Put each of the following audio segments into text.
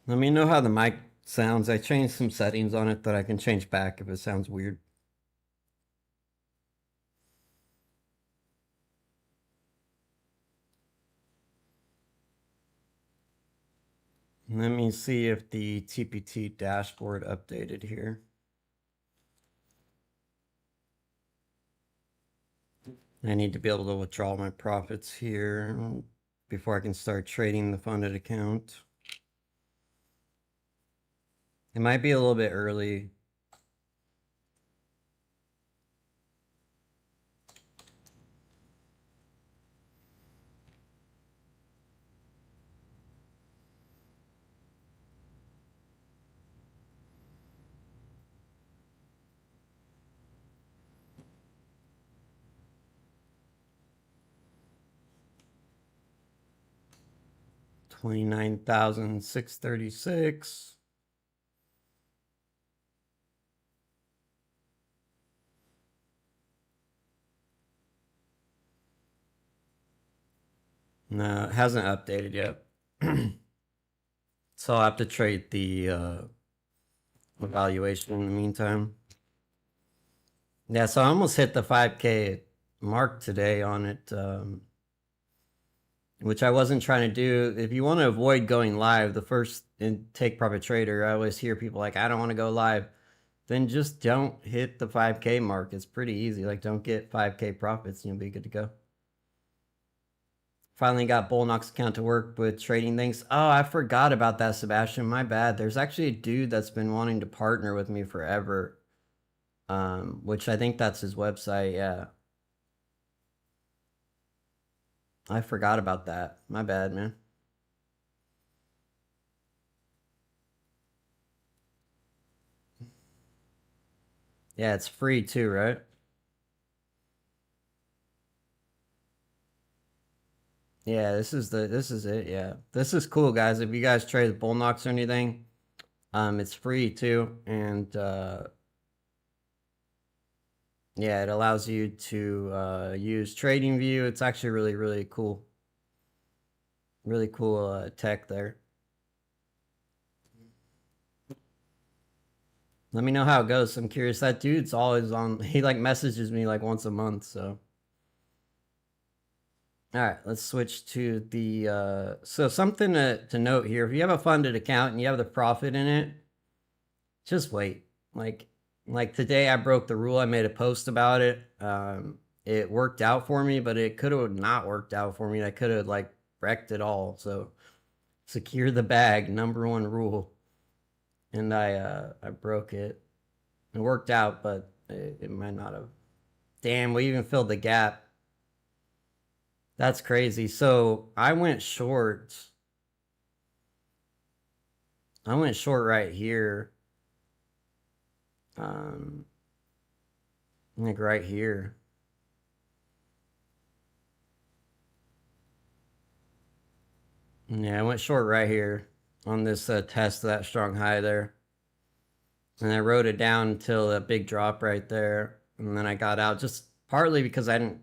Let me know how the mic sounds. I changed some settings on it that I can change back if it sounds weird. Let me see if the TPT dashboard updated here. I need to be able to withdraw my profits here before I can start trading the funded account. It might be a little bit early. $29,636. No, it hasn't updated yet. So I'll have to trade the evaluation in the meantime. Yeah, so I almost hit the 5K mark today on it, which I wasn't trying to do. If you want to avoid going live, the first take profit trader, I always hear people like, I don't want to go live. Then just don't hit the 5K mark. It's pretty easy. Like, don't get 5K profits and you'll be good to go. Finally got Bullnock's account to work with trading things. Oh, I forgot about that, Sebastian. My bad. There's actually a dude that's been wanting to partner with me forever. Which I think that's his website, yeah. I forgot about that. My bad, man. Yeah, it's free too, right? Yeah, this is it, yeah. This is cool, guys. If you guys trade with Bullnocks or anything, it's free too. And yeah, it allows you to use TradingView. It's actually really cool. Really cool tech there. Let me know how it goes. I'm curious. That dude's always on. He like messages me like once a month. So, all right, let's switch to the. So something to note here: if you have a funded account and you have the profit in it, just wait. Like today, I broke the rule. I made a post about it. It worked out for me, but it could have not worked out for me. I could have like wrecked it all. So, secure the bag, #1 rule. And I broke it. It worked out, but it might not have. Damn, we even filled the gap. That's crazy. So I went short. I went short right here. Like right here. Yeah, I went short right here on this test of that strong high there. And I wrote it down until a big drop right there. And then I got out just partly because I didn't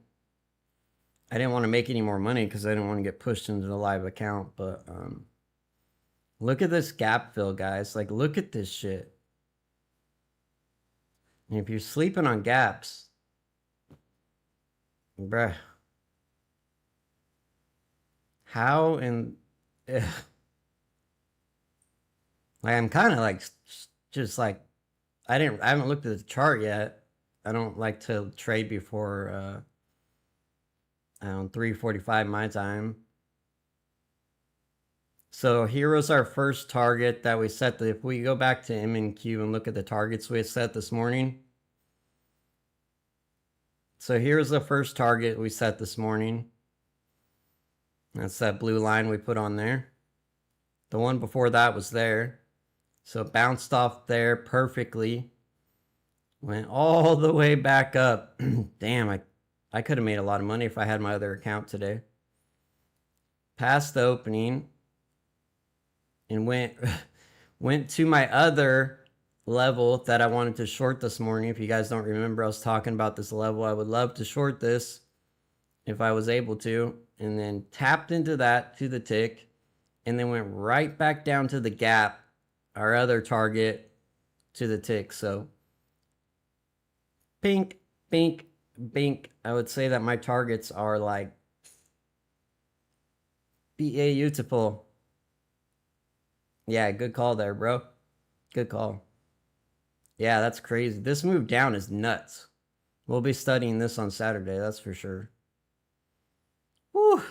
want to make any more money because I didn't want to get pushed into the live account. But look at this gap fill, guys. Like, look at this shit. And if you're sleeping on gaps, bruh, how in like, I'm kind of like just like I haven't looked at the chart yet. I don't like to trade before 3:45 my time. So here was our first target that we set. If we go back to M&Q and look at the targets we set this morning. So here's the first target we set this morning. That's that blue line we put on there. The one before that was there. So it bounced off there perfectly. Went all the way back up. Damn, I could have made a lot of money if I had my other account today. Passed the opening and went to my other level that I wanted to short this morning. If you guys don't remember, I was talking about this level. I would love to short this if I was able to. And then tapped into that to the tick. and then went right back down to the gap, our other target, to the tick. So pink, pink, pink. I would say that my targets are like beautiful. Yeah, good call there, bro. Good call. Yeah, that's crazy. This move down is nuts. We'll be studying this on Saturday, that's for sure. Whew.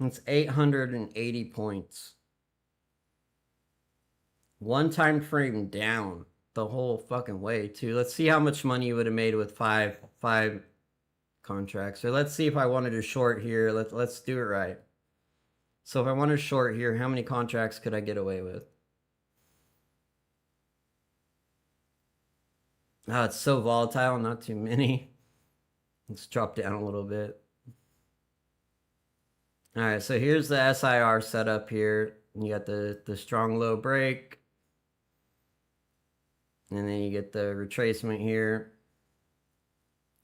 It's 880 points. One time frame down the whole fucking way, too. Let's see how much money you would have made with five contracts. So let's see if I wanted to short here. Let's do it right. So if I wanted to short here, how many contracts could I get away with? Oh, it's so volatile, not too many. Let's drop down a little bit. All right, so here's the SIR setup here. You got the strong low break. And then you get the retracement here.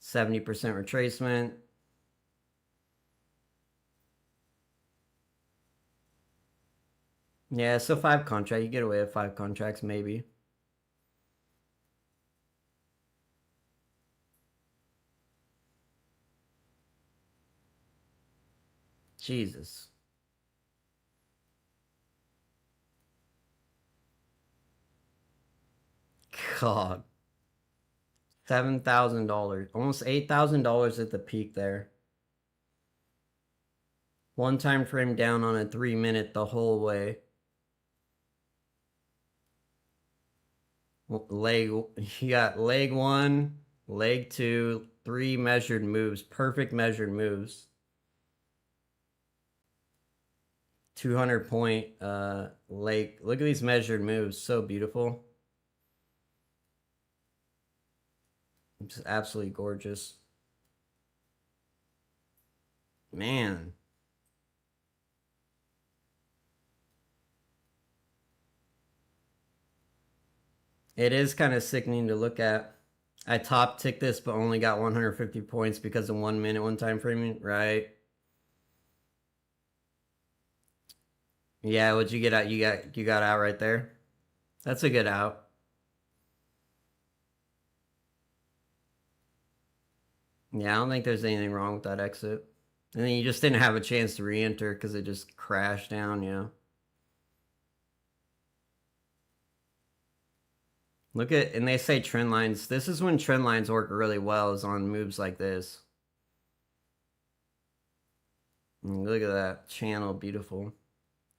70% retracement. Yeah, so 5 contracts. You get away with 5 contracts, maybe. Jesus. God. $7,000. Almost $8,000 at the peak there. One time frame down on a 3-minute the whole way. You got leg 1, leg 2, 3 measured moves. Perfect measured moves. 200 point leg. Look at these measured moves. So beautiful. Just absolutely gorgeous. Man. It is kind of sickening to look at. I top ticked this, but only got 150 points because of 1 minute, one time framing, right? Yeah, what'd you get out? You got out right there. That's a good out. Yeah, I don't think there's anything wrong with that exit. And then you just didn't have a chance to re-enter because it just crashed down, yeah. Look at, and they say trend lines. This is when trend lines work really well, is on moves like this. Look at that channel, beautiful.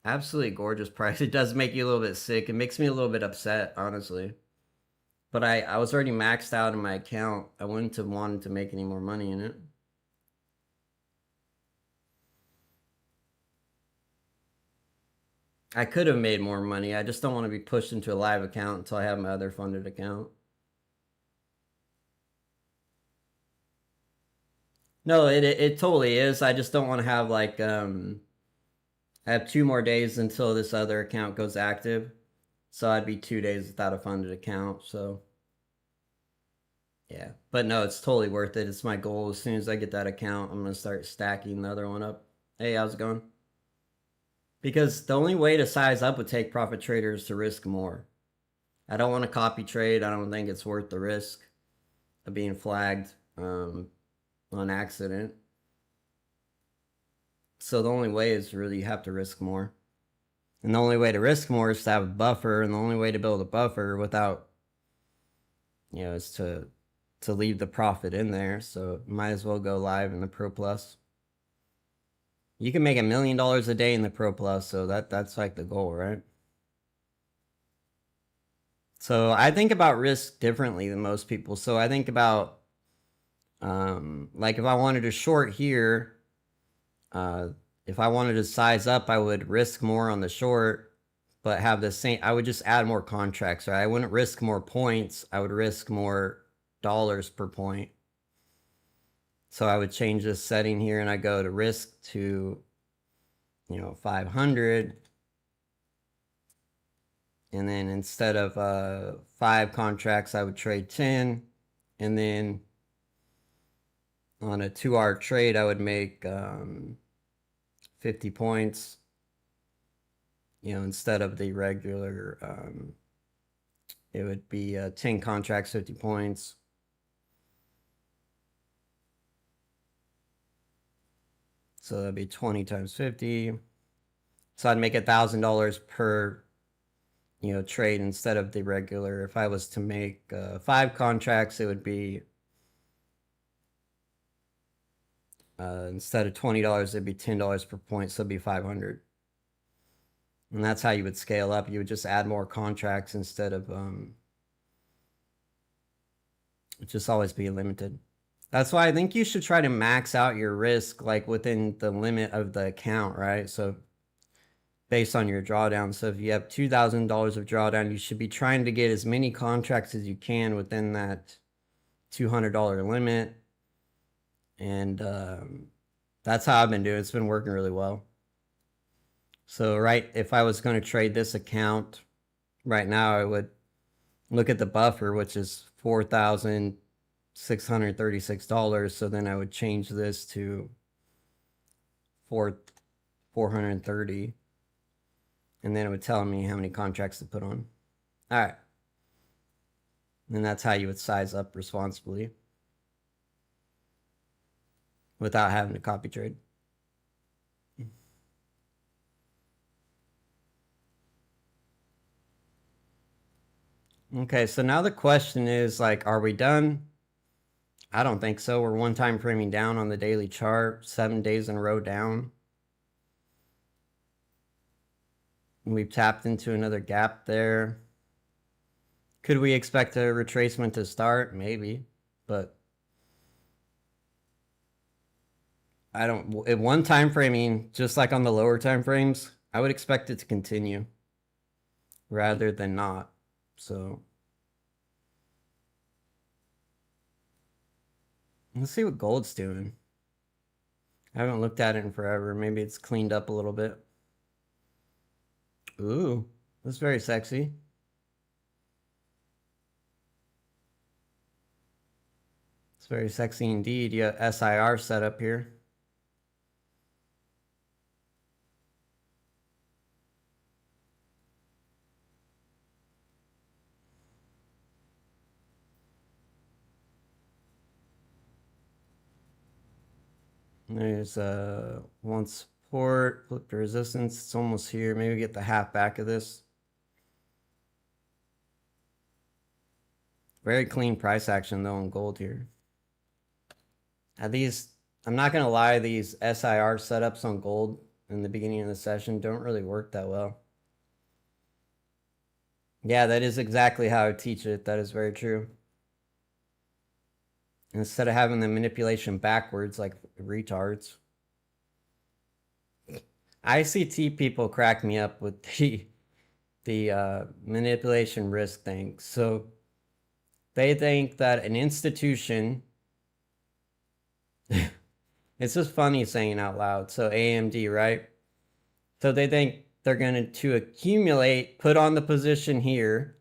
Absolutely gorgeous price. It does make you a little bit sick. It makes me a little bit upset, honestly. But I was already maxed out in my account. I wouldn't have wanted to make any more money in it. I could have made more money. I just don't want to be pushed into a live account until I have my other funded account. No, it totally is. I just don't want to have like I have 2 more days until this other account goes active. So I'd be 2 days without a funded account. So yeah. But no, it's totally worth it. It's my goal. As soon as I get that account, I'm gonna start stacking the other one up. Hey, how's it going? Because the only way to size up with take profit traders is to risk more. I don't want to copy trade. I don't think it's worth the risk of being flagged on accident. So the only way is really you have to risk more. And the only way to risk more is to have a buffer. And the only way to build a buffer without, is to leave the profit in there. So might as well go live in the Pro Plus. You can make $1 million a day in the Pro Plus, so that's like the goal, right? So I think about risk differently than most people. So I think about like if I wanted to short here, if I wanted to size up, I would risk more on the short, but have the same. I would just add more contracts, right? I wouldn't risk more points. I would risk more dollars per point. So I would change this setting here, and I go to risk to 500. And then instead of 5 contracts, I would trade 10. And then on a 2-hour trade, I would make 50 points, you know, instead of the regular, it would be 10 contracts, 50 points. So that'd be 20 times 50. So I'd make $1,000 per, you know, trade instead of the regular. If I was to make 5 contracts, it would be instead of $20, it'd be $10 per point, so it'd be 500. And that's how you would scale up. You would just add more contracts instead of just always be limited. That's why I think you should try to max out your risk like within the limit of the account, right? So based on your drawdown. So if you have $2,000 of drawdown, you should be trying to get as many contracts as you can within that $200 limit. And that's how I've been doing. It's been working really well. So if I was going to trade this account right now, I would look at the buffer, which is $4,636. So then I would change this to 430, and then it would tell me how many contracts to put on. All right. And that's how you would size up responsibly without having to copy trade. Okay, so now the question is like, are we done? I don't think so. We're one time framing down on the daily chart, 7 days in a row down. We've tapped into another gap there. Could we expect a retracement to start? Maybe, but I don't. At one time framing, just like on the lower time frames, I would expect it to continue rather than not. So let's see what gold's doing. I haven't looked at it in forever. Maybe it's cleaned up a little bit. Ooh, that's very sexy. It's very sexy indeed. You have SIR set up here. There's one support, flip to resistance. It's almost here. Maybe get the half back of this. Very clean price action though on gold here. These, I'm not gonna lie, these SIR setups on gold in the beginning of the session don't really work that well. Yeah, that is exactly how I teach it. That is very true. Instead of having the manipulation backwards like retards. ICT people crack me up with the manipulation risk thing. So they think that an institution, it's just funny saying it out loud. So AMD, right? So they think they're going to accumulate, put on the position here,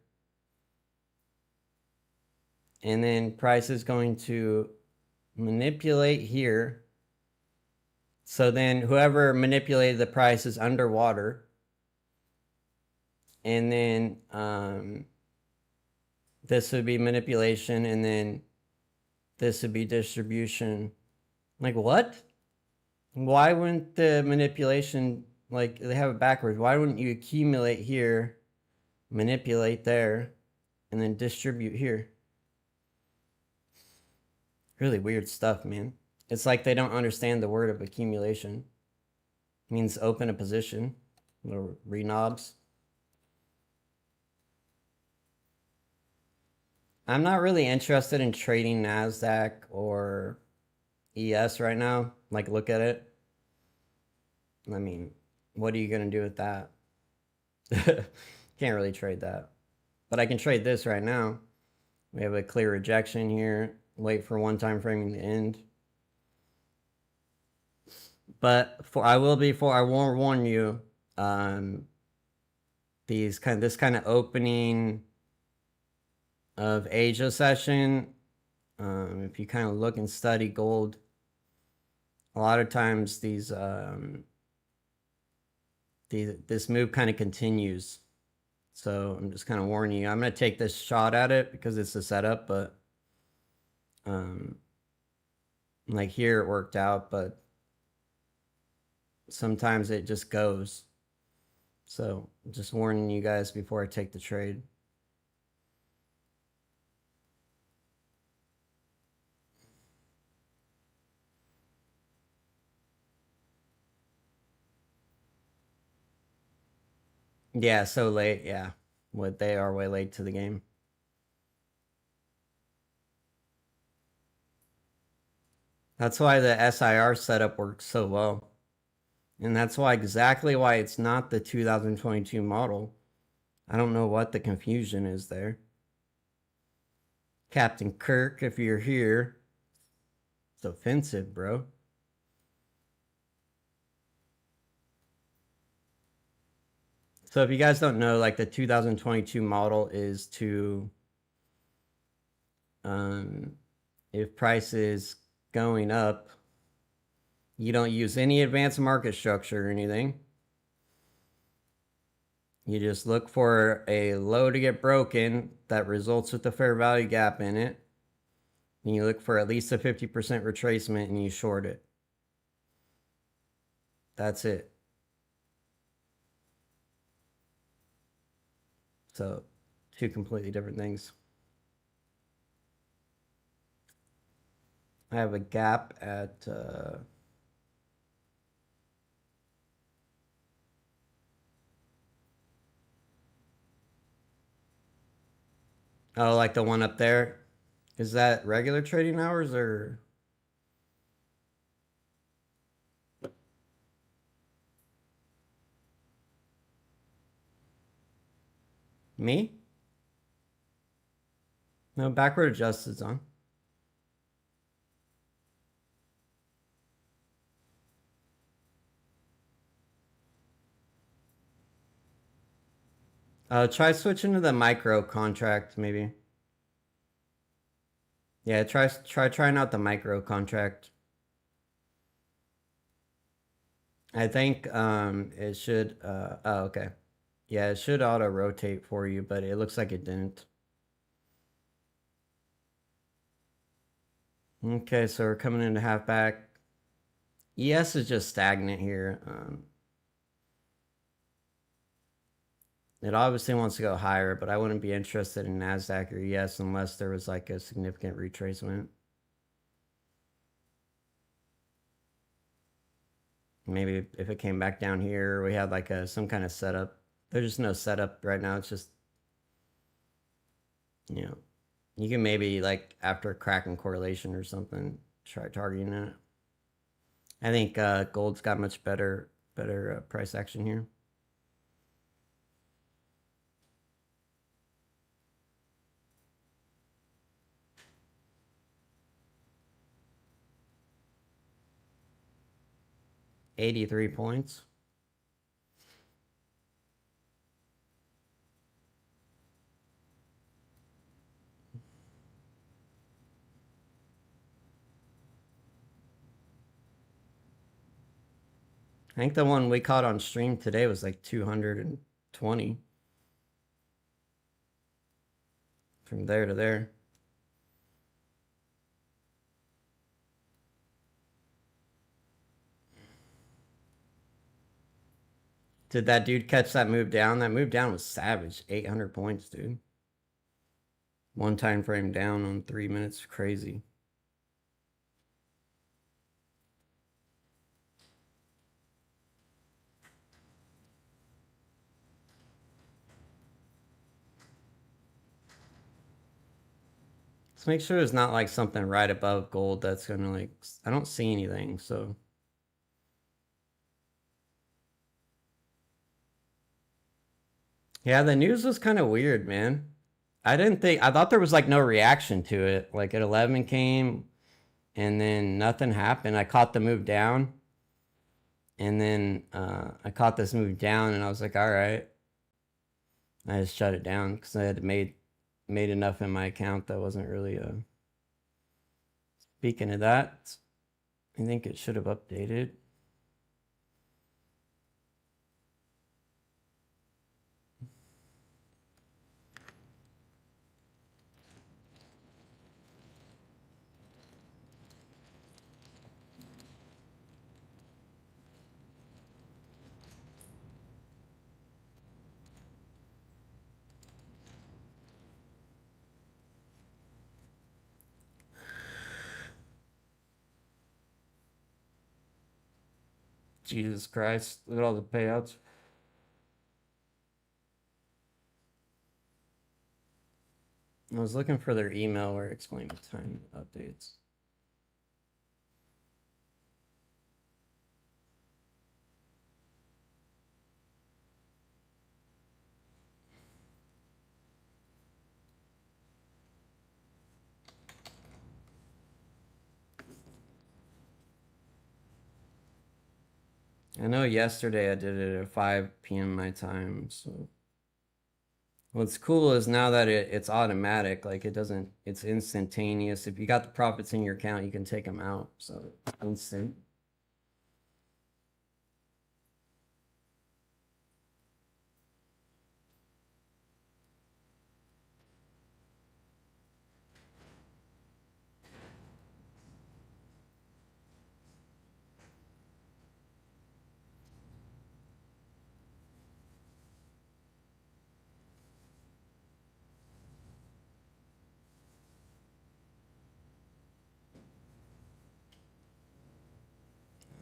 and then price is going to manipulate here. So then whoever manipulated the price is underwater. And then this would be manipulation, and then this would be distribution. Like what? Why wouldn't the manipulation, like they have it backwards? Why wouldn't you accumulate here, manipulate there, and then distribute here? Really weird stuff, man. It's like they don't understand the word of accumulation. It means open a position. Little re-knobs. I'm not really interested in trading Nasdaq or ES right now. Like, look at it. I mean, what are you going to do with that? Can't really trade that. But I can trade this right now. We have a clear rejection here. Wait for one time framing to end. But I will warn you, this kind of opening of Asia session, if you kind of look and study gold, a lot of times this move kind of continues. So I'm just kind of warning you. I'm going to take this shot at it because it's a setup, but like here it worked out, but sometimes it just goes. So just warning you guys before I take the trade. Yeah, so late. Yeah. What they are way late to the game. That's why the SIR setup works so well. And that's why exactly why it's not the 2022 model. I don't know what the confusion is there. Captain Kirk, if you're here, it's offensive, bro. So if you guys don't know, like the 2022 model is to, if price is going up, you don't use any advanced market structure or anything. You just look for a low to get broken that results with the fair value gap in it. And you look for at least a 50% retracement and you short it. That's it. So, two completely different things. I have a gap at oh, like the one up there. Is that regular trading hours or me? No, backward adjusted's on. Try switching to the micro contract, maybe. Yeah, try trying out the micro contract. I think it should oh okay. Yeah, it should auto rotate for you, but it looks like it didn't. Okay, so we're coming into halfback. ES is just stagnant here. It obviously wants to go higher, but I wouldn't be interested in Nasdaq or ES unless there was like a significant retracement. Maybe if it came back down here, we had like some kind of setup. There's just no setup right now. It's just, you know, you can maybe like after cracking correlation or something, try targeting it. I think gold's got much better price action here. $83 points. I think the one we caught on stream today was like 220 from there to there. Did that dude catch that move down? That move down was savage. 800 points, dude. One time frame down on 3 minutes. Crazy. Let's make sure there's not like something right above gold that's gonna like, I don't see anything, so. Yeah, the news was kind of weird, man. I thought there was like no reaction to it. Like at 11 came and then nothing happened. I caught the move down and then I caught this move down and I was like, all right. I just shut it down because I had made enough in my account that wasn't really speaking of that. I think it should have updated. Jesus Christ, look at all the payouts. I was looking for their email where it explained the time updates. I know yesterday I did it at 5 p.m. my time, so what's cool is now that it's automatic, like it's instantaneous. If you got the profits in your account, you can take them out, so instant.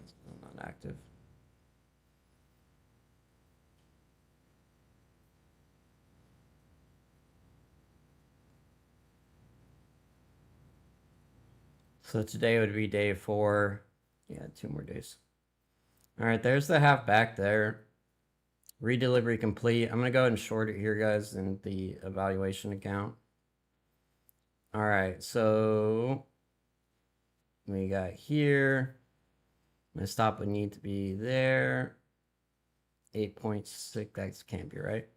Still not active. So today would be day 4. Yeah, 2 more days. All right, there's the half back there. Redelivery complete. I'm gonna go ahead and short it here, guys, in the evaluation account. All right, so we got here. My stop would need to be there. 8.6. That can't be right.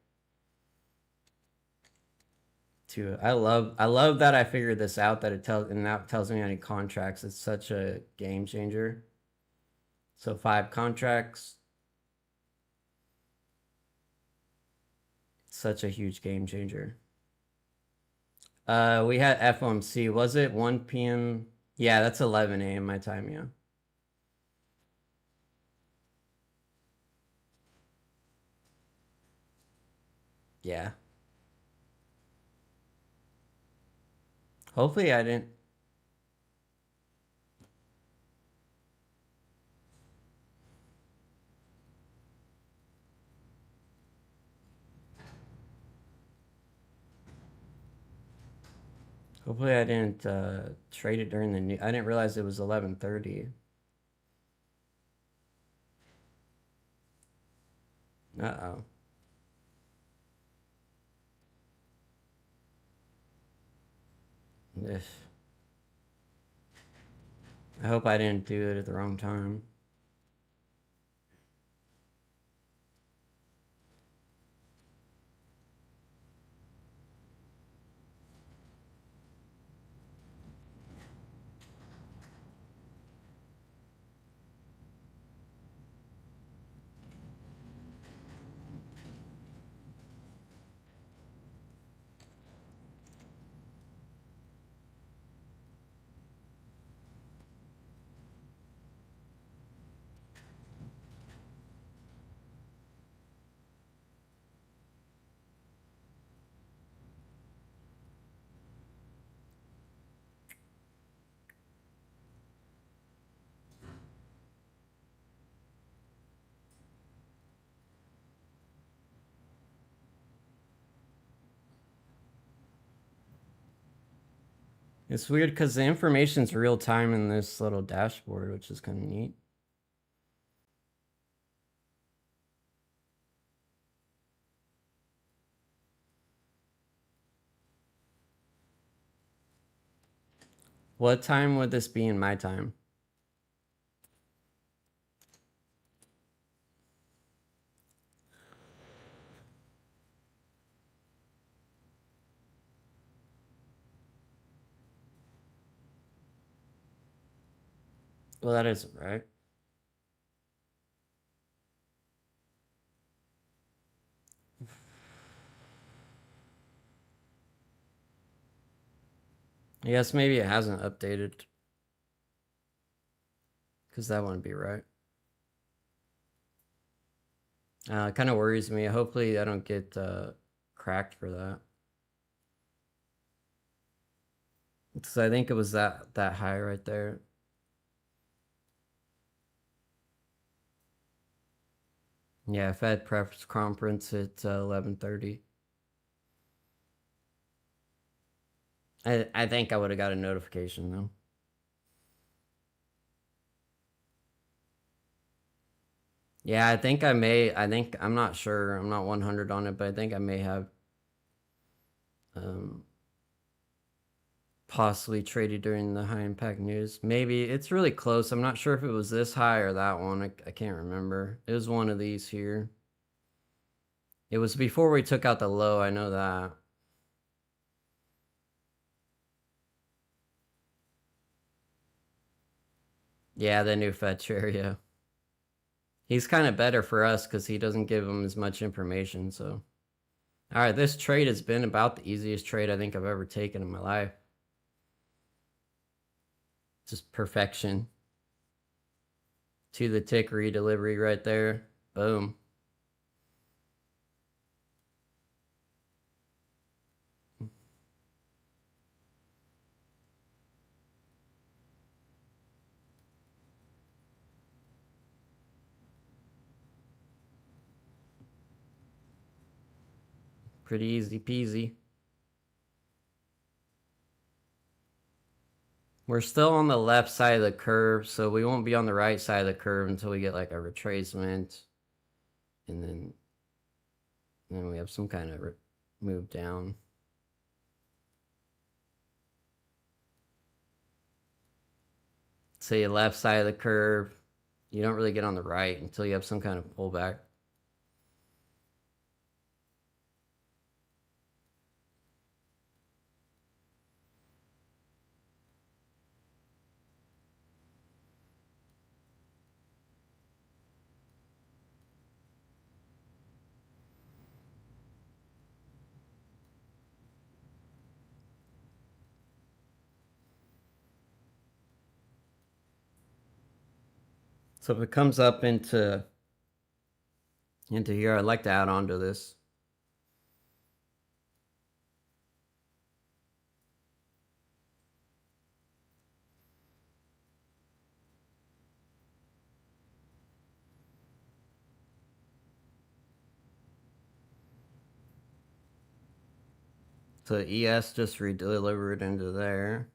2. I love that I figured this out. That it tells and now it tells me any contracts. It's such a game changer. So 5 contracts. Such a huge game changer. We had FOMC. Was it 1 p.m.? Yeah, that's 11 a.m. my time, yeah. Yeah. Hopefully I didn't. Hopefully I didn't trade it during the new. I didn't realize it was 11:30. Uh-oh. Ugh. I hope I didn't do it at the wrong time. It's weird because the information's real time in this little dashboard, which is kind of neat. What time would this be in my time? Well, that isn't right. I guess maybe it hasn't updated because that wouldn't be right. It kind of worries me. Hopefully, I don't get cracked for that. Because I think it was that high right there. Yeah, Fed press conference at 11:30. I think I would have got a notification though. Yeah, I think I may. I think I'm not sure. I'm not 100 on it, but I think I may have um, possibly traded during the high impact news. Maybe it's really close. I'm not sure if it was this high or that one. I can't remember. It was one of these here. It was before we took out the low. I know that. Yeah, the new Fed chair. Yeah, he's kind of better for us because he doesn't give him as much information. So, all right, this trade has been about the easiest trade I think I've ever taken in my life. Just perfection. To the tick redelivery right there. Boom. Pretty easy peasy. We're still on the left side of the curve, so we won't be on the right side of the curve until we get like a retracement. And then we have some kind of move down. Say left side of the curve. You don't really get on the right until you have some kind of pullback. So if it comes up into here, I'd like to add on to this. So ES just redelivered into there.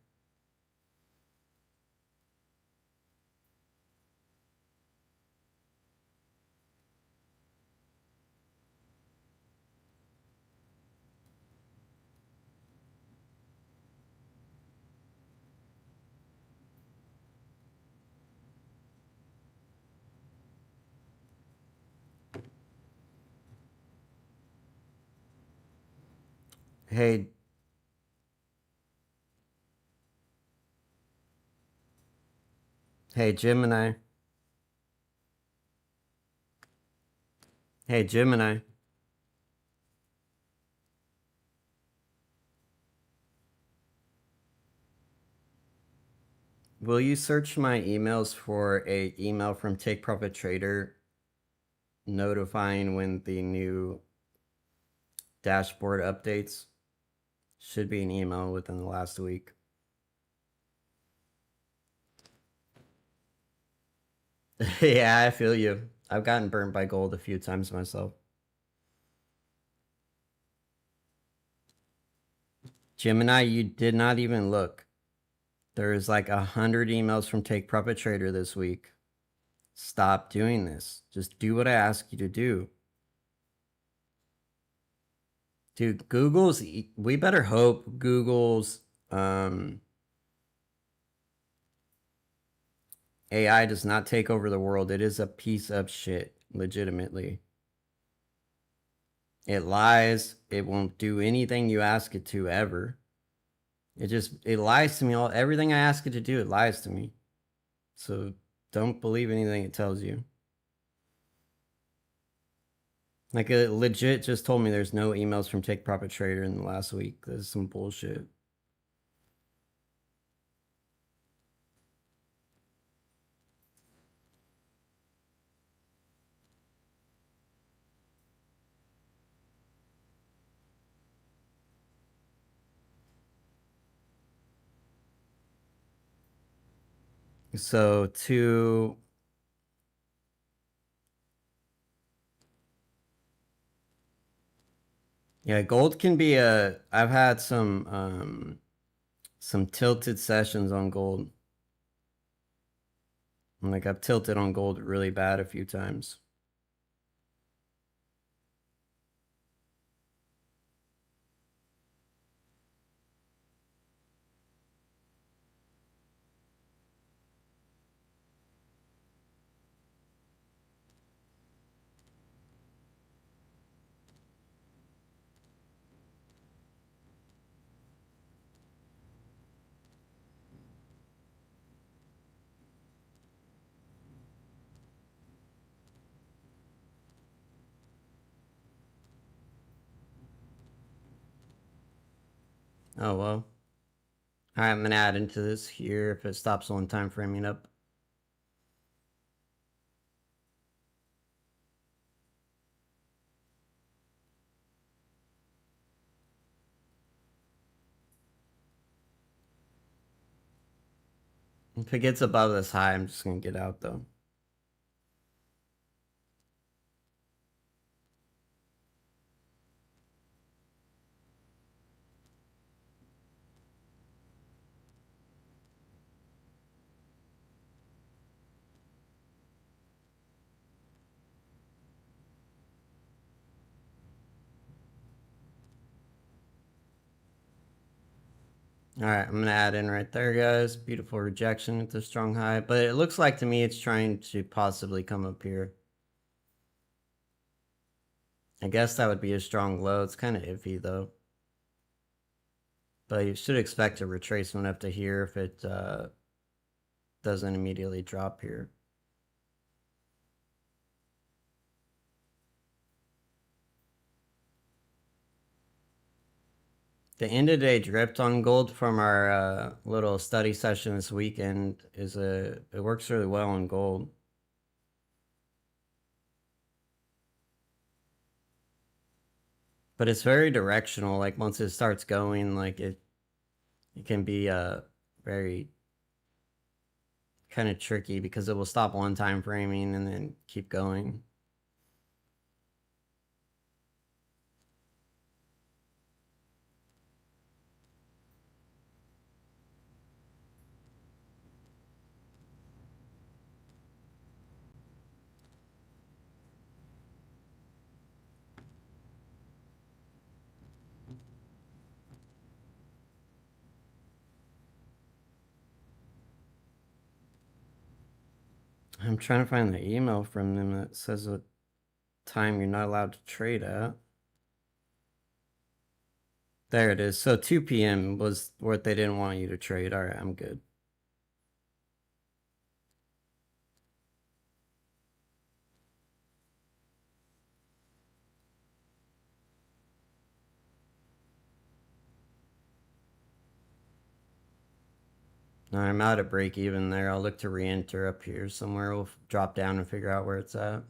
Hey, hey Gemini. Hey Gemini. Will you search my emails for a email from Take Profit Trader notifying when the new dashboard updates? Should be an email within the last week. Yeah, I feel you. I've gotten burnt by gold a few times myself. Gemini, you did not even look. There's like 100 emails from Take Profit Trader this week. Stop doing this. Just do what I ask you to do. Dude, we better hope Google's AI does not take over the world. It is a piece of shit, legitimately. It lies. It won't do anything you ask it to ever. It lies to me. Everything I ask it to do, it lies to me. So don't believe anything it tells you. Like it legit just told me there's no emails from Take Profit Trader in the last week. This is some bullshit. So to yeah, gold can be a I've had some tilted sessions on gold. Like I've tilted on gold really bad a few times. Oh well. All right, I'm gonna add into this here if it stops on time framing up. If it gets above this high, I'm just gonna get out though. All right, I'm gonna add in right there, guys. Beautiful rejection at the strong high, but it looks like to me it's trying to possibly come up here. I guess that would be a strong low. It's kind of iffy though. But you should expect a retracement up to here if it doesn't immediately drop here. The end of day drift on gold from our little study session this weekend it works really well on gold. But it's very directional. Like once it starts going, like it can be very kind of tricky because it will stop one time framing and then keep going. I'm trying to find the email from them that says what time you're not allowed to trade at. There it is. So 2 p.m. was what they didn't want you to trade. All right, I'm good. All right, I'm out of break even there. I'll look to re-enter up here somewhere. We'll drop down and figure out where it's at.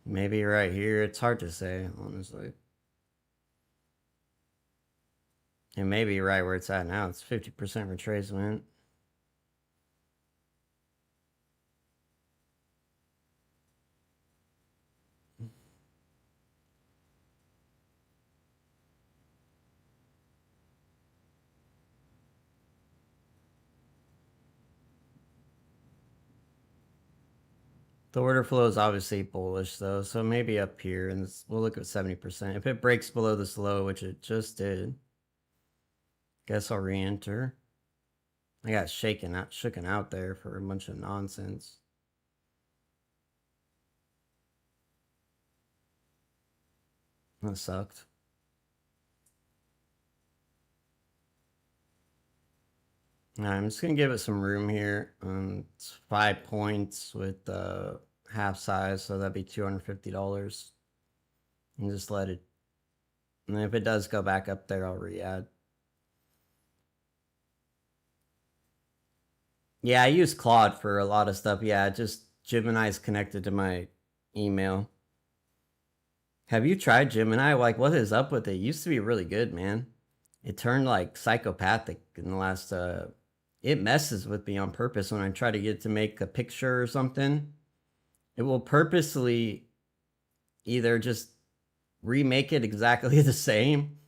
Maybe right here. It's hard to say, honestly. It may be right where it's at now. It's 50% retracement. The order flow is obviously bullish though, so maybe up here, and we'll look at 70%. If it breaks below this low, which it just did, Guess I'll re-enter. I got shooken out there for a bunch of nonsense. That sucked. All right, I'm just gonna give it some room here. It's 5 points with half size, so that'd be $250. And just let it. And if it does go back up there, I'll re-add. Yeah, I use Claude for a lot of stuff. Yeah, just Gemini's connected to my email. Have you tried Gemini? Like, what is up with it? It used to be really good, man. It turned like psychopathic in the last. It messes with me on purpose when I try to get it to make a picture or something. It will purposely either just remake it exactly the same,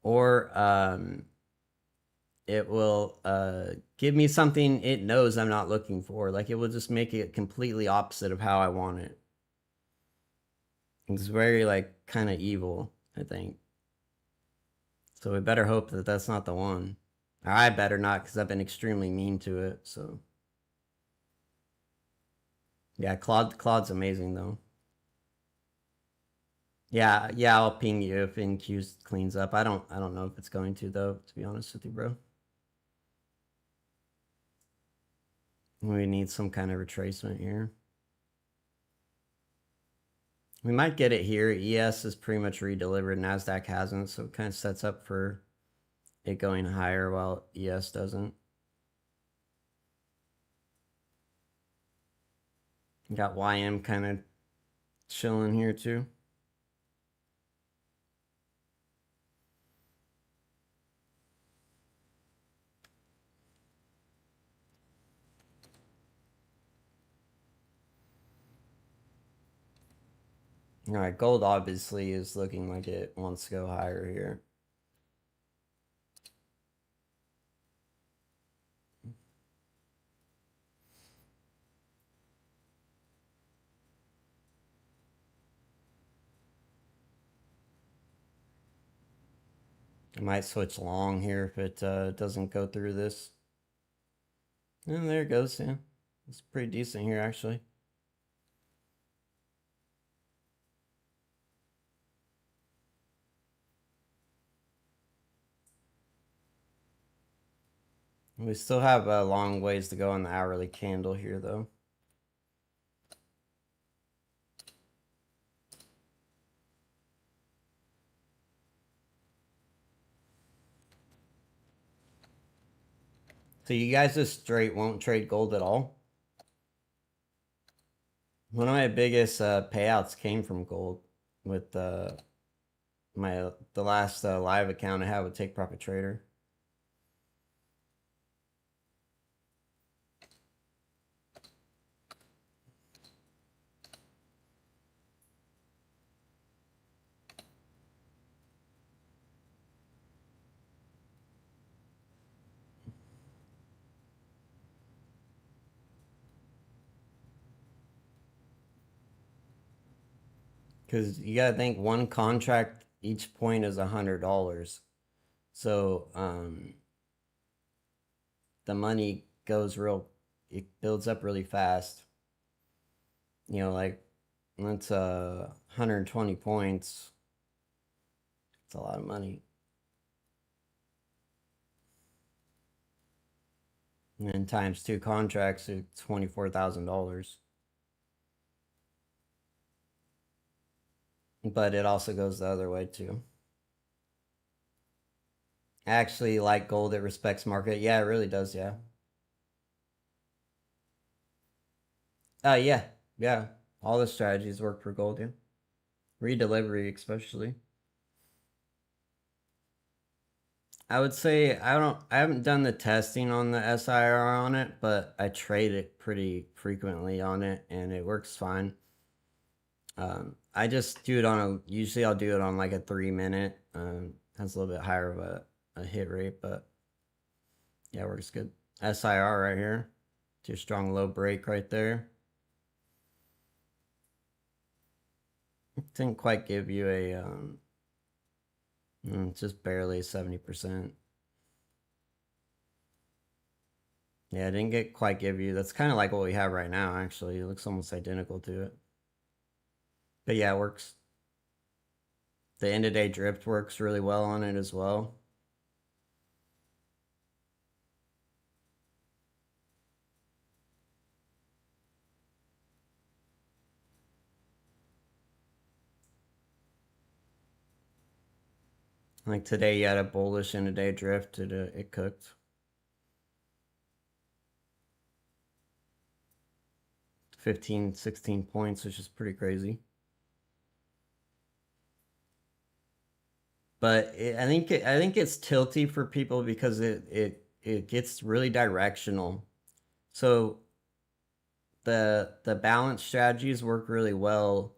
or it will give me something it knows I'm not looking for. Like, it will just make it completely opposite of how I want it. It's very like kind of evil, I think. So we better hope that that's not the one. Or I better not, because I've been extremely mean to it. So yeah, Claude's amazing though. Yeah, I'll ping you if InQ cleans up. I don't know if it's going to though, to be honest with you, bro. We need some kind of retracement here. We might get it here. ES is pretty much redelivered. Nasdaq hasn't, so it kind of sets up for it going higher while ES doesn't. Got YM kind of chilling here too. All right, gold obviously is looking like it wants to go higher here. I might switch long here if it doesn't go through this. And there it goes, yeah. It's pretty decent here, actually. We still have a long ways to go on the hourly candle here, though. So you guys just straight won't trade gold at all? One of my biggest payouts came from gold with the last live account I had with Take Profit Trader. Because you gotta think one contract each point is $100. So the money it builds up really fast. You know, like that's 120 points. It's a lot of money. And then times 2 contracts at $24,000. But it also goes the other way too. Actually, like gold, it respects market. Yeah, it really does. Yeah. Yeah. Yeah. All the strategies work for gold. Yeah. Redelivery, especially. I would say I haven't done the testing on the SIR on it, but I trade it pretty frequently on it, and it works fine. I just do it usually I'll do it on like a 3-minute. Has a little bit higher of a hit rate, but yeah, it works good. SIR right here. Too strong low break right there. Didn't quite give you a just barely 70%. Yeah, it didn't get quite give you. That's kind of like what we have right now, actually. It looks almost identical to it. But yeah, it works. The end of day drift works really well on it as well. Like today, you had a bullish end of day drift. It cooked. 15, 16 points, which is pretty crazy. But I think it's tilty for people because it gets really directional. So the balance strategies work really well.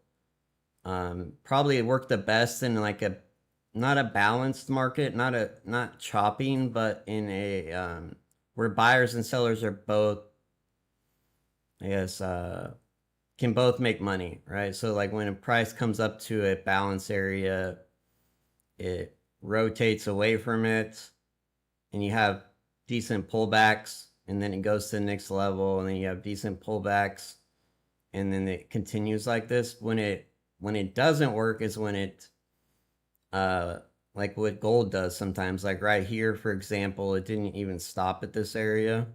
Probably work the best in like a not a balanced market, not chopping, but in a where buyers and sellers are both, I guess, can both make money, right? So like when a price comes up to a balance area, it rotates away from it, and you have decent pullbacks, and then it goes to the next level, and then you have decent pullbacks, and then it continues like this. When it doesn't work is when it uh like what gold does sometimes. Like right here, for example, it didn't even stop at this area.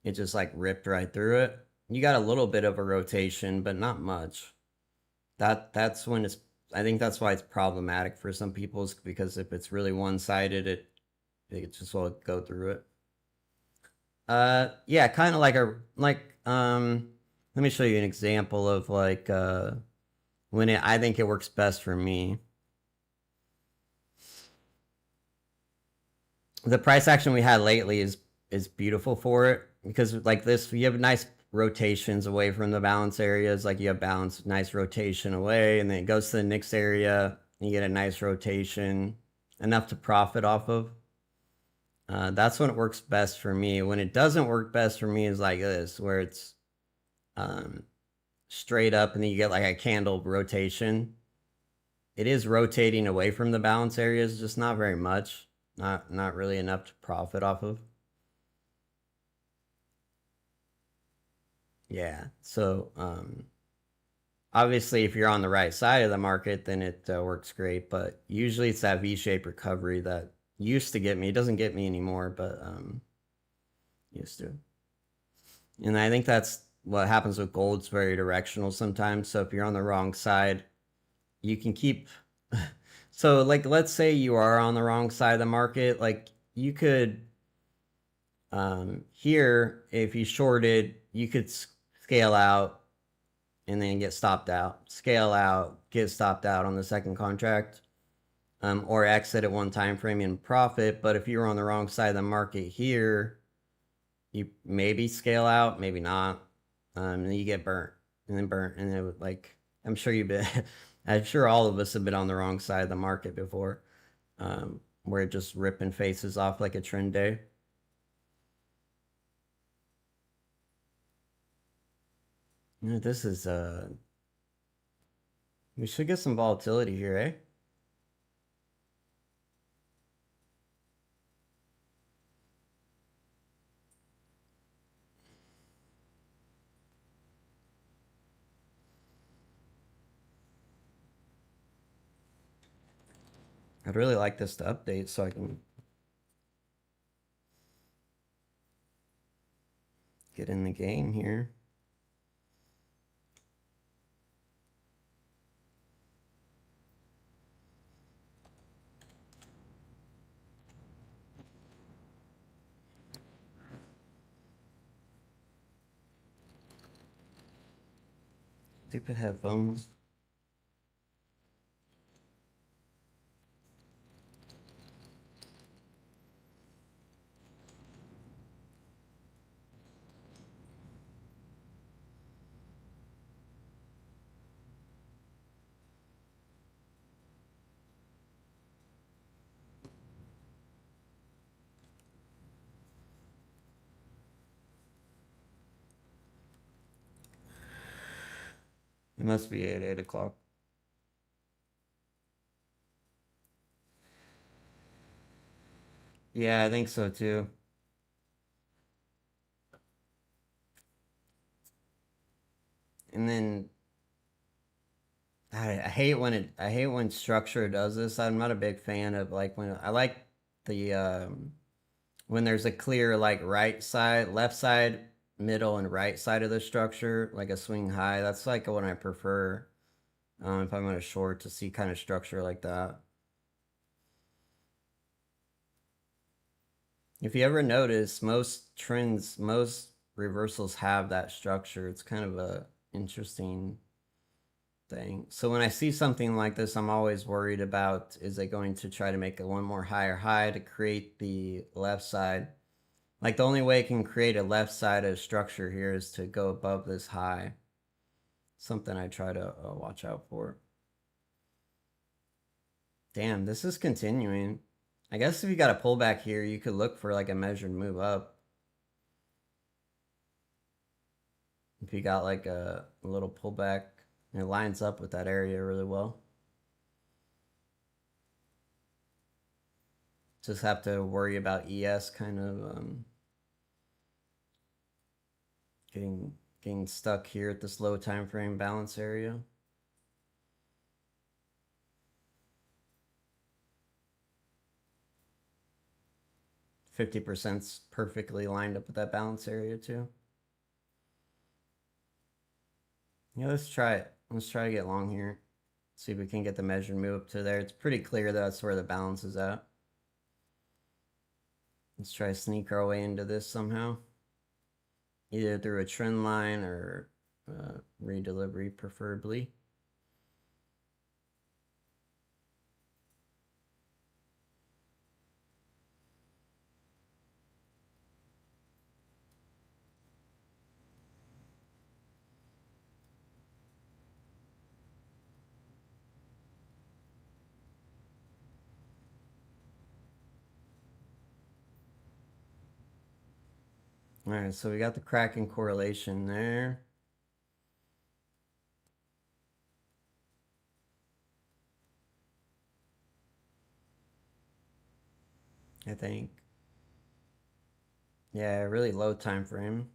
It just like ripped right through it. You got a little bit of a rotation, but not much. That's when it's, I think that's why it's problematic for some people, is because if it's really one-sided, it just will go through it. Yeah, kind of like let me show you an example of like when I think it works best for me. The price action we had lately is beautiful for it, because like this, you have nice rotations away from the balance areas. Like you have balance, nice rotation away, and then it goes to the next area, and you get a nice rotation, enough to profit off of. That's when it works best for me. When it doesn't work best for me is like this, where it's um, straight up, and then you get like a candle rotation. It is rotating away from the balance areas, just not very much. Not really enough to profit off of. Yeah. So obviously, if you're on the right side of the market, then it works great. But usually, it's that V-shaped recovery that used to get me. It doesn't get me anymore, but used to. And I think that's what happens with gold. It's very directional sometimes. So if you're on the wrong side, you can keep. So like, let's say you are on the wrong side of the market, like you could here, if you shorted, you could scale out and then get stopped out, scale out, get stopped out on the second contract, or exit at one time frame and profit. But if you're on the wrong side of the market here, you maybe scale out, maybe not, and then you get burnt, and it would like, I'm sure you've been, I'm sure all of us have been on the wrong side of the market before, where it just ripping faces off like a trend day. This is we should get some volatility here, eh? I'd really like this to update so I can get in the game here. Stupid headphones. It must be at 8 o'clock. Yeah, I think so too. and then I hate when I hate when structure does this. I'm not a big fan of like when I like the when there's a clear like right side, left side, middle, and right side of the structure, like a swing high. That's like what I prefer if I'm on a short to see kind of structure like that. If you ever notice, most trends, most reversals have that structure. It's kind of a interesting thing. So when I see something like this, I'm always worried about, is it going to try to make a one more higher high to create the left side? Like the only way it can create a left side of structure here is to go above this high. Something I try to watch out for. Damn, this is continuing. I guess if you got a pullback here, you could look for like a measured move up. If you got like a little pullback, it lines up with that area really well. Just have to worry about ES kind of getting stuck here at this low time frame balance area. %50's perfectly lined up with that balance area too. Yeah, let's try it. Let's try to get long here. See if we can get the measured move up to there. It's pretty clear that's where the balance is at. Let's try to sneak our way into this somehow. Either through a trend line or redelivery preferably. All right, so we got the cracking correlation there. I think. Yeah, really low time frame.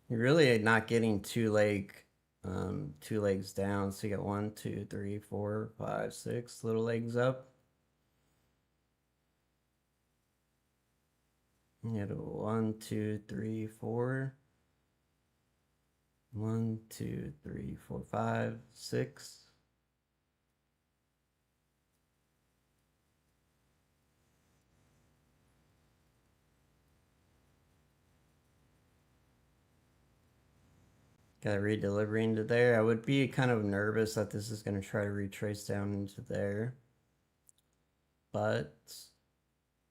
You're really not getting two legs down. So you got 1, 2, 3, 4, 5, 6 little legs up. You got 1, 2, 3, 4. 1, 2, 3, 4, 5, 6. Got a redelivery into there. I would be kind of nervous that this is going to try to retrace down into there. But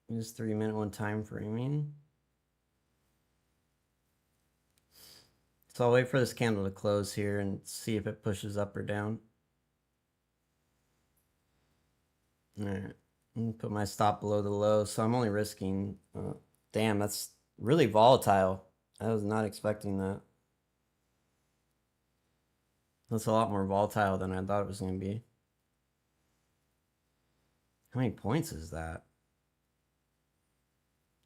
just 3-minute one time framing. So I'll wait for this candle to close here and see if it pushes up or down. All right. Put my stop below the low. So I'm only risking... damn, that's really volatile. I was not expecting that. That's a lot more volatile than I thought it was going to be. How many points is that?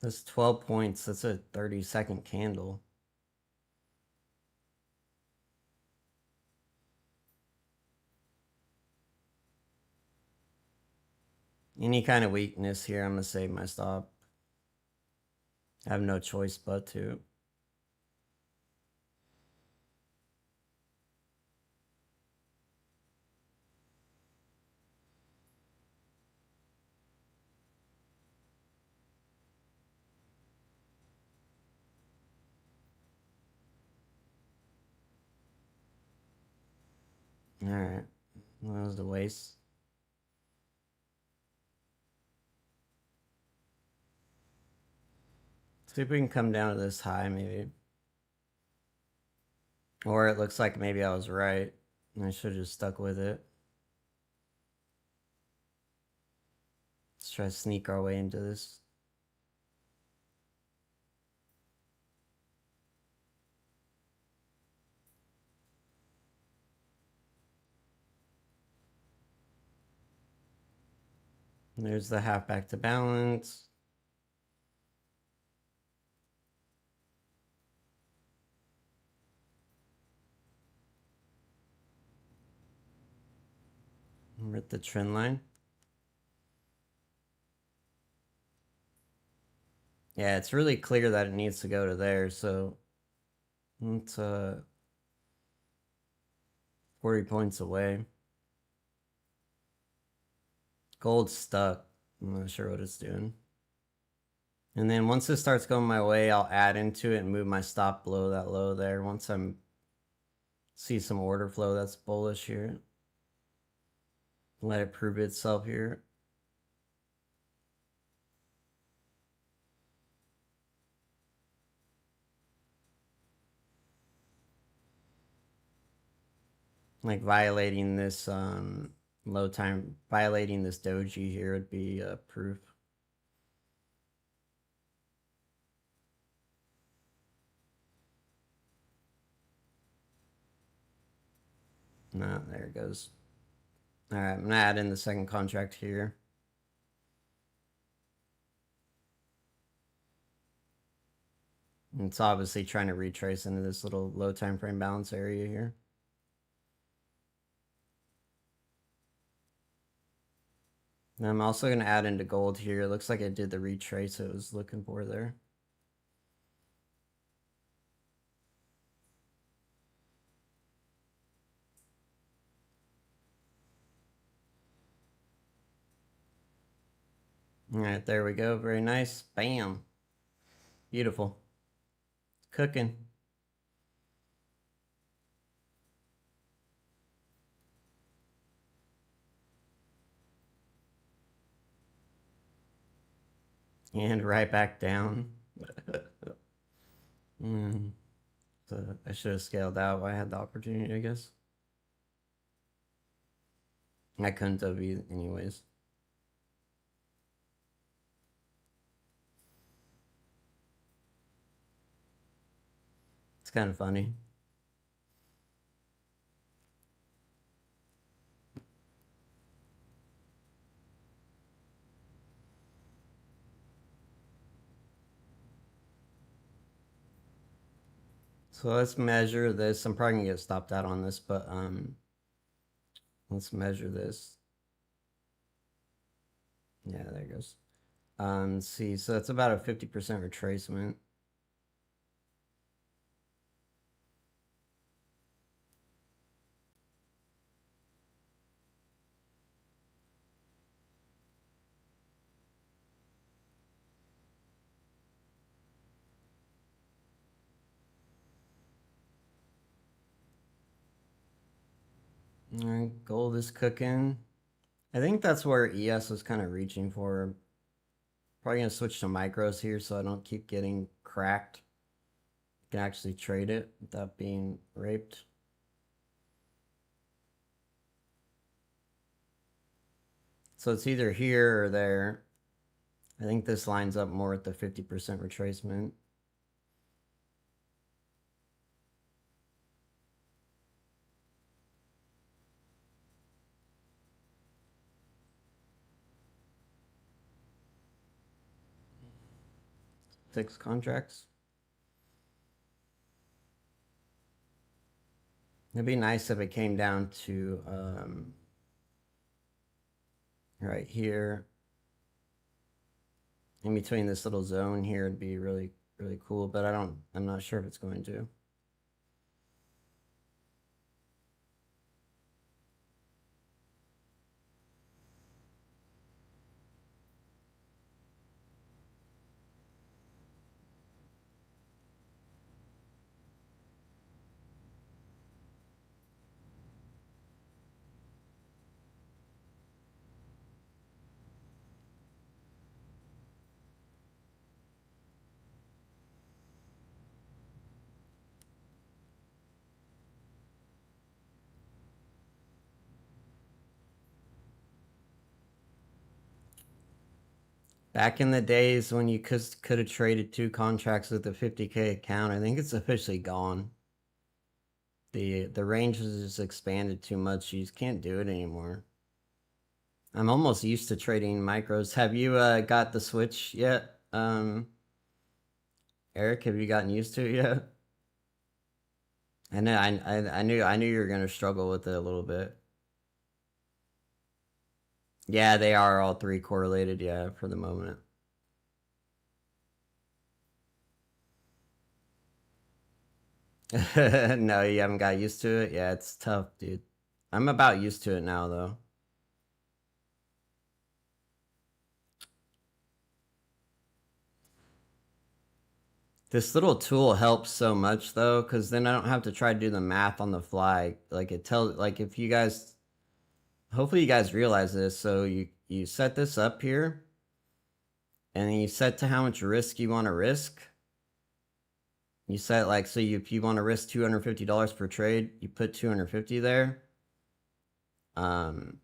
That's 12 points. That's a 30-second candle. Any kind of weakness here, I'm going to save my stop. I have no choice but to. All right. That was the waste. See if we can come down to this high, maybe. Or it looks like maybe I was right. I should have just stuck with it. Let's try to sneak our way into this. And there's the half back to balance. We're at the trend line. Yeah, it's really clear that it needs to go to there, so it's 40 points away. Gold's stuck. I'm not sure what it's doing. And then once it starts going my way, I'll add into it and move my stop below that low there. Once I'm see some order flow that's bullish here. Let it prove itself here. Like violating this low time, violating this doji here would be proof. No, there it goes. All right, I'm gonna add in the second contract here. And it's obviously trying to retrace into this little low time frame balance area here. And I'm also going to add into gold here. It looks like it did the retrace it was looking for there. All right, there we go. Very nice. Bam. Beautiful. It's cooking. And right back down. So I should have scaled out while I had the opportunity, I guess. I couldn't have anyways. It's kind of funny. So let's measure this. I'm probably gonna get stopped out on this, but let's measure this. Yeah, there it goes. Let's see, so that's about a 50% retracement. All right, gold is cooking. I think that's where ES was kind of reaching for. Probably gonna switch to micros here so I don't keep getting cracked. I can actually trade it without being raped. So it's either here or there. I think this lines up more with the 50% retracement. Six contracts. It'd be nice if it came down to right here. In between this little zone here would be really, really cool, but I'm not sure if it's going to. Back in the days when you could have traded two contracts with a 50K account, I think it's officially gone. The range has just expanded too much. You just can't do it anymore. I'm almost used to trading micros. Have you got the switch yet? Eric, have you gotten used to it yet? I know I knew you were gonna struggle with it a little bit. Yeah, they are all three correlated, yeah, for the moment. No, you haven't got used to it? Yeah, it's tough, dude. I'm about used to it now, though. This little tool helps so much, though, because then I don't have to try to do the math on the fly. Like, it tells, like, if you guys, hopefully you guys realize this. So you set this up here, and then you set to how much risk you want to risk. You set, like, so if you want to risk $250 per trade, you put 250 there. Um,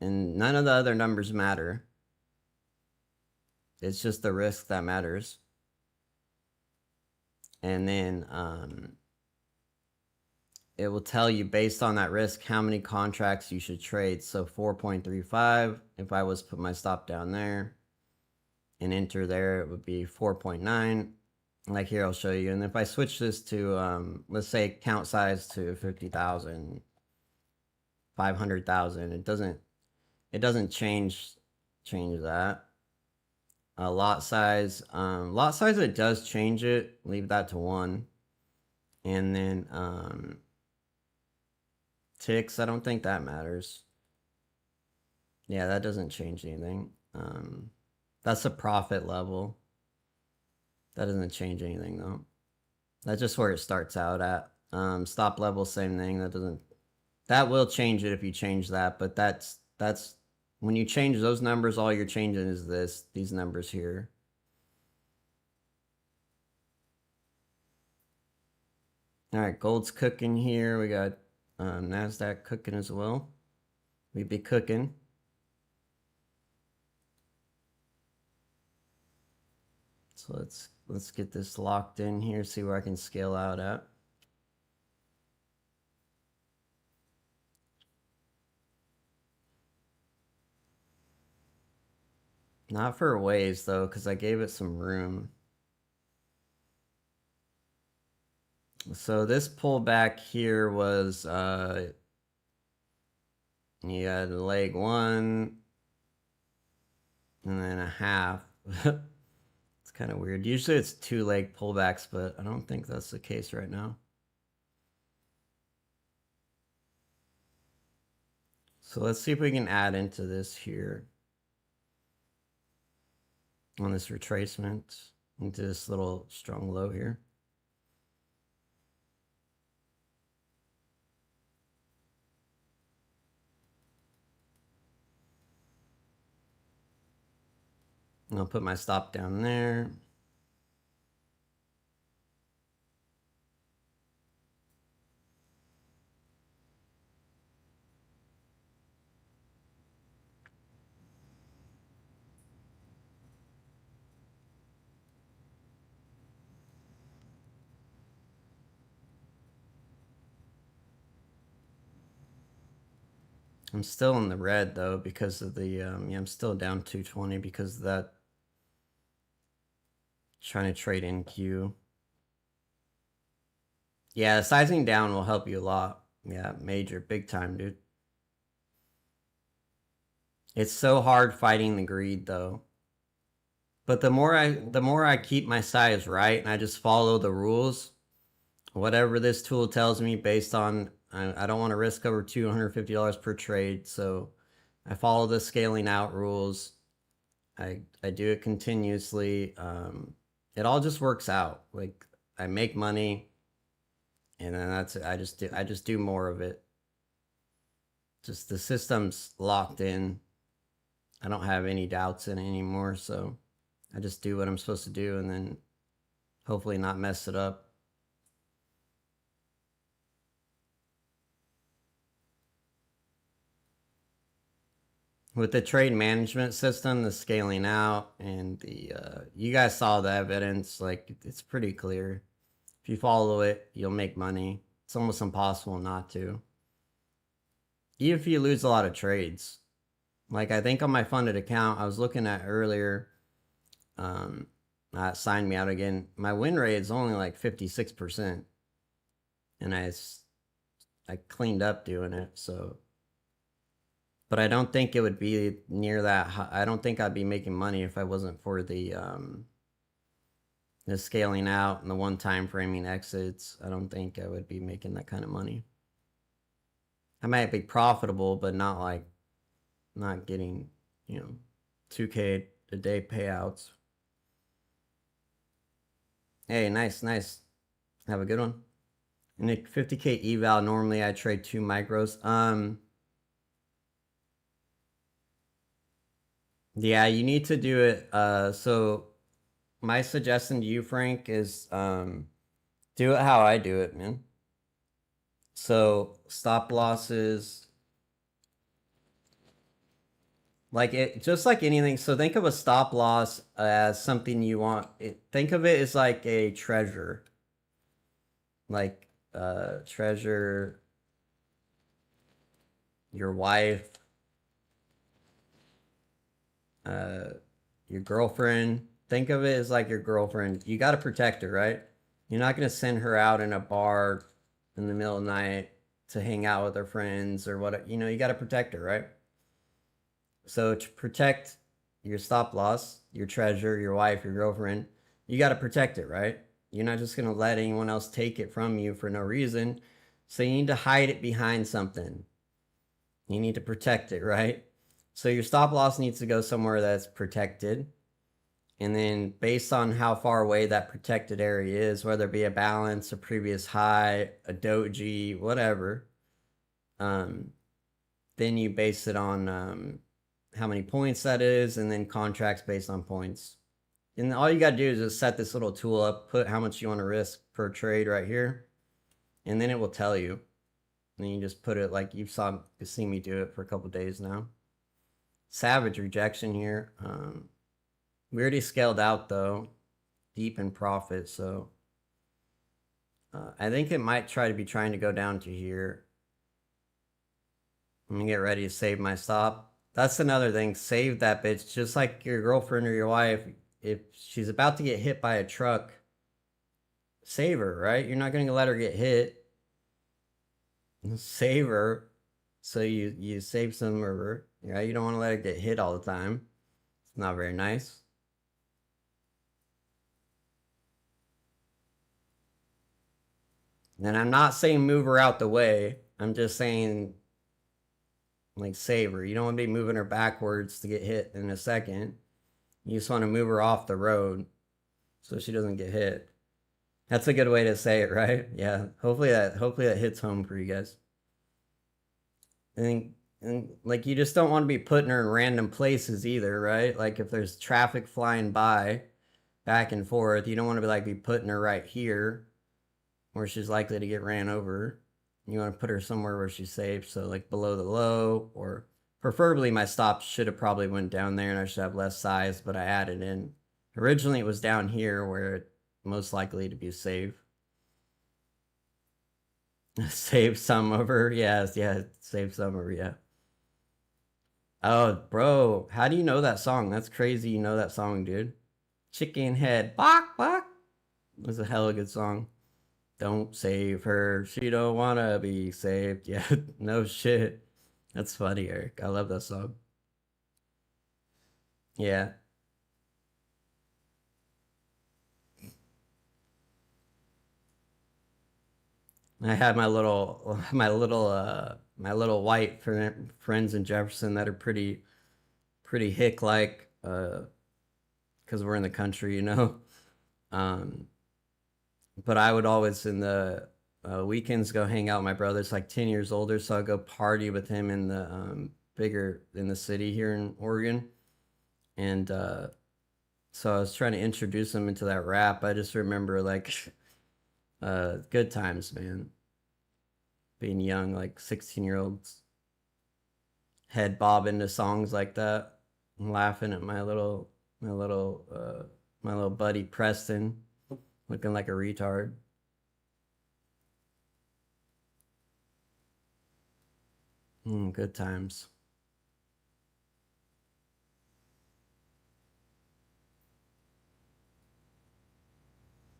and none of the other numbers matter. It's just the risk that matters. And then it will tell you based on that risk how many contracts you should trade. So 4.35, if I was to put my stop down there and enter there, it would be 4.9. Like here, I'll show you. And if I switch this to, let's say count size to 50,000, 500,000, it doesn't change that. Lot size, it does change it. Leave that to 1. And then ticks, I don't think that matters. Yeah, that doesn't change anything. That's a profit level. That doesn't change anything though. That's just where it starts out at. Stop level, same thing. That will change it if you change that, but that's when you change those numbers, all you're changing is these numbers here. All right, gold's cooking here. We got Nasdaq cooking as well. We be cooking. So let's get this locked in here. See where I can scale out at. Not for a ways though, because I gave it some room. So this pullback here was you had leg 1 and then a half. It's kind of weird. Usually it's 2 leg pullbacks, but I don't think that's the case right now. So let's see if we can add into this here on this retracement into this little strong low here. And I'll put my stop down there. I'm still in the red though because of the yeah, I'm still down 220 because of that. Trying to trade in Q. Yeah, sizing down will help you a lot. Yeah, major, big time, dude. It's so hard fighting the greed though. But the more I keep my size right and I just follow the rules, whatever this tool tells me based on I don't want to risk over $250 per trade, so I follow the scaling out rules. I do it continuously. It all just works out. Like I make money, and then that's it. I just do more of it. Just the system's locked in. I don't have any doubts in it anymore, so I just do what I'm supposed to do, and then hopefully not mess it up. With the trade management system, the scaling out, and the you guys saw the evidence. Like it's pretty clear. If you follow it, you'll make money. It's almost impossible not to. Even if you lose a lot of trades. Like I think on my funded account, I was looking at earlier. Signed me out again. My win rate is only like 56%, and I cleaned up doing it. So but I don't think it would be near that high. I don't think I'd be making money if I wasn't for the scaling out and the one-time framing exits. I don't think I would be making that kind of money. I might be profitable, but not like not getting, 2K a day payouts. Hey, nice. Have a good one. And a 50K eval, normally I trade 2 micros. Yeah, you need to do it. So my suggestion to you, Frank, is do it how I do it, man. So stop losses, like it, just like anything. So think of a stop loss as something you want. Think of it as like a treasure, like treasure, your wife, your girlfriend. Think of it as like your girlfriend. You got to protect her, right? You're not going to send her out in a bar in the middle of the night to hang out with her friends or what. You got to protect her, right? So to protect your stop loss, your treasure, your wife, your girlfriend, you got to protect it, right? You're not just going to let anyone else take it from you for no reason. So you need to hide it behind something. You need to protect it, right? So your stop loss needs to go somewhere that's protected. And then based on how far away that protected area is, whether it be a balance, a previous high, a doji, whatever, then you base it on how many points that is, and then contracts based on points. And all you got to do is just set this little tool up, put how much you want to risk per trade right here, and then it will tell you. And then you just put it like you've seen me do it for a couple days now. Savage rejection here. We already scaled out though, deep in profit, so I think it might be trying to go down to here. Let me get ready to save my stop. That's another thing. Save that bitch. Just like your girlfriend or your wife, if she's about to get hit by a truck, save her, right? You're not going to let her get hit. Save her. So you save some of her, right? You don't want to let her get hit all the time. It's not very nice. And I'm not saying move her out the way. I'm just saying, like, save her. You don't want to be moving her backwards to get hit in a second. You just want to move her off the road so she doesn't get hit. That's a good way to say it, right? Yeah. Hopefully that hits home for you guys. And like you just don't want to be putting her in random places either, right? Like if there's traffic flying by back and forth, you don't want to be putting her right here where she's likely to get ran over. You want to put her somewhere where she's safe, so like below the low, or preferably my stop should have probably went down there and I should have less size, but I added in. Originally it was down here where it most likely to be safe. Save some of her, yes, yeah, save some of her, yeah. Oh, bro, how do you know that song? That's crazy you know that song, dude. Chicken head, bok, bok. That's a hella good song. Don't save her. She don't wanna be saved. Yeah, no shit. That's funny, Eric. I love that song. Yeah. I had my little white friends in Jefferson that are pretty hick like, because we're in the country, Um, but I would always in the weekends go hang out with my brother's like 10 years older, so I'd go party with him in the bigger in the city here in Oregon. And so I was trying to introduce him into that rap. I just remember like good times, man. Being young, like 16-year-olds head bobbing to songs like that, and laughing at my little buddy Preston looking like a retard. Good times.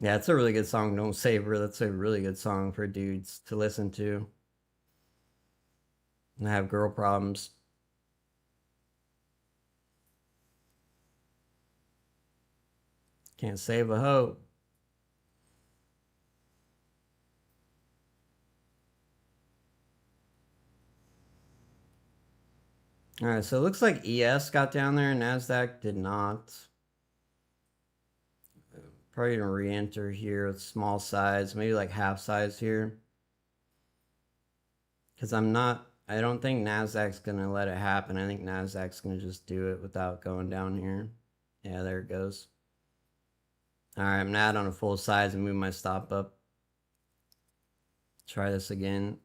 Yeah, it's a really good song. Don't Save Her. That's a really good song for dudes to listen to and have girl problems. Can't save a hope. All right, so it looks like ES got down there and Nasdaq did not. Probably gonna re-enter here with small size, maybe like half size here. Because I don't think Nasdaq's gonna let it happen. I think Nasdaq's gonna just do it without going down here. Yeah, there it goes. All right, I'm now on a full size and move my stop up. Try this again.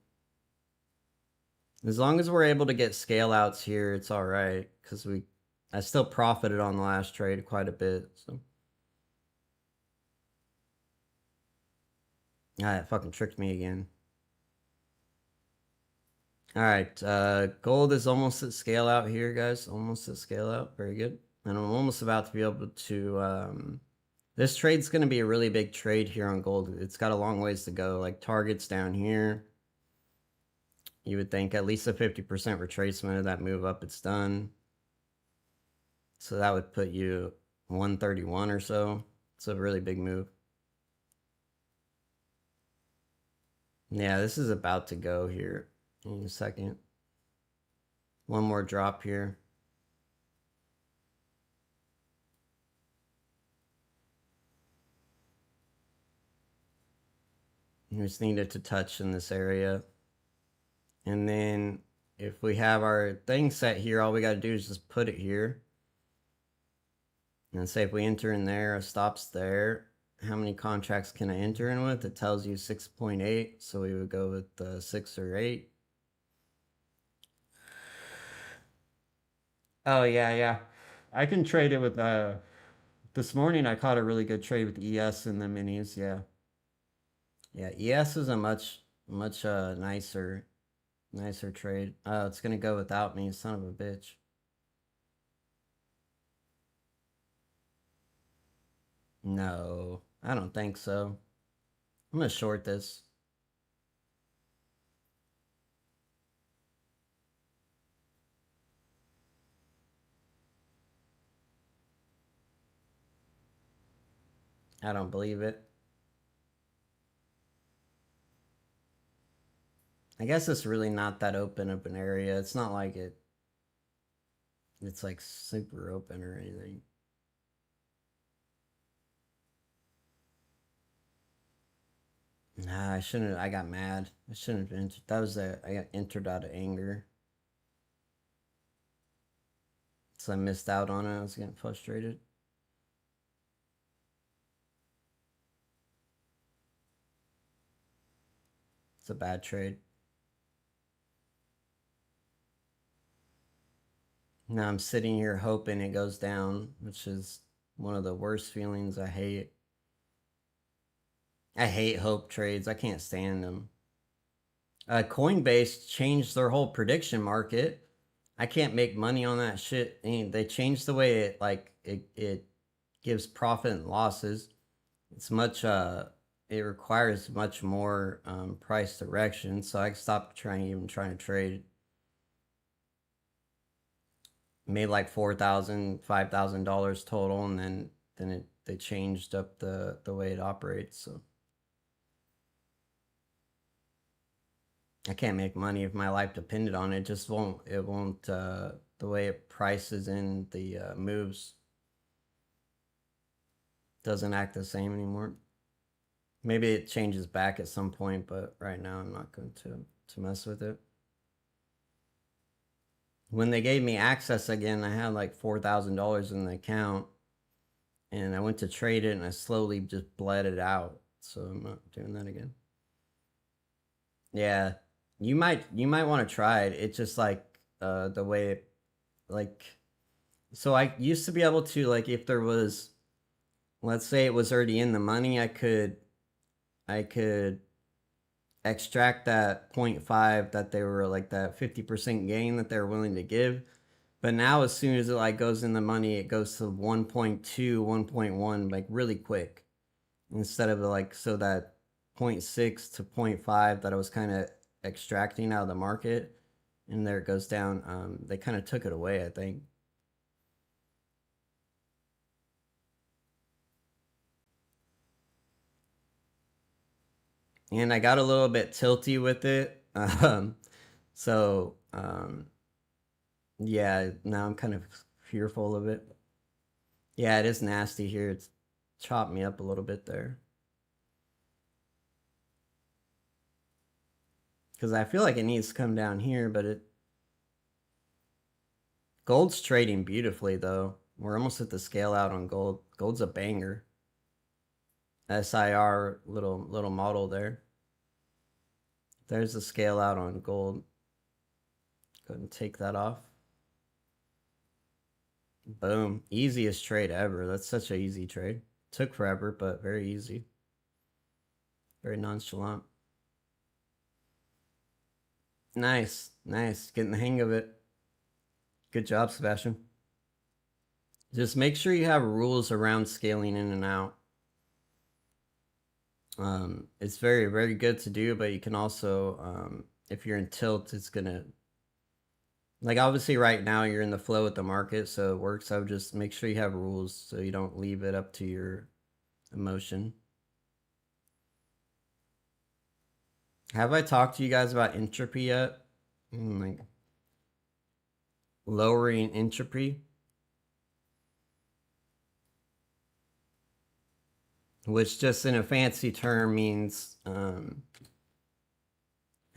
As long as we're able to get scale outs here, it's all right. Because I still profited on the last trade quite a bit. So. Ah, it fucking tricked me again. All right, gold is almost at scale out here, guys. Almost at scale out. Very good. And I'm almost about to be able to... this trade's going to be a really big trade here on gold. It's got a long ways to go. Like, target's down here. You would think at least a 50% retracement of that move up, it's done. So that would put you 131 or so. It's a really big move. Yeah, this is about to go here in a second. One more drop here. We just need it to touch in this area. And then if we have our thing set here, all we got to do is just put it here. And say if we enter in there, it stops there. How many contracts can I enter in with? It tells you 6.8. So we would go with 6 or 8. Oh, yeah. I can trade it with, this morning I caught a really good trade with ES and the minis, yeah. Yeah, ES is a much nicer trade. It's gonna go without me, son of a bitch. No, I don't think so. I'm gonna short this. I don't believe it. I guess it's really not that open of an area. It's not like it's like super open or anything. Nah, I shouldn't. I got mad. I shouldn't have entered. I got entered out of anger. So I missed out on it. I was getting frustrated. It's a bad trade. Now I'm sitting here hoping it goes down, which is one of the worst feelings. I hate hope trades. I can't stand them. Coinbase changed their whole prediction market. I can't make money on that shit. They changed the way it gives profit and losses. It's much it requires much more price direction. So I stopped trying to trade. Made like $4,000, $5,000 total, and then they changed up the way it operates. So I can't make money if my life depended on it. It just won't. It won't. The way it prices in the moves doesn't act the same anymore. Maybe it changes back at some point, but right now I'm not going to mess with it. When they gave me access again, I had like $4,000 in the account, and I went to trade it, and I slowly just bled it out. So I'm not doing that again. Yeah, you might want to try it. It's just like the way it, like, so I used to be able to, like, if there was, let's say it was already in the money, I could extract that 0.5 that they were like that 50% gain that they're willing to give. But now as soon as it like goes in the money, it goes to 1.2, 1.1 like really quick. Instead of like, so that 0.6 to 0.5 that I was kind of extracting out of the market, and there it goes down. They kind of took it away, I think. and I got a little bit tilty with it. So yeah, now I'm kind of fearful of it. Yeah, it is nasty here. It's chopped me up a little bit there. Because I feel like it needs to come down here, but it... Gold's trading beautifully, though. We're almost at the scale out on gold. Gold's a banger. SIR little model there. There's the scale out on gold. Go ahead and take that off. Boom. Easiest trade ever. That's such an easy trade. Took forever, but very easy. Very nonchalant. Nice. Nice. Getting the hang of it. Good job, Sebastian. Just make sure you have rules around scaling in and out. It's very, very good to do, but you can also, if you're in tilt, it's gonna... Like, obviously right now you're in the flow with the market, so it works. I would just make sure you have rules so you don't leave it up to your emotion. Have I talked to you guys about entropy yet? Like, lowering entropy, which just in a fancy term means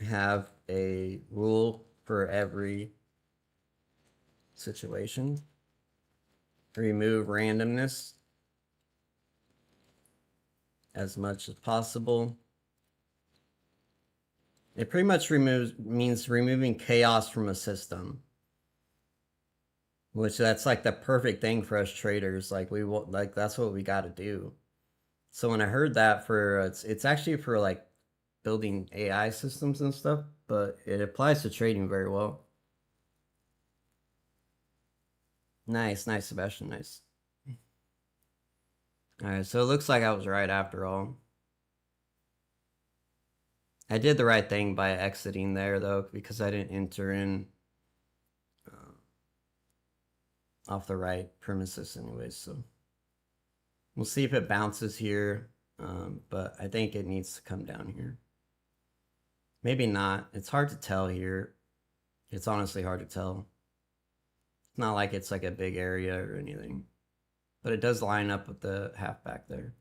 have a rule for every situation. Remove randomness as much as possible. It pretty much means removing chaos from a system, which that's like the perfect thing for us traders. Like that's what we got to do. So when I heard that it's actually for like building AI systems and stuff, but it applies to trading very well. Nice, Sebastian, nice. All right, so it looks like I was right after all. I did the right thing by exiting there, though, because I didn't enter in off the right premises anyways, so we'll see if it bounces here, but I think it needs to come down here. Maybe not. It's hard to tell here. It's honestly hard to tell. It's not like it's like a big area or anything, but it does line up with the half back there.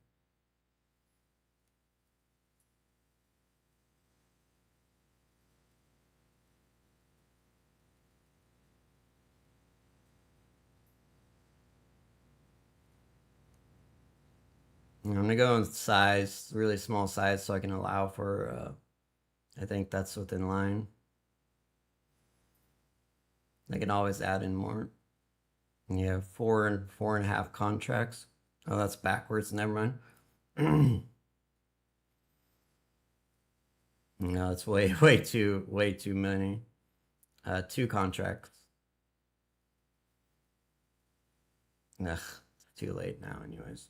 I'm gonna go in size, really small size, so I can allow for, I think that's within line. I can always add in more. Yeah, 4.5 contracts. Oh, that's backwards. Never mind. No, it's way too many. 2 contracts. Ugh, it's too late now, anyways.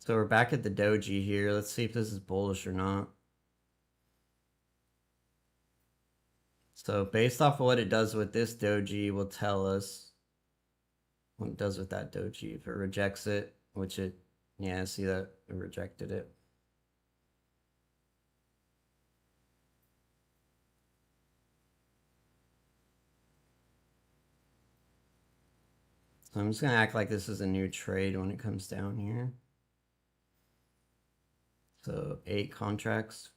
So we're back at the doji here. Let's see if this is bullish or not. So based off of what it does with this doji will tell us what it does with that doji. If it rejects it, which it, yeah, see that it rejected it. So I'm just gonna act like this is a new trade when it comes down here. So 8 contracts.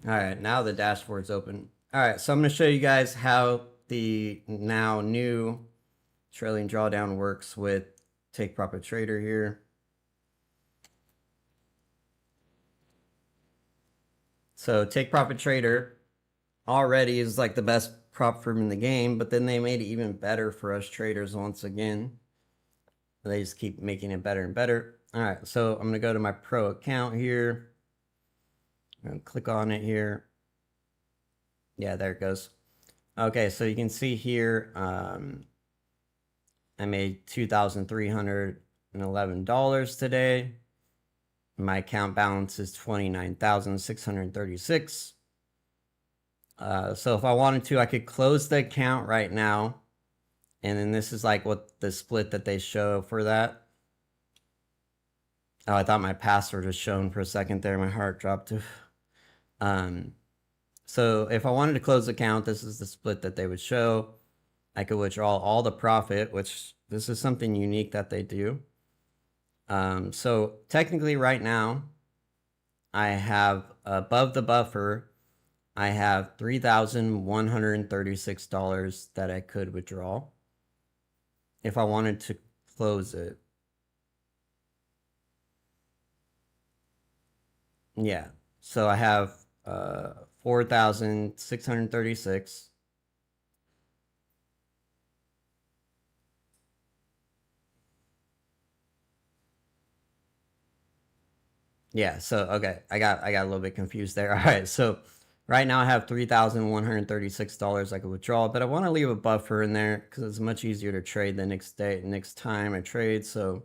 All right, now the dashboard's open. All right, so I'm going to show you guys how the now new trailing drawdown works with Take Profit Trader here. So Take Profit Trader already is like the best prop firm in the game, but then they made it even better for us traders once again. They just keep making it better and better. All right, so I'm going to go to my pro account here. I'm going to click on it here. Yeah, there it goes. Okay, so you can see here, I made $2,311 today. My account balance is 29,636. So if I wanted to, I could close the account right now. And then this is like what the split that they show for that. Oh, I thought my password was shown for a second there. My heart dropped. So if I wanted to close the account, this is the split that they would show. I could withdraw all the profit, which this is something unique that they do. So technically right now, I have above the buffer, I have $3,136 that I could withdraw if I wanted to close it. Yeah. So I have 4,636. Yeah, so okay, I got a little bit confused there. All right, so right now I have $3,136 I could withdraw, but I want to leave a buffer in there because it's much easier to trade the next time I trade. So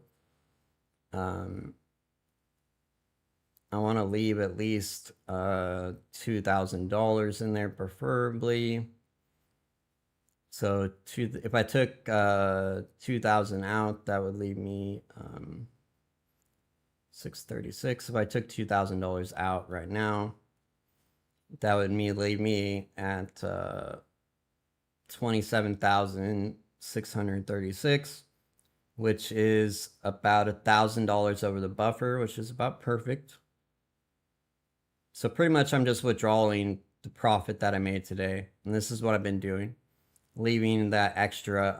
I want to leave at least $2,000 in there, preferably. So if I took 2,000 out, that would leave me 636. If I took $2,000 out right now, that would leave me at 27,636, which is about $1,000 over the buffer, which is about perfect. So pretty much I'm just withdrawing the profit that I made today, and this is what I've been doing, leaving that extra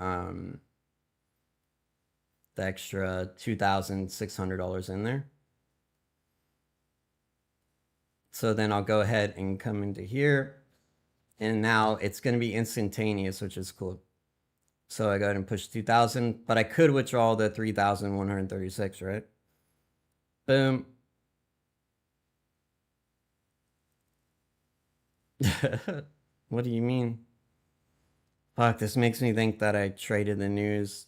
$2,600 in there. So then I'll go ahead and come into here, and now it's going to be instantaneous, which is cool. So I go ahead and push 2,000, but I could withdraw the 3,136, right? Boom. What do you mean? Fuck, this makes me think that I traded the news.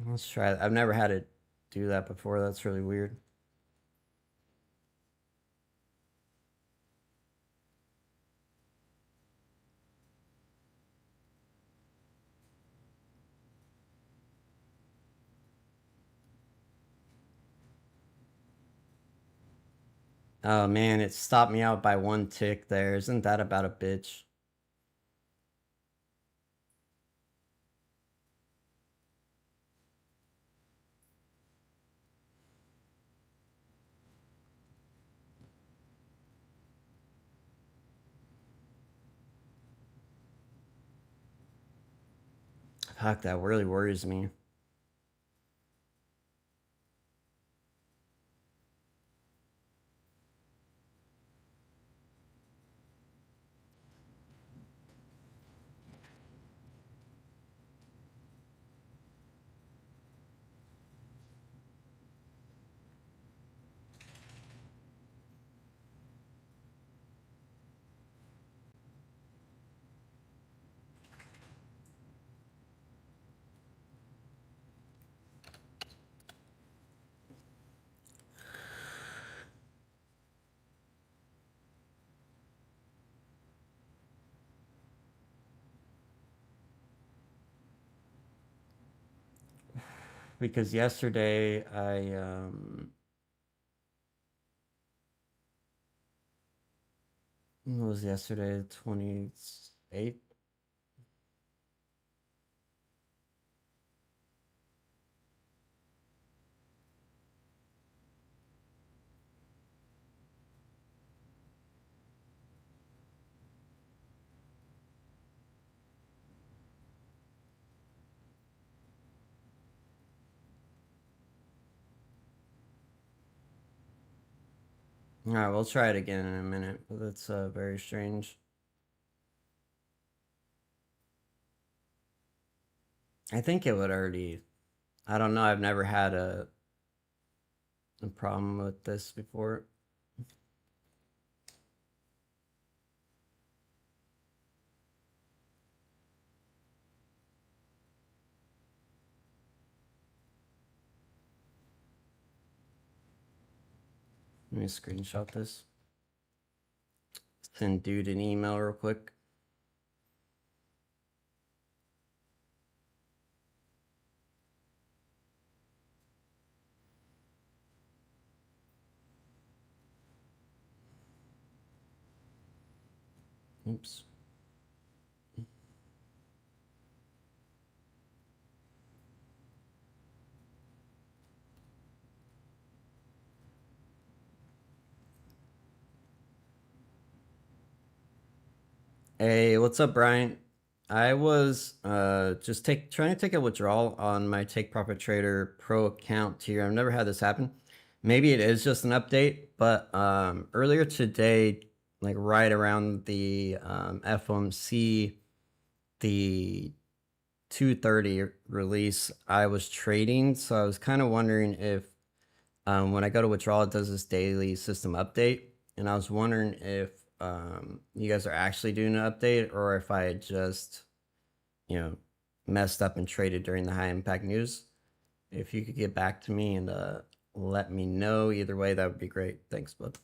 Let's try it. I've never had it do that before. That's really weird. Oh man, it stopped me out by one tick there. Isn't that about a bitch? Fuck, that really worries me. Because yesterday what was yesterday? 28th? All right, we'll try it again in a minute. But that's very strange. I think it would already. I don't know. I've never had a problem with this before. Let me screenshot this. Send dude an email real quick. Oops. Hey, what's up, Brian? I was just trying to take a withdrawal on my Take Profit Trader Pro account here. I've never had this happen. Maybe it is just an update, but earlier today, like right around the FOMC, the 2:30 release, I was trading, so I was kind of wondering if when I go to withdraw, it does this daily system update, and I was wondering if you guys are actually doing an update or if I had just, messed up and traded during the high impact news. If you could get back to me and let me know either way, that would be great. Thanks, bud.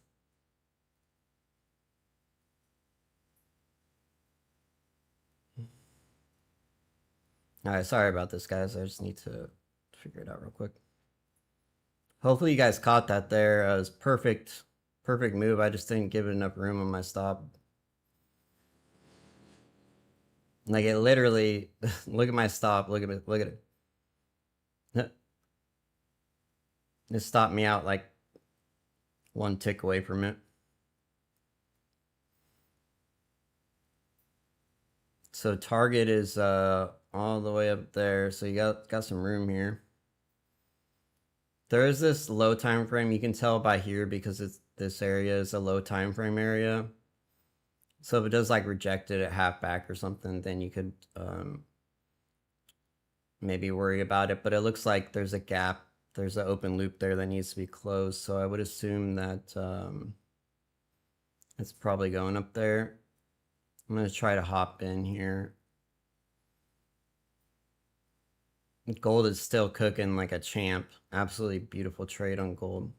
All right, sorry about this, guys. I just need to figure it out real quick. Hopefully you guys caught that there. It was perfect move. I just didn't give it enough room on my stop. Like it literally, look at my stop. Look at it. It stopped me out like one tick away from it. So target is all the way up there. So you got some room here. There is this low time frame. You can tell by here because this area is a low time frame area. So if it does like reject it at half back or something, then you could maybe worry about it. But it looks like there's a gap. There's an open loop there that needs to be closed. So I would assume that it's probably going up there. I'm going to try to hop in here. Gold is still cooking like a champ. Absolutely beautiful trade on gold.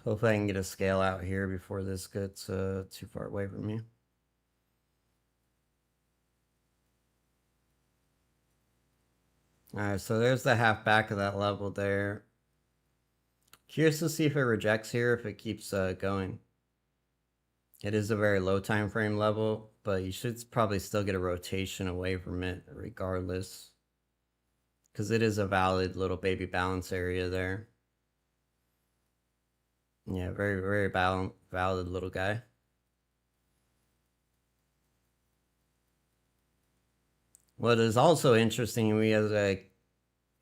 Hopefully I can get a scale out here before this gets too far away from me. Alright, so there's the half back of that level there. Curious to see if it rejects here, if it keeps going. It is a very low time frame level, but you should probably still get a rotation away from it regardless. Because it is a valid little baby balance area there. Yeah, very, very valid little guy. What is also interesting, we have a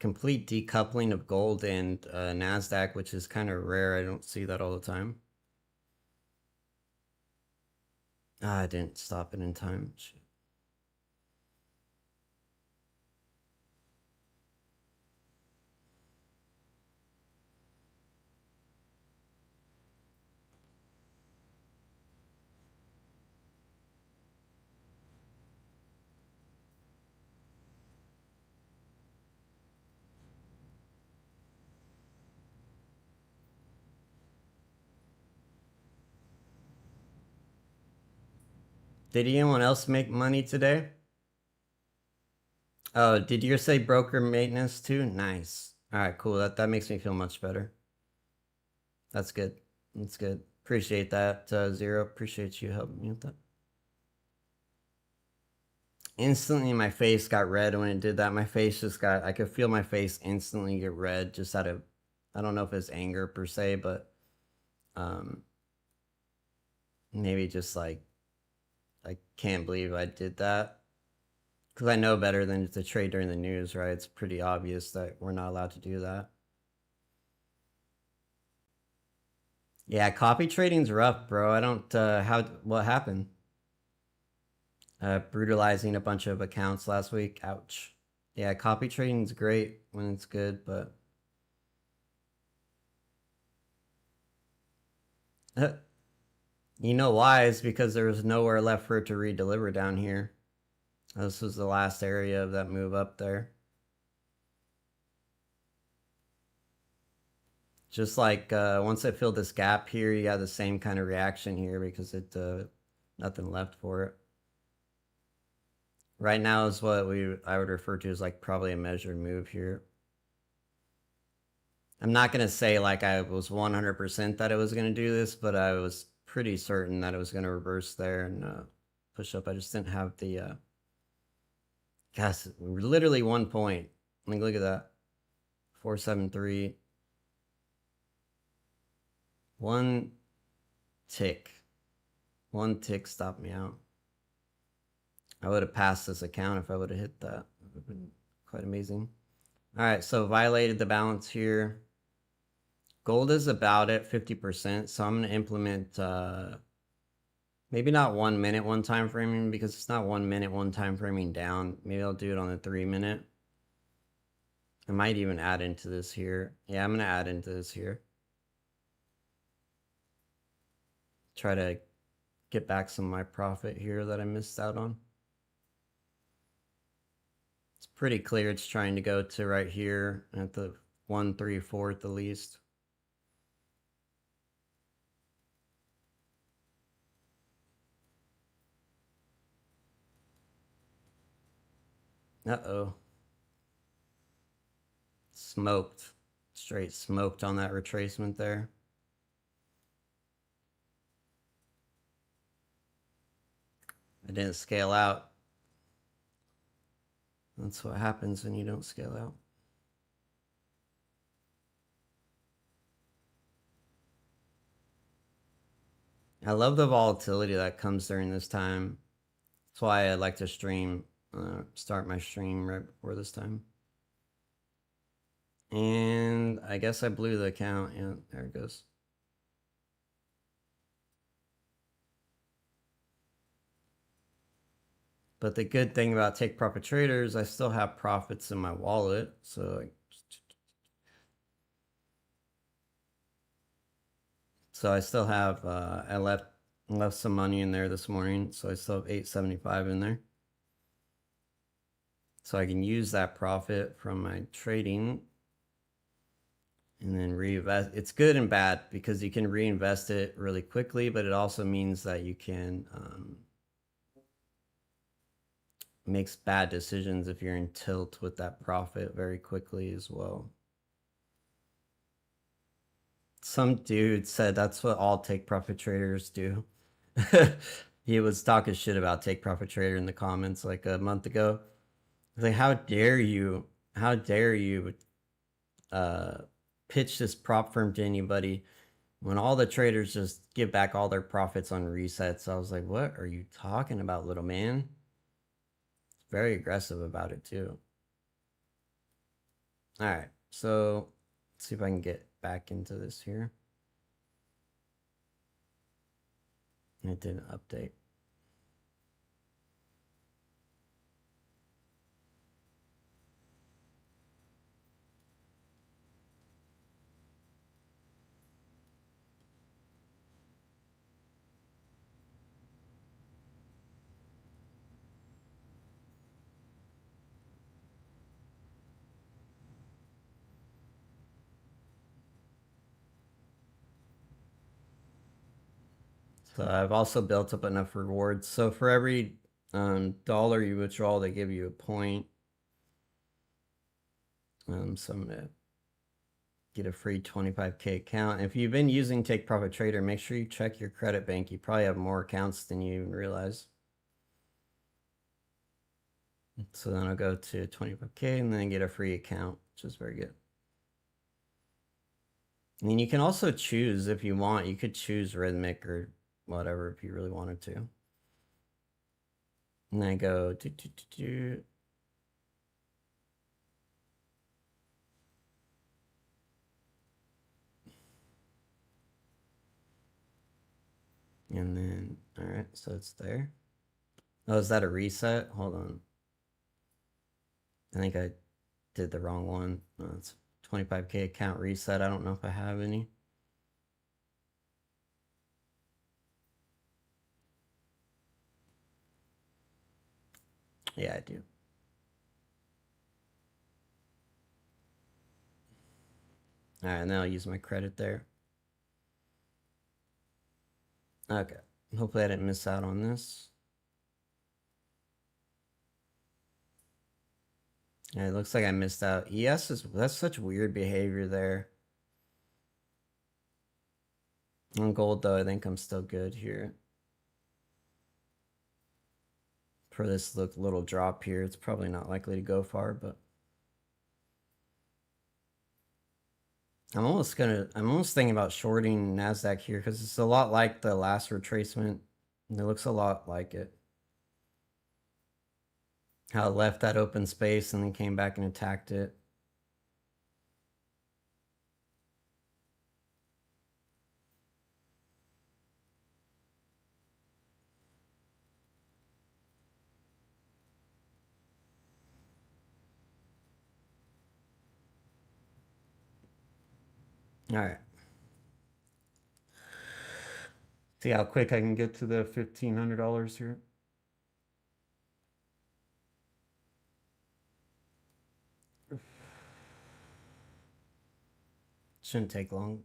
complete decoupling of gold and Nasdaq, which is kind of rare. I don't see that all the time. I didn't stop it in time. Shit. Did anyone else make money today? Oh, did you say broker maintenance too? Nice. All right, cool. That makes me feel much better. That's good. That's good. Appreciate that, Zero. Appreciate you helping me with that. Instantly, my face got red when it did that. My face just got, I could feel my face instantly get red just out of, I don't know if it's anger per se, but maybe just like, I can't believe I did that. Because I know better than to trade during the news, right? It's pretty obvious that we're not allowed to do that. Yeah, copy trading's rough, bro. I don't, what happened? Brutalizing a bunch of accounts last week. Ouch. Yeah, copy trading's great when it's good, but you know why? It's because there was nowhere left for it to redeliver down here. This was the last area of that move up there. Just like once I filled this gap here, you got the same kind of reaction here because it nothing left for it. Right now is what I would refer to as like probably a measured move here. I'm not going to say like I was 100% that it was going to do this, but I was pretty certain that it was going to reverse there and push up. I just didn't have the gosh, literally 1 point. Like, look at that. 473. One tick. One tick stopped me out. I would have passed this account if I would have hit that. It would have been quite amazing. All right, so violated the balance here. Gold is about at 50%, so I'm going to implement maybe not 1 minute, one time framing, because it's not 1 minute, one time framing down. Maybe I'll do it on the 3 minute. I might even add into this here. Yeah, I'm going to add into this here. Try to get back some of my profit here that I missed out on. It's pretty clear it's trying to go to right here at the 1/3/4 at the least. Uh-oh. Smoked. Straight smoked on that retracement there. I didn't scale out. That's what happens when you don't scale out. I love the volatility that comes during this time. That's why I like to stream, start my stream right before this time. And I guess I blew the account. Yeah, there it goes. But the good thing about take profit traders, I still have profits in my wallet. So I still have, I left some money in there this morning. So I still have 875 in there. So I can use that profit from my trading and then reinvest. It's good and bad because you can reinvest it really quickly, but it also means that you can make bad decisions if you're in tilt with that profit very quickly as well. Some dude said that's what all take profit traders do. He was talking shit about take profit trader in the comments like a month ago. Like, how dare you pitch this prop firm to anybody when all the traders just give back all their profits on resets? I was like, what are you talking about, little man? It's very aggressive about it too. All right, so let's see if I can get back into this here. It didn't update. So I've also built up enough rewards. So for every dollar you withdraw, they give you a point. So I'm gonna get a free 25K account. If you've been using Take Profit Trader, make sure you check your credit bank. You probably have more accounts than you even realize. So then I'll go to 25K and then get a free account, which is very good. I mean, you can also choose if you want. You could choose Rhythmic or whatever if you really wanted to. And then I go and then, all right, so it's there. Oh, is that a reset? Hold on. I think I did the wrong one. Oh, it's 25K account reset. I don't know if I have any. Yeah, I do. All right, and then I'll use my credit there. Okay. Hopefully I didn't miss out on this. Yeah, it looks like I missed out. ES that's such weird behavior there. On gold though, I think I'm still good here. For this little drop here, it's probably not likely to go far, but I'm almost thinking about shorting Nasdaq here because it's a lot like the last retracement. And it looks a lot like it. How it left that open space and then came back and attacked it. All right. See how quick I can get to the $1,500 here. Shouldn't take long.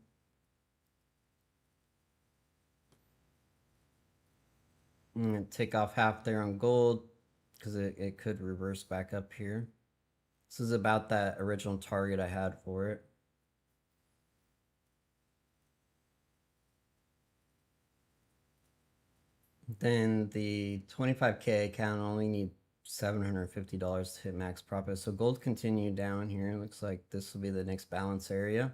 I'm gonna take off half there on gold because it could reverse back up here. This is about that original target I had for it. Then the 25K account only need $750 to hit max profit. So gold continued down here. It looks like this will be the next balance area.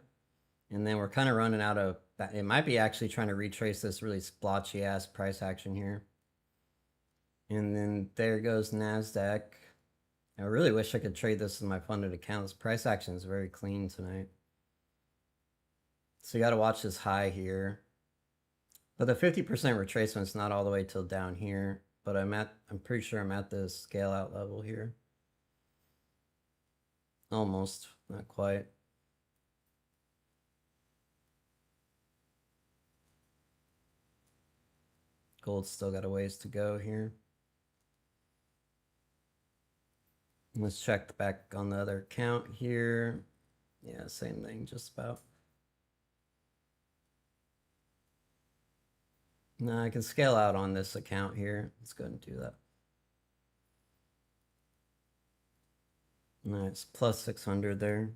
And then we're kind of running out of, it might be actually trying to retrace this really splotchy ass price action here. And then there goes Nasdaq. I really wish I could trade this in my funded accounts. Price action is very clean tonight. So you got to watch this high here. But the 50% retracement is not all the way till down here. But I'm pretty sure I'm at the scale out level here. Almost, not quite. Gold's still got a ways to go here. Let's check back on the other account here. Yeah, same thing, just about. No, I can scale out on this account here. Let's go ahead and do that. Nice, plus 600 there.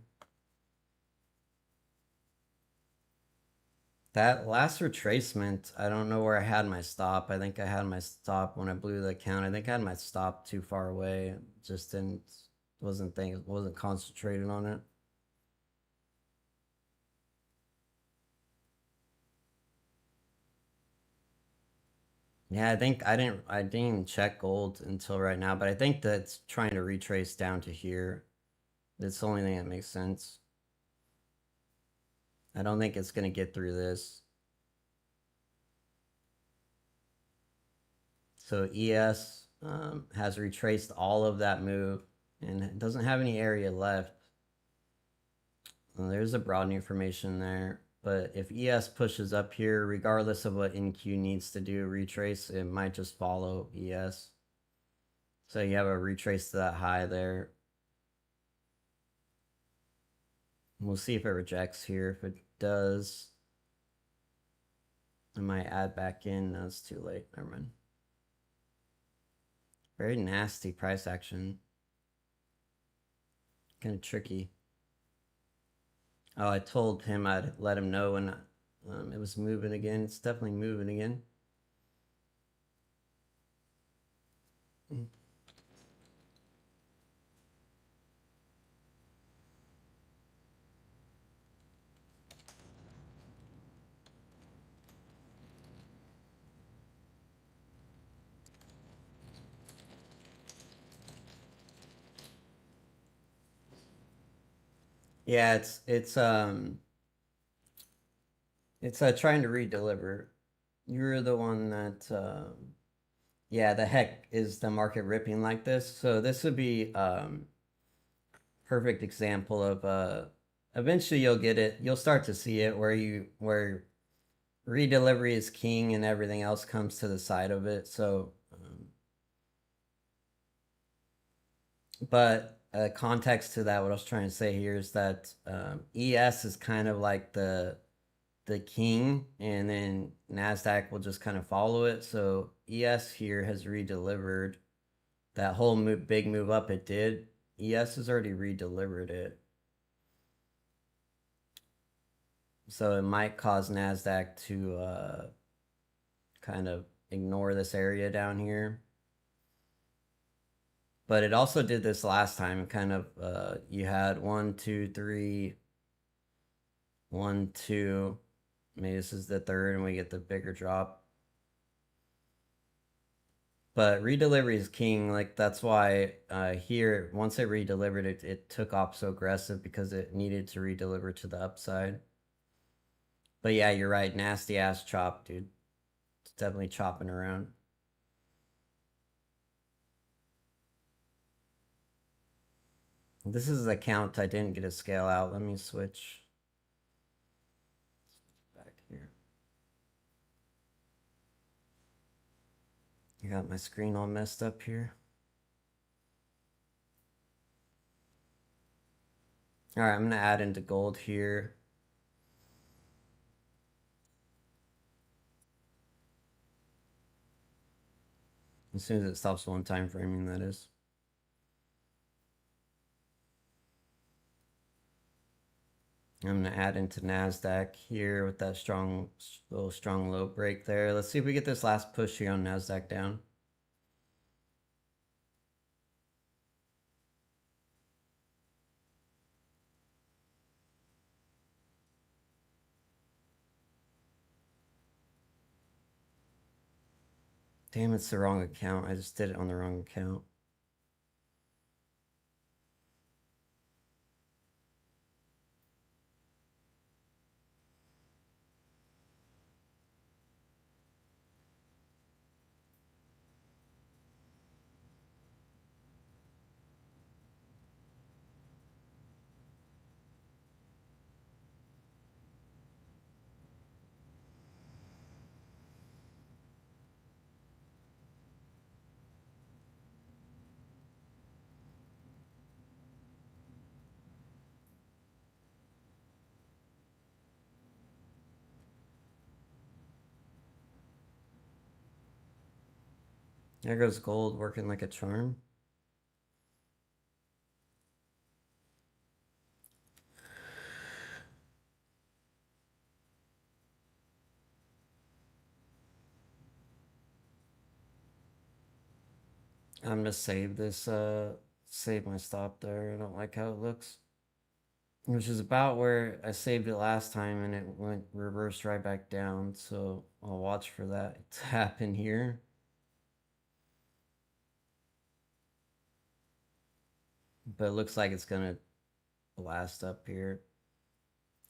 That last retracement, I don't know where I had my stop. I think I had my stop when I blew the account. I think I had my stop too far away. Just wasn't concentrated on it. Yeah, I think I didn't even check gold until right now, but I think that's trying to retrace down to here. That's the only thing that makes sense. I don't think it's gonna get through this. So ES has retraced all of that move and it doesn't have any area left. Well, there's a broadening information there. But if ES pushes up here, regardless of what NQ needs to do, retrace, it might just follow ES. So you have a retrace to that high there. We'll see if it rejects here. If it does, I might add back in. No, it's too late. Never mind. Very nasty price action. Kind of tricky. Oh, I told him I'd let him know when it was moving again. It's definitely moving again. Yeah, it's trying to redeliver. You're the one that yeah, the heck is the market ripping like this. So this would be perfect example of eventually you'll get it. You'll start to see it where redelivery is king and everything else comes to the side of it. So but context to that, what I was trying to say here is that ES is kind of like the king, and then Nasdaq will just kind of follow it. So ES here has redelivered that whole big move up it did. ES has already redelivered it, so it might cause Nasdaq to kind of ignore this area down here. But it also did this last time. Kind of you had 1, 2, 3, 1, 2. Maybe this is the third, and we get the bigger drop. But redelivery is king. Like that's why here, once it redelivered, it took off so aggressive because it needed to redeliver to the upside. But yeah, you're right. Nasty ass chop, dude. It's definitely chopping around. This is the count. I didn't get a scale out. Let me switch back here. I got my screen all messed up here. All right, I'm gonna add into gold here. As soon as it stops one time framing, that is. I'm gonna add into Nasdaq here with that little strong low break there. Let's see if we get this last push here on Nasdaq down. Damn, it's the wrong account. I just did it on the wrong account. There goes gold working like a charm. I'm gonna save this, save my stop there. I don't like how it looks. Which is about where I saved it last time and it went reversed right back down. So I'll watch for that to happen here. But it looks like it's gonna blast up here.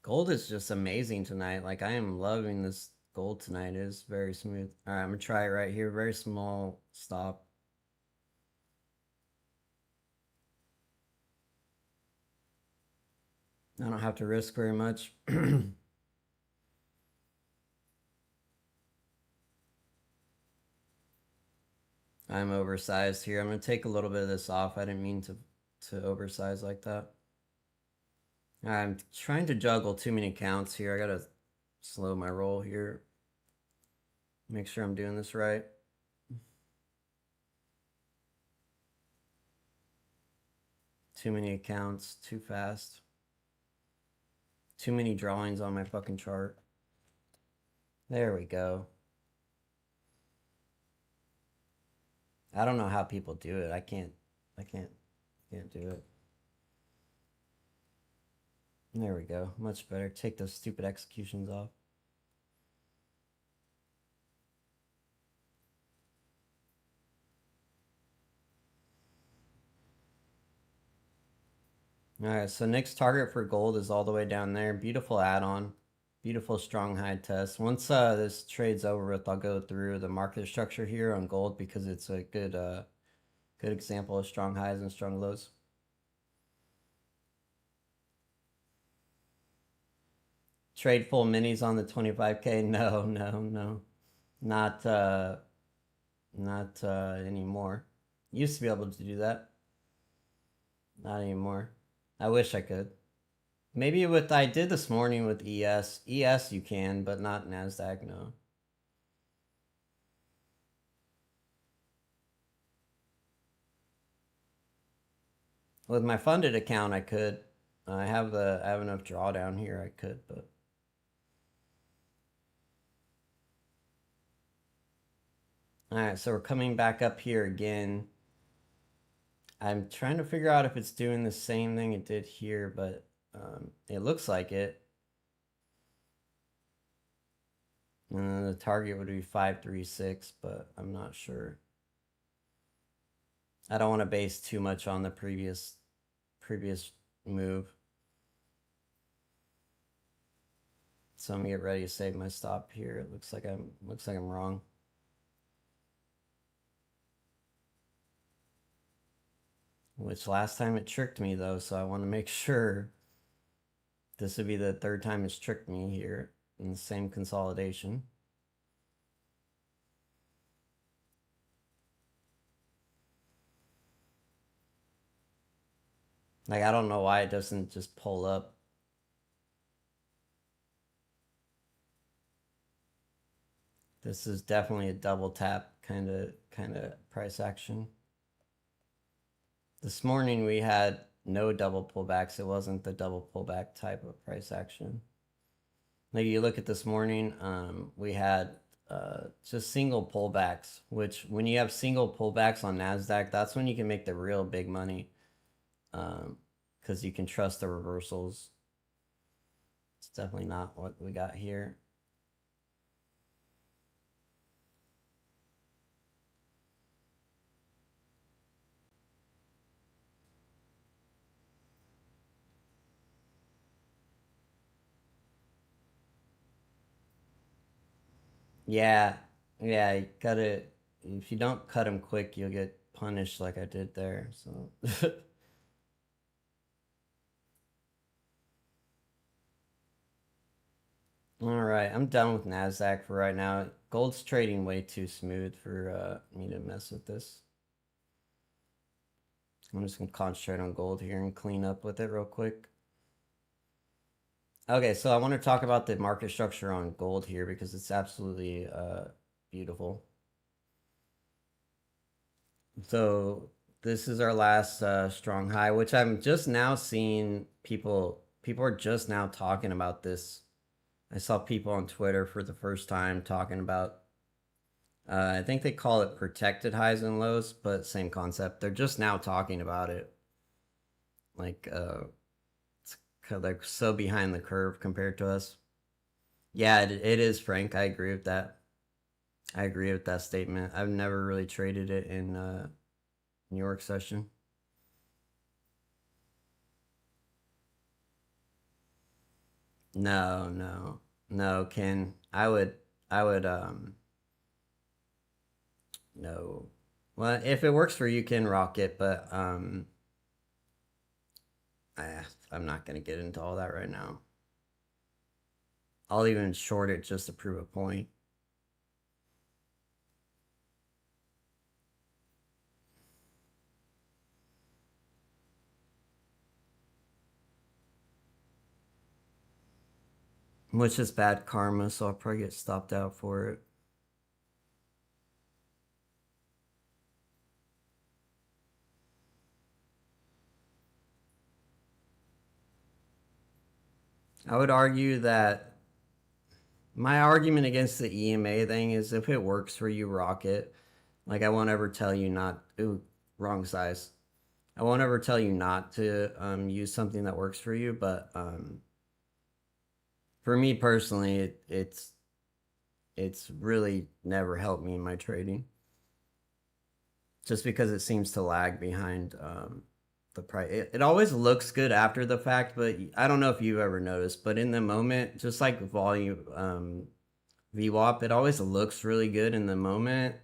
Gold is just amazing tonight. Like I am loving this gold tonight. It is very smooth. All right, I'm gonna try it right here. Very small stop. I don't have to risk very much. I'm oversized here. I'm gonna take a little bit of this off. I didn't mean to oversize like that. I'm trying to juggle too many accounts here. I gotta slow my roll here. Make sure I'm doing this right. Too many accounts, too fast. Too many drawings on my fucking chart. There we go. I don't know how people do it. I can't do it. There we go. Much better. Take those stupid executions off. All right, so next target for gold is all the way down there. Beautiful add-on, beautiful strong high test. Once this trade's over with, I'll go through the market structure here on gold because it's a good example of strong highs and strong lows. Trade full minis on the 25K? No, no, no, not anymore. Used to be able to do that. Not anymore. I wish I could. Maybe with I did this morning with ES. ES you can, but not Nasdaq. No. With my funded account, I could. I have enough drawdown here. I could, but all right. So we're coming back up here again. I'm trying to figure out if it's doing the same thing it did here, but it looks like it. And then the target would be 536, but I'm not sure. I don't want to base too much on the previous move. So I'm gonna get ready to save my stop here. It looks like I'm wrong. Which last time it tricked me though, so I want to make sure this would be the third time it's tricked me here in the same consolidation. Like, I don't know why it doesn't just pull up. This is definitely a double tap kind of price action. This morning we had no double pullbacks. It wasn't the double pullback type of price action. Like you look at this morning, we had just single pullbacks, which when you have single pullbacks on Nasdaq, that's when you can make the real big money, because you can trust the reversals. It's definitely not what we got here. Yeah, yeah, you gotta, if you don't cut them quick, you'll get punished like I did there, so. All right, I'm done with Nasdaq for right now. Gold's trading way too smooth for me to mess with this. I'm just gonna concentrate on gold here and clean up with it real quick. Okay, so I want to talk about the market structure on gold here because it's absolutely beautiful. So this is our last strong high, which I'm just now seeing people are just now talking about this. I saw people on Twitter for the first time talking about I think they call it protected highs and lows, but same concept. They're just now talking about it. Like it's they're so behind the curve compared to us. Yeah, it is, Frank. I agree with that. I agree with that statement. I've never really traded it in New York session. No, no, no, Ken. I would, no. Well, if it works for you, Ken, rock it, but, I'm not gonna get into all that right now. I'll even short it just to prove a point. Which is bad karma, so I'll probably get stopped out for it. I would argue that my argument against the EMA thing is if it works for you, rock it. Like, I won't ever tell you not. Ooh, wrong size. I won't ever tell you not to use something that works for you, but for me personally, it's really never helped me in my trading. Just because it seems to lag behind the price. It always looks good after the fact, but I don't know if you've ever noticed, but in the moment, just like volume VWAP, it always looks really good in the moment,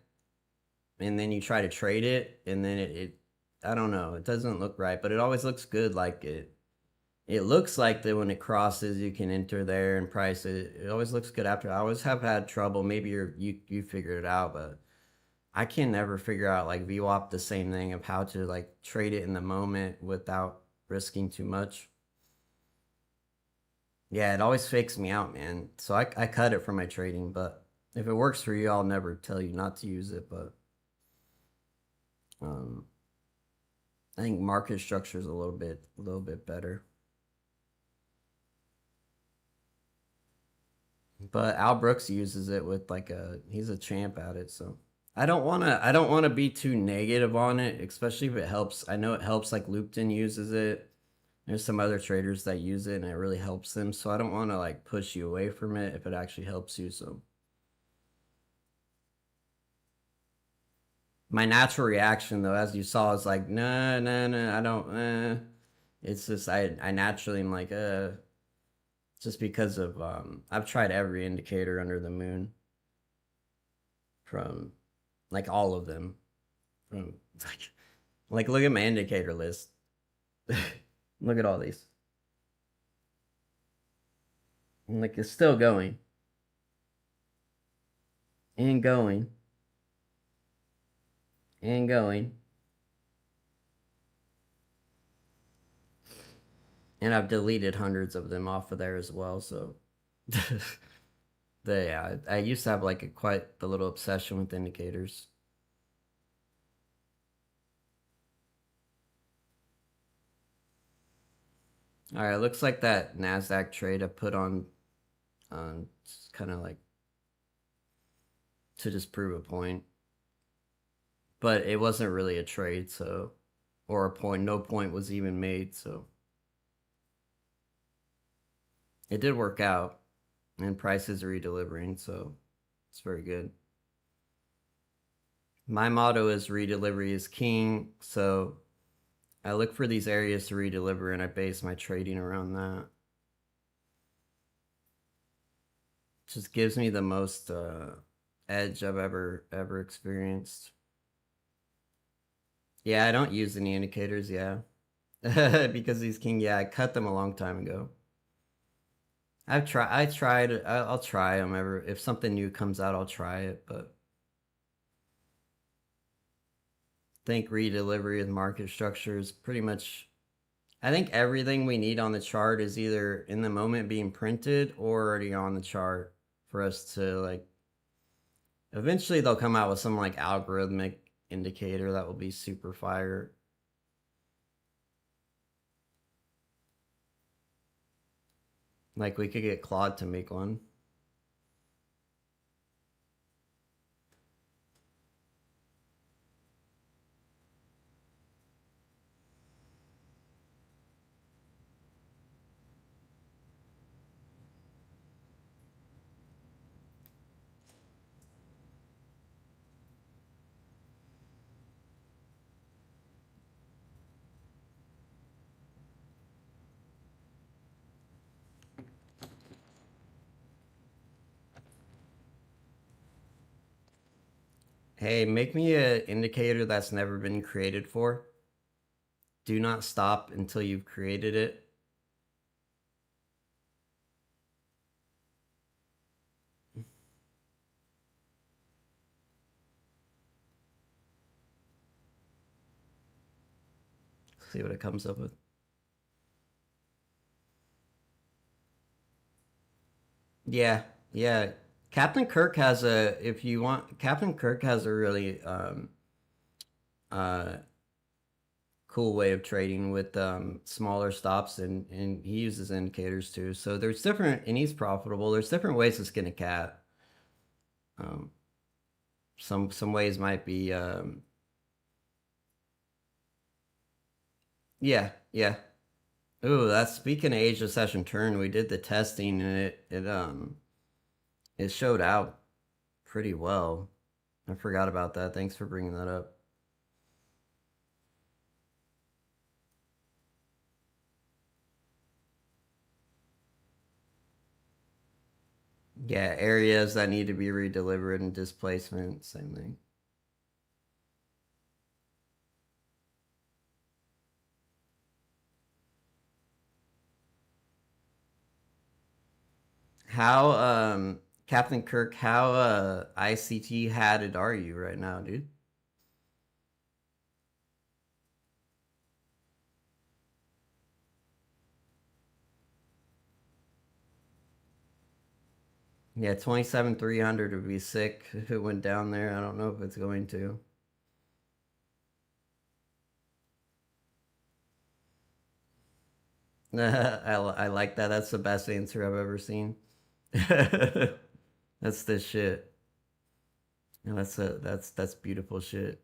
and then you try to trade it, and then it I don't know, it doesn't look right, but it always looks good. Like it looks like that when it crosses, you can enter there and price it. It always looks good after. I always have had trouble. Maybe you figured it out, but I can never figure out like VWAP the same thing of how to like trade it in the moment without risking too much. Yeah, it always fakes me out, man. So I cut it from my trading, but if it works for you, I'll never tell you not to use it. But um, I think market structure is a little bit better. But Al Brooks uses it with like he's a champ at it, so I don't wanna be too negative on it, especially if it helps. I know it helps, like Lupton uses it. There's some other traders that use it and it really helps them. So I don't wanna like push you away from it if it actually helps you. So my natural reaction though, as you saw, is like, no, no, no, I don't it's just I naturally am like, just because of I've tried every indicator under the moon, from like all of them, from like look at my indicator list. Look at all these. And like it's still going and going and going, and I've deleted hundreds of them off of there as well. So yeah, I used to have like quite a little obsession with indicators. All right, looks like that Nasdaq trade I put on, kind of like to just prove a point, but it wasn't really a trade, so, or a point. No point was even made, so it did work out, and prices are redelivering, so it's very good. My motto is redelivery is king, so I look for these areas to redeliver and I base my trading around that. Just gives me the most edge I've ever experienced. Yeah, I don't use any indicators, yeah. Because these king, yeah, I cut them a long time ago. I tried, I'll try them ever. If something new comes out, I'll try it, but I think redelivery of market structure is pretty much, I think everything we need on the chart is either in the moment being printed or already on the chart for us to like, eventually they'll come out with some like algorithmic indicator that will be super fire. Like we could get Claude to make one. Hey, make me an indicator that's never been created for. Do not stop until you've created it. See what it comes up with. Yeah, yeah. Captain Kirk has a, if you want, Captain Kirk has a really uh cool way of trading with smaller stops, and he uses indicators too. So there's different, and he's profitable. There's different ways to skin a cat. Um, some ways might be yeah, yeah. Ooh, that's speaking of Asia session turn, we did the testing and it showed out pretty well. I forgot about that. Thanks for bringing that up. Yeah, areas that need to be redelivered and displacement, same thing. How Captain Kirk, how ICT hatted are you right now, dude? Yeah, 27,300 would be sick if it went down there. I don't know if it's going to. I like that. That's the best answer I've ever seen. That's the shit. And that's beautiful shit.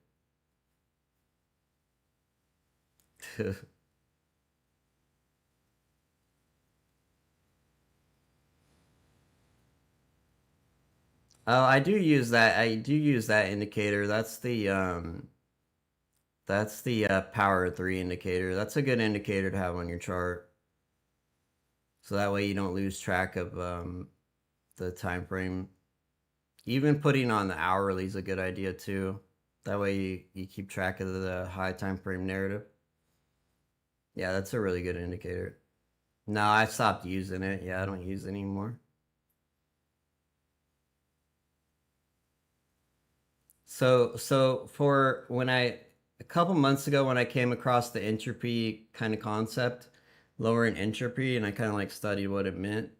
Oh, I do use that. I do use that indicator. That's the power 3 indicator. That's a good indicator to have on your chart. So that way you don't lose track of the time frame. Even putting on the hourly is a good idea too. That way you keep track of the high time frame narrative. Yeah, that's a really good indicator. No, I stopped using it. Yeah, I don't use it anymore. So for when a couple months ago when I came across the entropy kind of concept, lowering entropy, and I kind of like studied what it meant.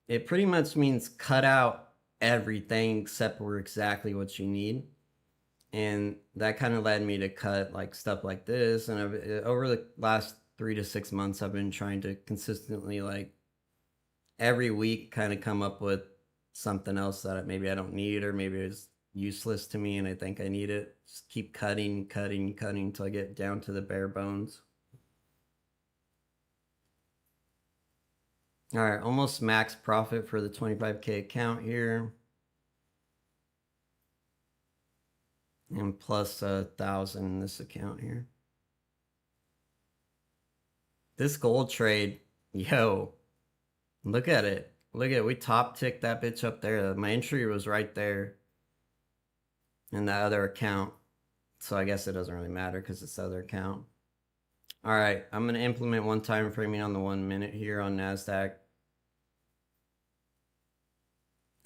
It pretty much means cut out everything except for exactly what you need. And that kind of led me to cut like stuff like this. And over the last 3 to 6 months, I've been trying to consistently like every week kind of come up with something else that maybe I don't need or maybe it's useless to me and I think I need it. Just keep cutting until I get down to the bare bones. All right, almost max profit for the 25K account here. And plus 1,000 in this account here. This gold trade, yo, look at it. Look at it. We top ticked that bitch up there. My entry was right there in that other account. So I guess it doesn't really matter because it's the other account. All right, I'm going to implement one time framing on the 1 minute here on Nasdaq.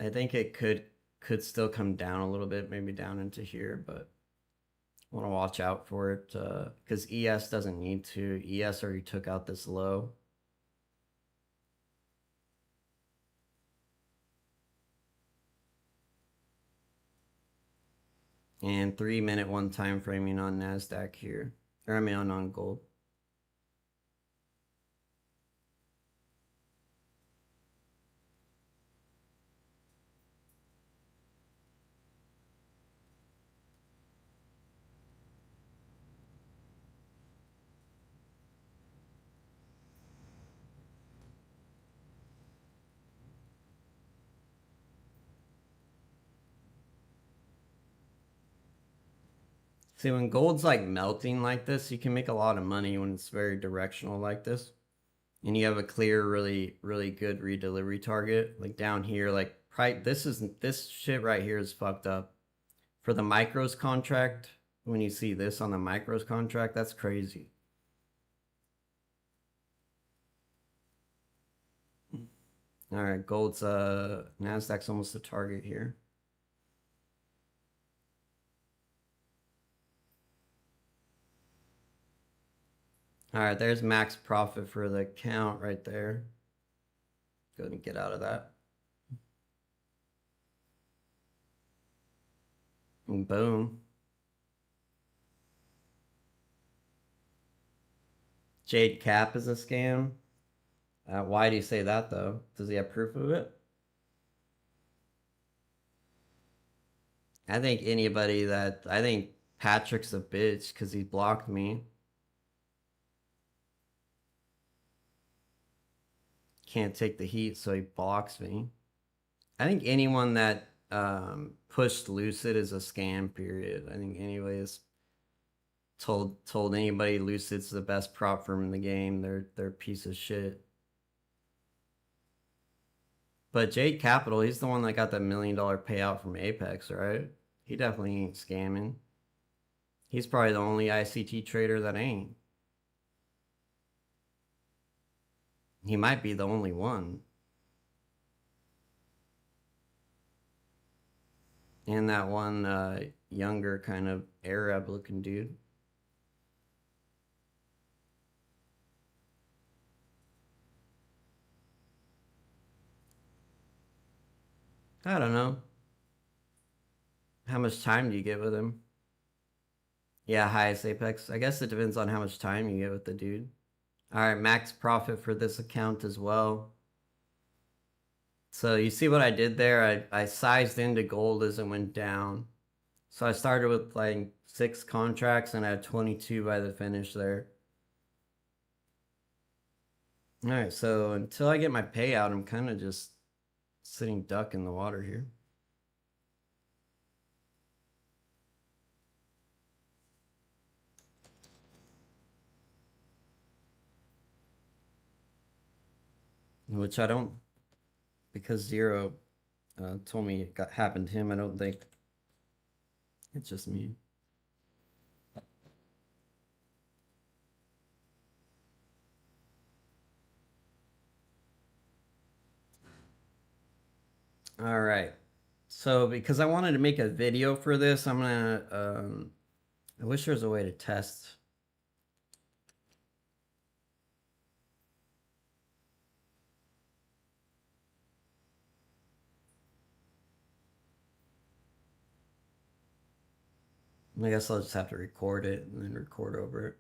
I think it could still come down a little bit, maybe down into here, but I want to watch out for it because ES doesn't need to. ES already took out this low. And 3 minute one time framing on Nasdaq here, or I mean on gold. See, when gold's like melting like this, you can make a lot of money when it's very directional like this. And you have a clear, really good redelivery target. Like down here, like this shit right here is fucked up. For the micros contract, when you see this on the micros contract, that's crazy. All right, gold's Nasdaq's almost the target here. All right, there's max profit for the account right there. Go ahead and get out of that. And boom. Jade Cap is a scam. Why do you say that though? Does he have proof of it? I think Patrick's a bitch because he blocked me. Can't take the heat, so he blocks me. I think anyone that pushed Lucid is a scam. Period. I think anyways told anybody Lucid's the best prop firm in the game. They're a piece of shit. But Jade Capital, he's the one that got that $1 million payout from Apex, right? He definitely ain't scamming. He's probably the only ICT trader that ain't. He might be the only one. And that one younger kind of Arab looking dude. I don't know. How much time do you get with him? Yeah, highest Apex. I guess it depends on how much time you get with the dude. All right, max profit for this account as well. So you see what I did there? I sized into gold as it went down. So I started with like 6 contracts and I had 22 by the finish there. All right, so until I get my payout, I'm kind of just sitting duck in the water here. Which I don't, because Zero told me it happened to him. I don't think it's just me. All right. So because I wanted to make a video for this, I'm gonna, I wish there was a way to test. I guess I'll just have to record it and then record over it.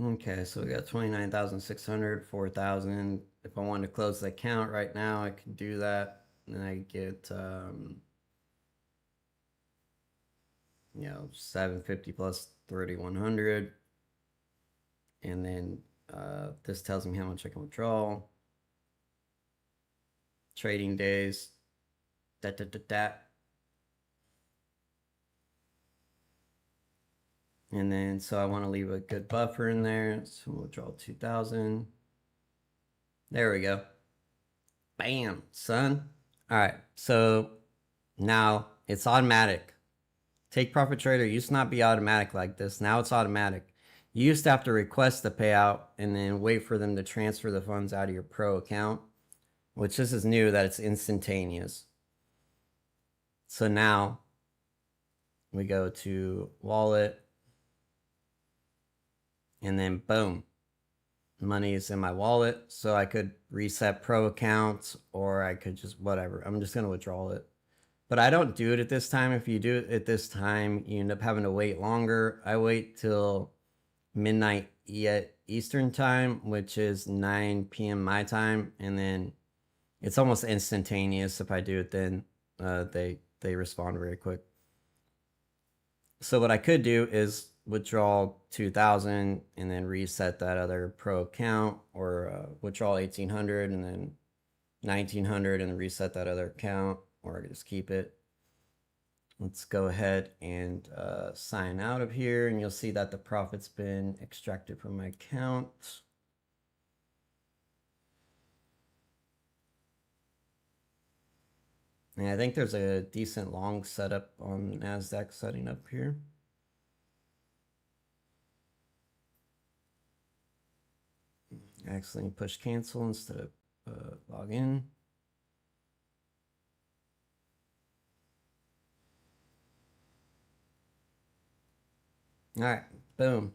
Okay, so we got 29,600, 4,000. If I wanted to close the account right now, I could do that. And I get, 750 plus 3,100. And then this tells me how much I can withdraw. Trading days. And then, so I want to leave a good buffer in there. So we'll draw 2,000. There we go. Bam, son. All right, so now it's automatic. Take Profit Trader used to not be automatic like this. Now it's automatic. You used to have to request the payout and then wait for them to transfer the funds out of your pro account, which this is new that it's instantaneous. So now we go to wallet and then boom, money is in my wallet. So I could reset pro accounts or I could just whatever. I'm just going to withdraw it. But I don't do it at this time. If you do it at this time, you end up having to wait longer. I wait till midnight Eastern time, which is 9 p.m. my time. And then it's almost instantaneous. If I do it then, they respond very quick. So what I could do is withdraw 2,000 and then reset that other pro account, or withdraw 1,800 and then 1,900 and reset that other account, or I could just keep it. Let's go ahead and sign out of here, and you'll see that the profit's been extracted from my account. And I think there's a decent long setup on Nasdaq setting up here. I accidentally push cancel instead of log in. All right, Boom.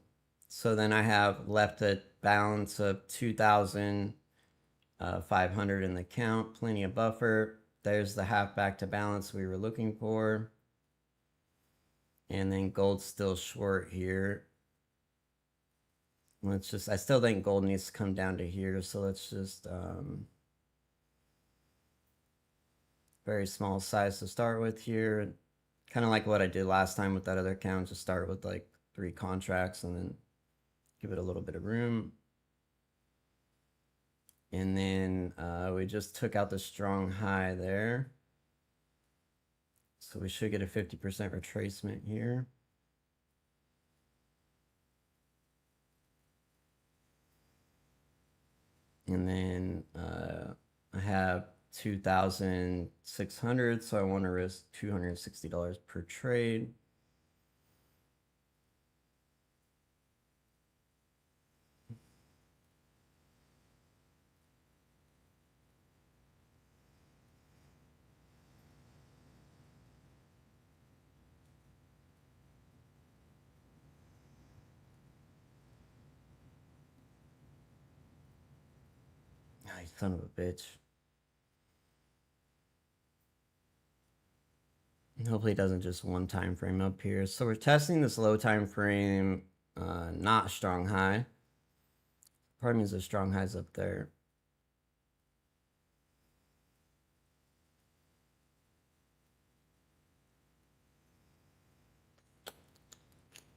So then I have left a balance of 2,500 in the account, plenty of buffer. There's the half back to balance we were looking for. And then gold's still short here. Let's just, I still think gold needs to come down to here. So let's just, very small size to start with here. Kind of like what I did last time with that other account. Just start with like 3 contracts and then give it a little bit of room. And then we just took out the strong high there. So we should get a 50% retracement here. And then I have 2,600, so I want to risk $260 per trade. Ah, you son of a bitch. Hopefully it doesn't just one time frame up here. So we're testing this low time frame, not strong high. Part means the strong highs up there.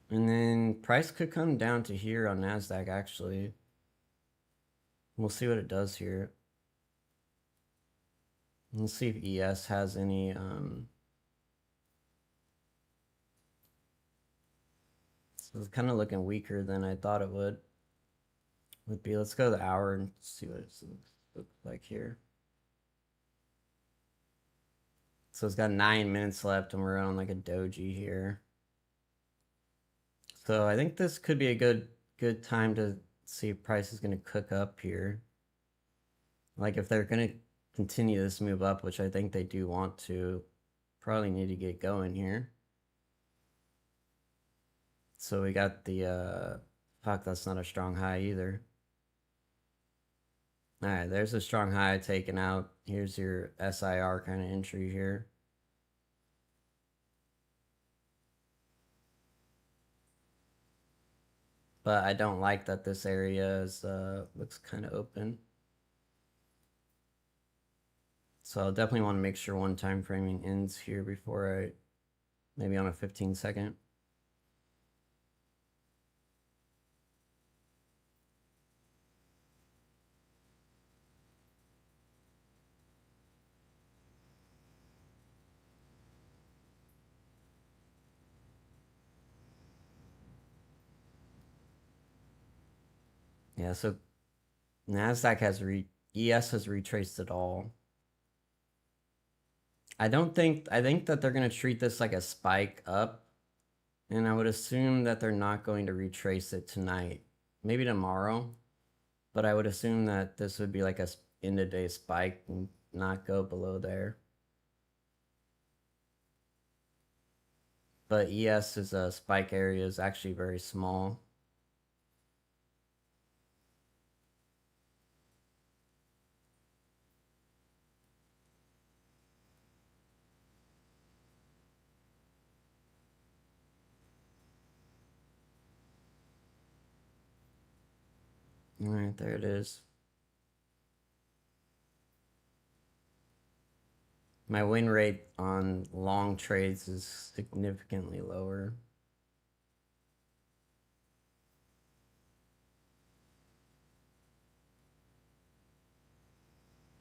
And then price could come down to here on Nasdaq actually. We'll see what it does here. Let's see if ES has any so it's kind of looking weaker than I thought it would be. Let's go to the hour and see what it looks like here. So it's got 9 minutes left and we're on like a doji here. So I think this could be a good time to see if price is going to cook up here. Like if they're going to continue this move up, which I think they do want to, probably need to get going here. So we got the, fuck, that's not a strong high either. All right, there's a strong high taken out. Here's your SIR kind of entry here. But I don't like that this area is looks kind of open. So I'll definitely want to make sure one time framing ends here before I, maybe on a 15-second. Yeah, so Nasdaq has ES has retraced it all. I think that they're going to treat this like a spike up, and I would assume that they're not going to retrace it tonight. Maybe tomorrow, but I would assume that this would be like a end of day spike and not go below there. But ES's spike area is actually very small. All right, there it is. My win rate on long trades is significantly lower.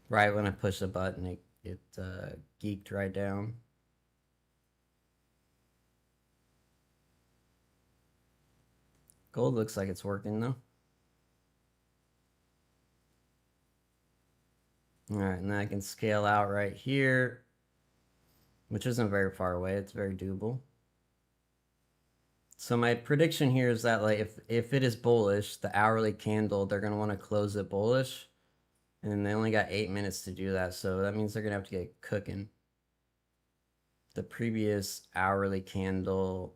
Right when I push the button, it geeked right down. Gold looks like it's working though. All right, and then I can scale out right here, which isn't very far away. It's very doable. So my prediction here is that like if it is bullish, the hourly candle, they're going to want to close it bullish. And they only got 8 minutes to do that. So that means they're going to have to get cooking. The previous hourly candle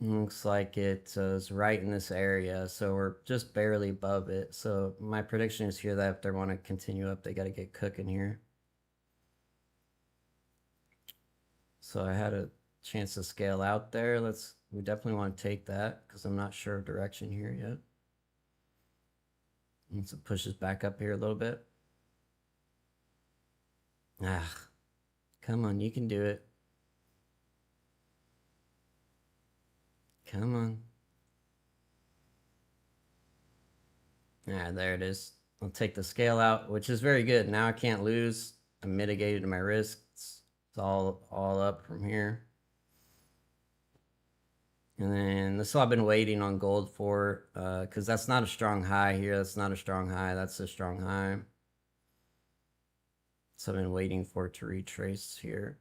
Looks like it is right in this area, so we're just barely above it. So my prediction is here that if they want to continue up, they got to get cooking here. So I had a chance to scale out there. We definitely want to take that because I'm not sure of direction here yet. And so it pushes back up here a little bit. Ah, come on, you can do it. Come on. Ah, there it is. I'll take the scale out, which is very good. Now I can't lose. I mitigated my risks. It's all up from here. And then this is all I've been waiting on gold for, because that's not a strong high here. That's not a strong high. That's a strong high. So I've been waiting for it to retrace here.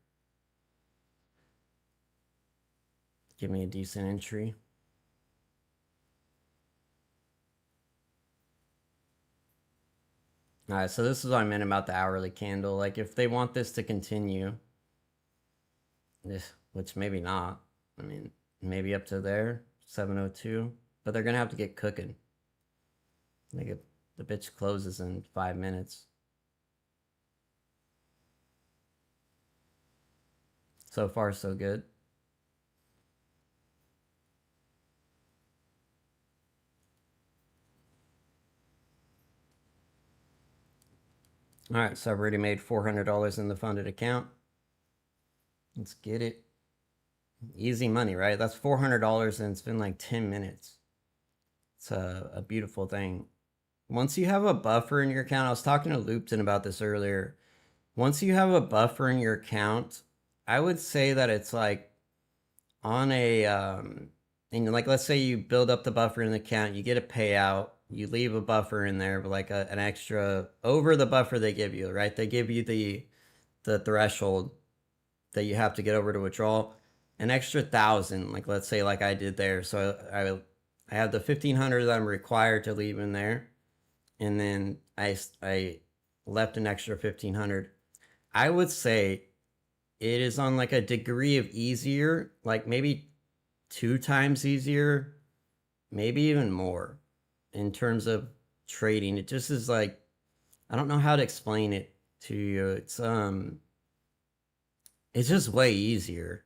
Give me a decent entry. All right, so this is what I meant about the hourly candle. Like if they want this to continue, which maybe not. I mean, maybe up to there, 702, but they're gonna have to get cooking. Like the bitch closes in 5 minutes. So far, so good. All right, so I've already made $400 in the funded account. Let's get it. Easy money, right? That's $400 and it's been like 10 minutes. It's a beautiful thing. Once you have a buffer in your account, I was talking to Lupton about this earlier. Once you have a buffer in your account, I would say that it's like on a, and like let's say you build up the buffer in the account, you get a payout, you leave a buffer in there, but like an extra over the buffer they give you, right? They give you the threshold that you have to get over to withdraw, an extra 1,000, like let's say like I did there. So I have the 1,500 that I'm required to leave in there, and then I left an extra 1,500. I would say it is on like a degree of easier, like maybe 2 times easier, maybe even more in terms of trading. It just is like, I don't know how to explain it to you. It's just way easier.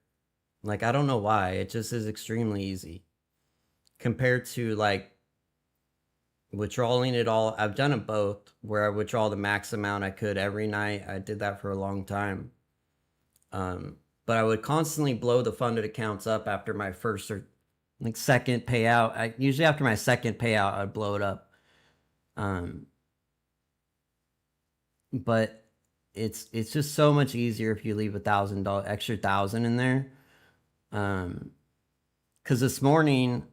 Like I don't know why. It just is extremely easy compared to like withdrawing it all. I've done it both where I withdraw the max amount I could every night. I did that for a long time. But I would constantly blow the funded accounts up after my first or like second payout. Usually after my second payout, I'd blow it up. But it's just so much easier if you leave $1,000 extra 1,000 in there. Because this morning,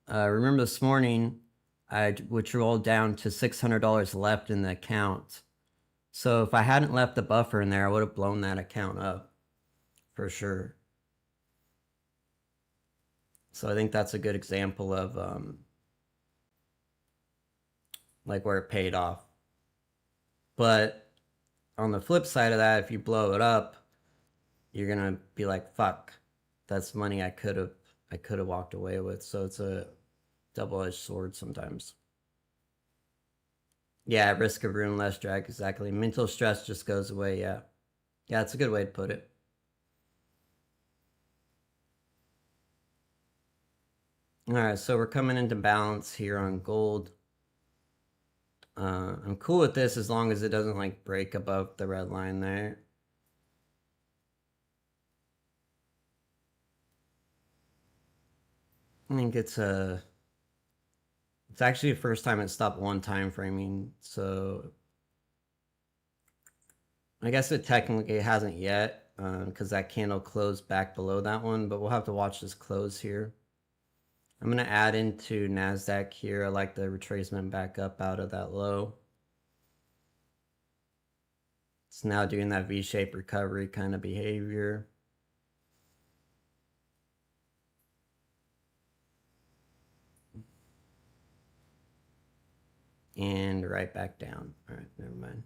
remember this morning, I withdrew down to $600 left in the account. So if I hadn't left the buffer in there, I would have blown that account up for sure. So I think that's a good example of like where it paid off. But on the flip side of that, if you blow it up, you're gonna be like, fuck, that's money I could have walked away with. So it's a double-edged sword sometimes. Yeah, risk of ruin, less drag, exactly. Mental stress just goes away, yeah. Yeah, it's a good way to put it. All right, so we're coming into balance here on gold. I'm cool with this as long as it doesn't like break above the red line there. I think it's actually the first time it stopped one time framing, so I guess it technically hasn't yet, because that candle closed back below that one, but we'll have to watch this close here. I'm gonna add into Nasdaq here. I like the retracement back up out of that low. It's now doing that V-shaped recovery kind of behavior. And right back down. All right, never mind.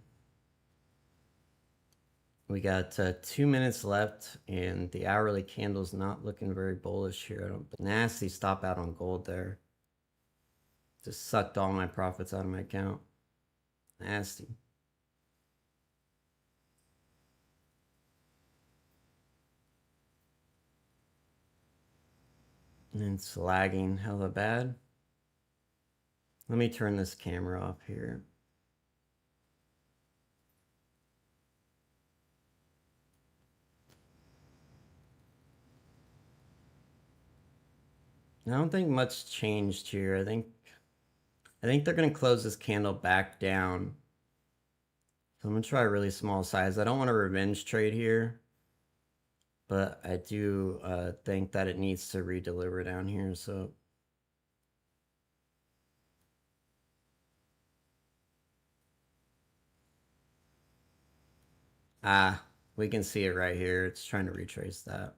We got 2 minutes left, and the hourly candle's not looking very bullish here. I don't. Nasty stop out on gold there. Just sucked all my profits out of my account. Nasty. And it's lagging hella bad. Let me turn this camera off here. I don't think much changed here. I think they're gonna close this candle back down. So I'm gonna try a really small size. I don't want a revenge trade here, but I do think that it needs to redeliver down here. So we can see it right here. It's trying to retrace that.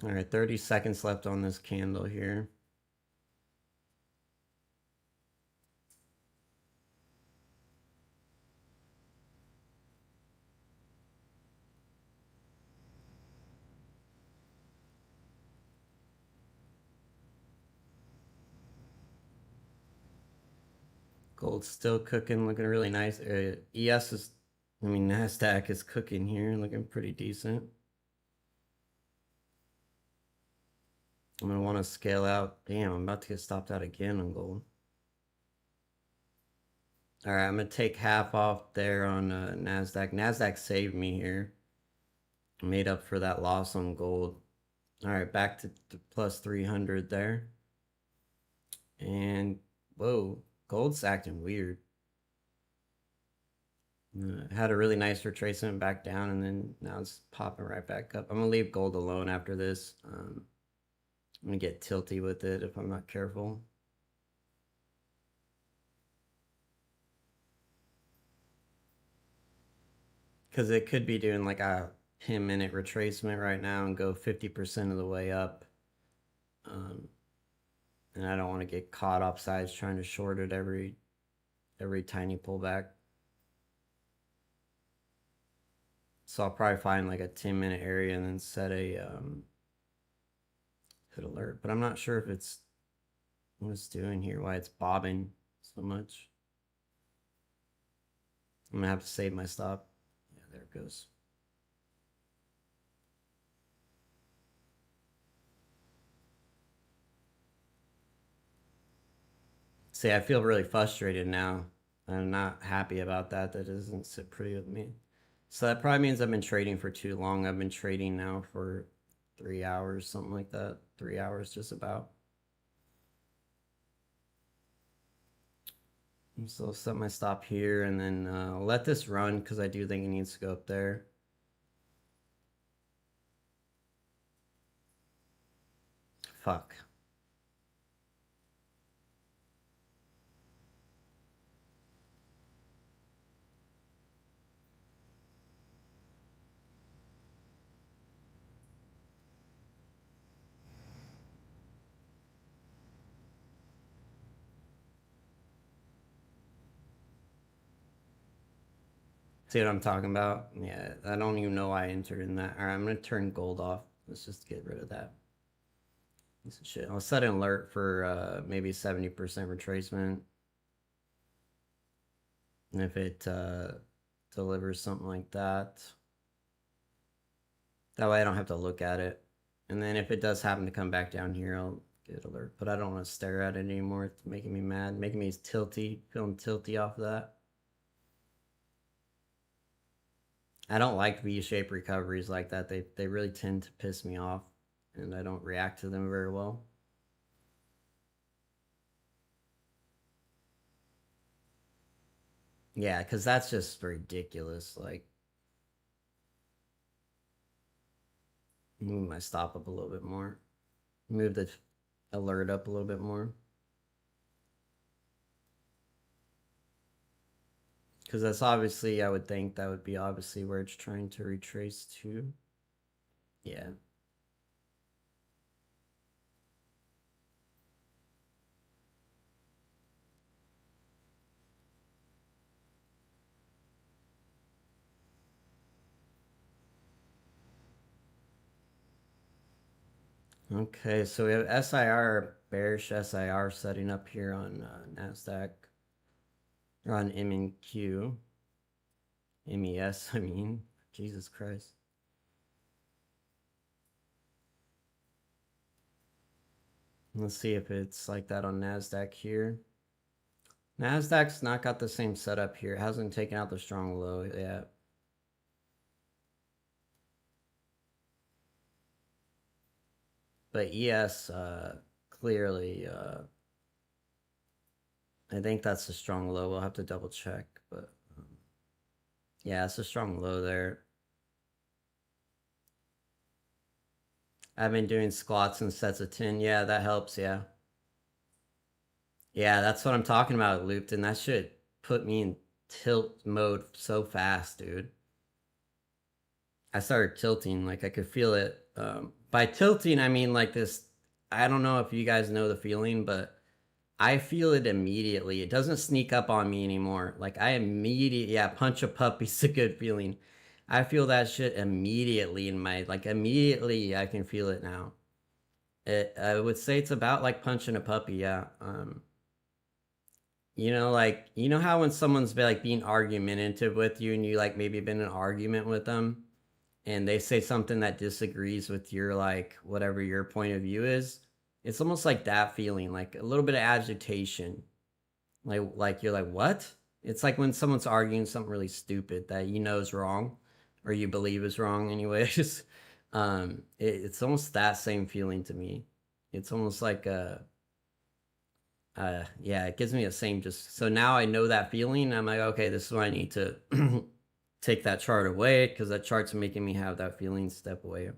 All right, 30 seconds left on this candle here. Gold's still cooking, looking really nice. Nasdaq is cooking here, looking pretty decent. I'm gonna want to scale out. Damn, I'm about to get stopped out again on gold. All right, I'm gonna take half off there on Nasdaq. Nasdaq saved me here. Made up for that loss on gold. All right, back to plus 300 there. And whoa, gold's acting weird. Had a really nice retracement back down, and then now it's popping right back up. I'm gonna leave gold alone after this. I'm gonna get tilty with it if I'm not careful. Because it could be doing like a 10-minute retracement right now and go 50% of the way up. And I don't want to get caught upsides trying to short it every tiny pullback. So I'll probably find like a 10-minute area and then set a hit alert. But I'm not sure if it's what it's doing here, why it's bobbing so much. I'm gonna have to save my stop. Yeah, there it goes. See, I feel really frustrated now. I'm not happy about that. That doesn't sit pretty with me. So that probably means I've been trading for too long. I've been trading now for 3 hours, something like that. 3 hours just about. So I'll set my stop here and then I'll let this run because I do think it needs to go up there. Fuck. See what I'm talking about? Yeah, I don't even know why I entered in that. All right, I'm going to turn gold off. Let's just get rid of that. Piece of shit. I'll set an alert for maybe 70% retracement. And if it delivers something like that, that way I don't have to look at it. And then if it does happen to come back down here, I'll get alert. But I don't want to stare at it anymore. It's making me mad, making me tilty, feeling tilty off of that. I don't like V-shaped recoveries like that. They really tend to piss me off, and I don't react to them very well. Yeah, because that's just ridiculous. Like, move my stop up a little bit more. Move the alert up a little bit more. Because that's obviously, I would think that would be obviously where it's trying to retrace to. Yeah. Okay, so we have SIR, bearish SIR setting up here on Nasdaq, or on MEQ, MES, I mean, Jesus Christ. Let's see if it's like that on Nasdaq here. Nasdaq's not got the same setup here. It hasn't taken out the strong low yet. But ES clearly, I think that's a strong low. We'll have to double check, but yeah, it's a strong low there. I've been doing squats and sets of 10. Yeah, that helps. Yeah. Yeah, that's what I'm talking about, Looped, and that shit put me in tilt mode so fast, dude. I started tilting, like I could feel it. By tilting, I mean like this. I don't know if you guys know the feeling, but I feel it immediately. It doesn't sneak up on me anymore. Like I immediately, yeah, punch a puppy's a good feeling. I feel that shit immediately in my, like immediately I can feel it now. I would say it's about like punching a puppy, yeah. You know, like you know how when someone's like being argumentative with you and you like maybe been in an argument with them and they say something that disagrees with your like whatever your point of view is, it's almost like that feeling, like a little bit of agitation. Like you're like, what? It's like when someone's arguing something really stupid that you know is wrong or you believe is wrong anyways. It's almost that same feeling to me. It's almost like a yeah, it gives me the same just so now I know that feeling. I'm like, okay, this is why I need to take that chart away because that chart's making me have that feeling. Step away.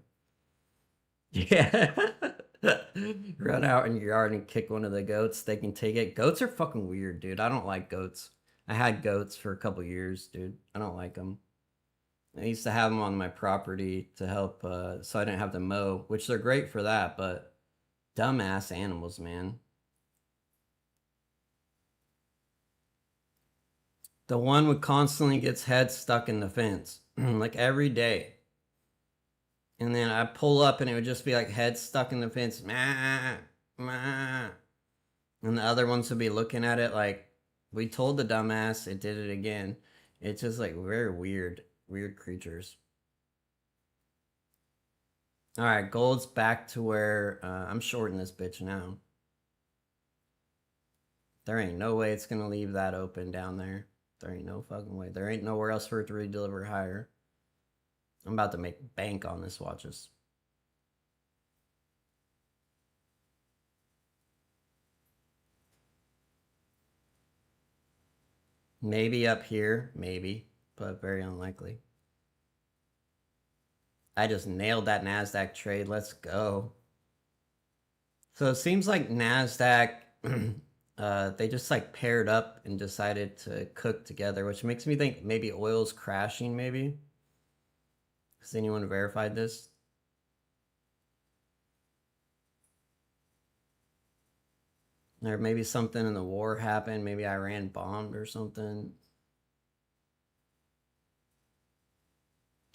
Yeah. Run out in your yard and kick one of the goats. They can take it. Goats are fucking weird, dude. I don't like goats. I had goats for a couple years, dude. I don't like them. I used to have them on my property to help, so I didn't have to mow, which they're great for that, but dumbass animals, man. The one would constantly gets head stuck in the fence, like every day. And then I pull up and it would just be like head stuck in the fence. Mah, mah. And the other ones would be looking at it like, we told the dumbass, it did it again. It's just like very weird, weird creatures. All right, gold's back to where I'm shorting this bitch now. There ain't no way it's gonna leave that open down there. There ain't no fucking way. There ain't nowhere else for it to redeliver higher. I'm about to make bank on this, watches. Maybe up here, maybe, but very unlikely. I just nailed that Nasdaq trade. Let's go. So it seems like Nasdaq, they just like paired up and decided to cook together, which makes me think maybe oil's crashing. Maybe has anyone verified this? Or maybe something in the war happened. Maybe Iran bombed or something.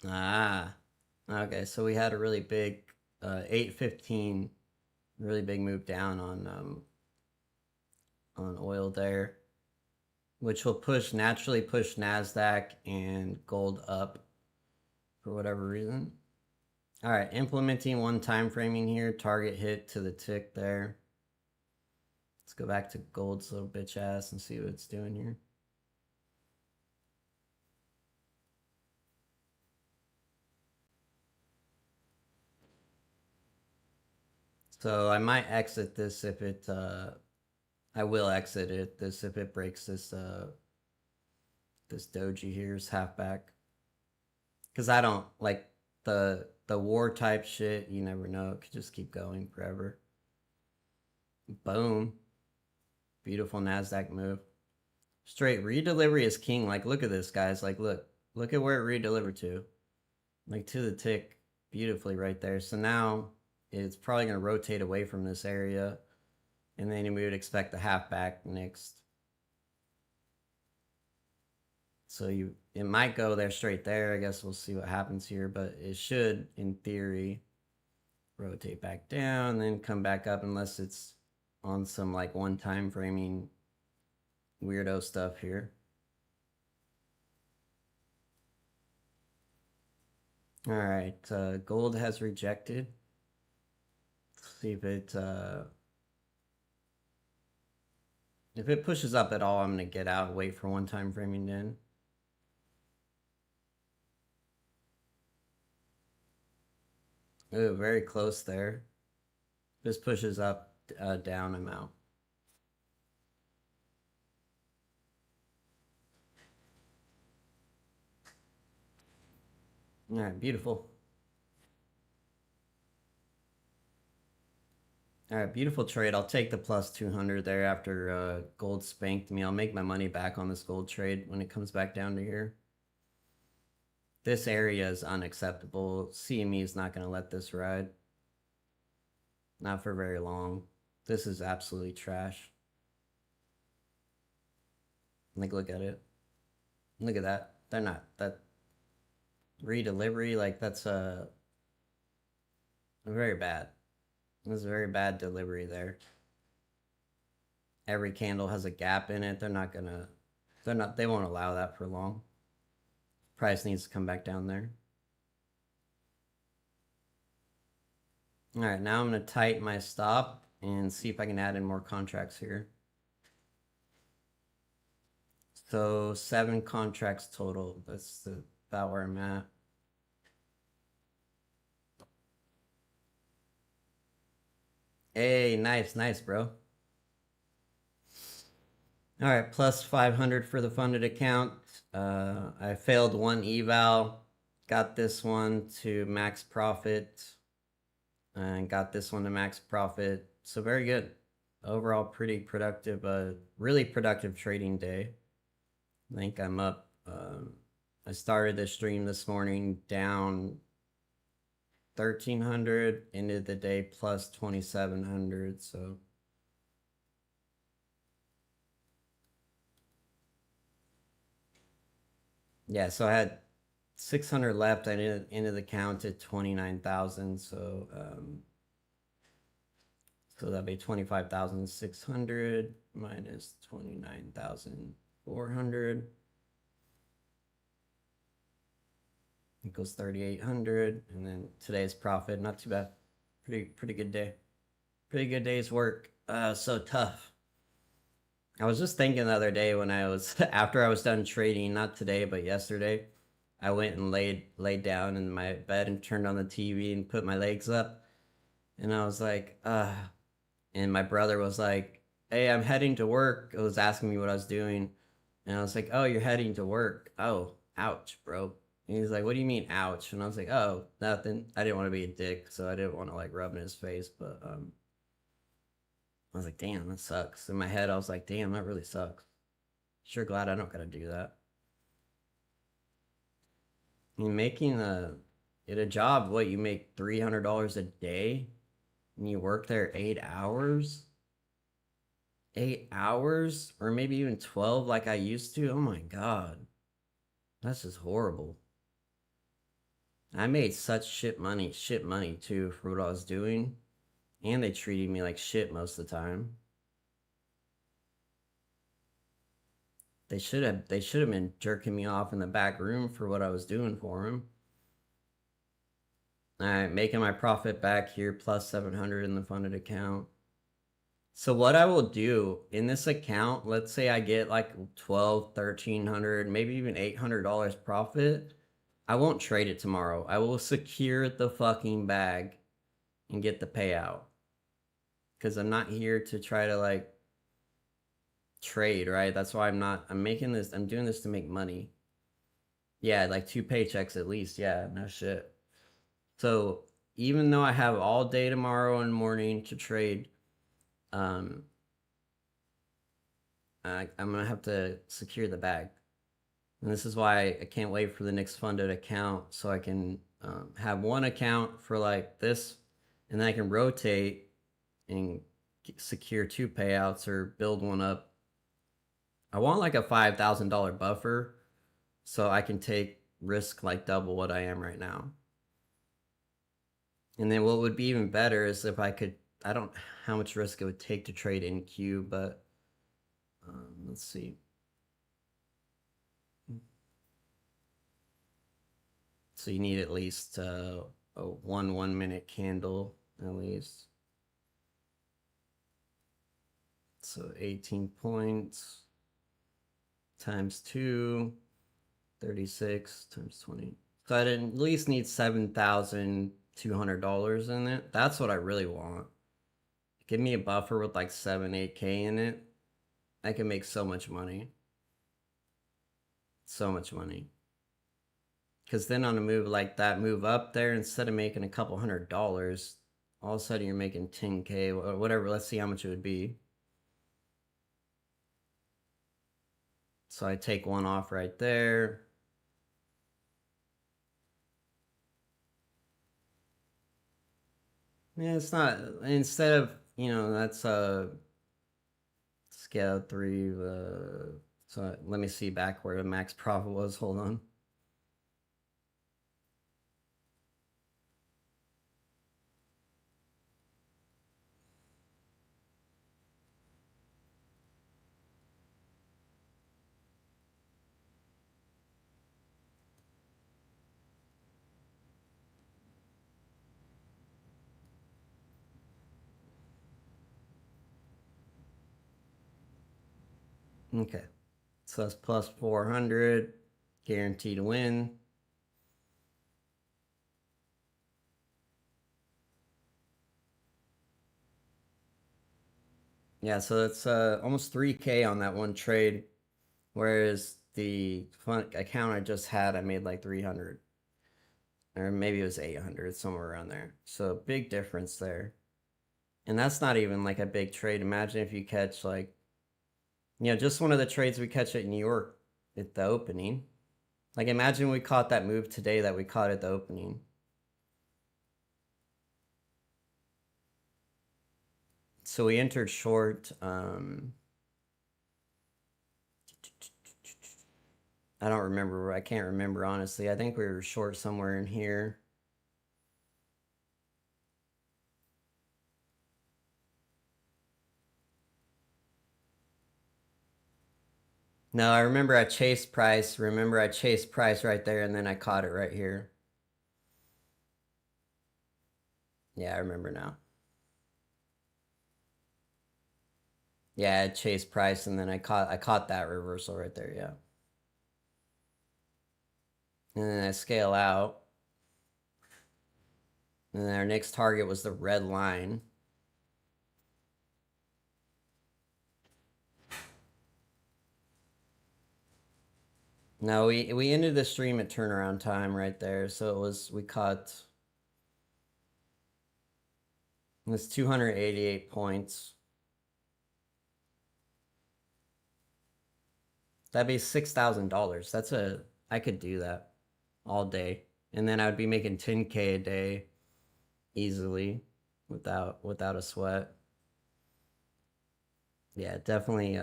Ah, okay. So we had a really big 815, really big move down on oil there, which will naturally push Nasdaq and gold up for whatever reason. All right, implementing one time framing here. Target hit to the tick there. Let's go back to gold's little bitch ass and see what it's doing here. So I might exit this if it I will exit this if it breaks this this doji here's half back. Cause I don't like the war type shit, you never know. It could just keep going forever. Boom. Beautiful Nasdaq move. Straight redelivery is king. Like, look at this, guys. Like, look at where it redelivered to. Like, to the tick beautifully right there. So now it's probably going to rotate away from this area. And then we would expect the half back next. So it might go there straight there. I guess we'll see what happens here. But it should, in theory, rotate back down, then come back up unless it's on some like one time framing weirdo stuff here. All right, gold has rejected. Let's see if it pushes up at all, I'm gonna get out and wait for one time framing then. Ooh, very close there. This pushes up, down, I'm out. All right, beautiful. All right, beautiful trade. I'll take the plus 200 there after gold spanked me. I'll make my money back on this gold trade when it comes back down to here. This area is unacceptable. CME is not going to let this ride. Not for very long. This is absolutely trash. Like, look at it. Look at that. They're not. That redelivery, like, that's very bad. This is a very bad delivery there. Every candle has a gap in it. They won't allow that for long. Price needs to come back down there. All right, now I'm going to tighten my stop and see if I can add in more contracts here. So 7 contracts total. That's about where I'm at. Hey, nice, bro. All right, plus 500 for the funded account. I failed one eval, got this one to max profit, and got this one to max profit. So very good. Overall, pretty productive, really productive trading day. I think I'm up. I started the stream this morning down 1,300, ended the day plus 2,700. So yeah, so I had 600 left. I ended the count at 29,000. So so that'd be 25,600 minus 29,400 equals 3,800. And then today's profit, not too bad. Pretty good day. Pretty good day's work. So tough. I was just thinking the other day when I was after I was done trading, not today but yesterday, I went and laid down in my bed and turned on the TV and put my legs up, and I was like, and my brother was like, "Hey, I'm heading to work." He was asking me what I was doing, and I was like, "Oh, you're heading to work? Oh, ouch, bro." And he's like, "What do you mean, ouch?" And I was like, "Oh, nothing. I didn't want to be a dick, so I didn't want to like rub in his face, but I was like, damn, that sucks. In my head, I was like, damn, that really sucks. Sure glad I don't gotta do that. I mean, making at a job, what, you make $300 a day and you work there 8 hours? 8 hours? Or maybe even 12 like I used to? Oh my God. That's just horrible. I made such shit money too for what I was doing. And they treated me like shit most of the time. They should have been jerking me off in the back room for what I was doing for them. All right, making my profit back here, plus 700 in the funded account. So what I will do in this account, let's say I get like 12, 1,300, maybe even $800 profit. I won't trade it tomorrow. I will secure the fucking bag and get the payout. Because I'm not here to try to like trade, right? That's why I'm doing this to make money. Yeah, like 2 paychecks at least. Yeah, no shit. So even though I have all day tomorrow and morning to trade, I'm I'm gonna have to secure the bag. And this is why I can't wait for the next funded account, so I can have one account for like this, and then I can rotate and secure 2 payouts or build one up. I want like a $5,000 buffer so I can take risk like double what I am right now. And then what would be even better is if I could, I don't know how much risk it would take to trade NQ, but let's see. So you need at least a 1 minute candle at least. So 18 points times 2, 36 times 20. So I'd at least need $7,200 in it. That's what I really want. Give me a buffer with like 7-8K in it. I can make so much money. So much money. Because then on a move like that, move up there, instead of making a couple $100, all of a sudden you're making 10K or whatever. Let's see how much it would be. So I take one off right there. Yeah, it's not, instead of, that's a scale 3. So let me see back where the max profit was. Hold on. Okay, so that's plus 400, guaranteed to win. Yeah, so it's almost 3K on that one trade, whereas the account I just had, I made like 300, or maybe it was 800, somewhere around there. So big difference there. And that's not even like a big trade. Imagine if you catch like, just one of the trades we catch at New York at the opening. Like imagine we caught that move today that we caught at the opening. So we entered short. I don't remember. I can't remember, honestly. I think we were short somewhere in here. No, I remember I chased price. Remember I chased price right there, and then I caught it right here. Yeah, I remember now. Yeah, I chased price, and then I caught that reversal right there. Yeah. And then I scale out. And then our next target was the red line. No, we ended the stream at turnaround time right there. So it was, we caught, it was 288 points. That'd be $6,000. I could do that all day. And then I would be making 10K a day easily without a sweat. Yeah, definitely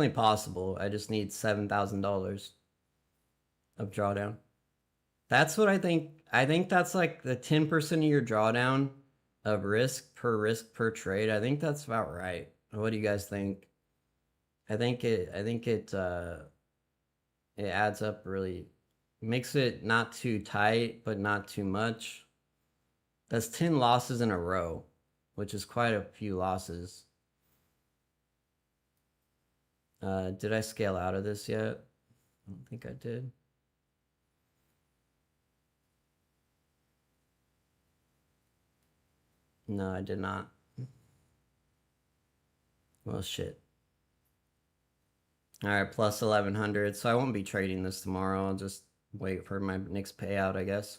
possible. I just need $7,000 of drawdown. That's what I think. I think that's like the 10% of your drawdown of risk per trade. I think that's about right. What do you guys think? I think it adds up really, makes it not too tight, but not too much. That's 10 losses in a row, which is quite a few losses. Did I scale out of this yet? I don't think I did. No, I did not. Well, shit. All right, plus 1100. So I won't be trading this tomorrow. I'll just wait for my next payout, I guess.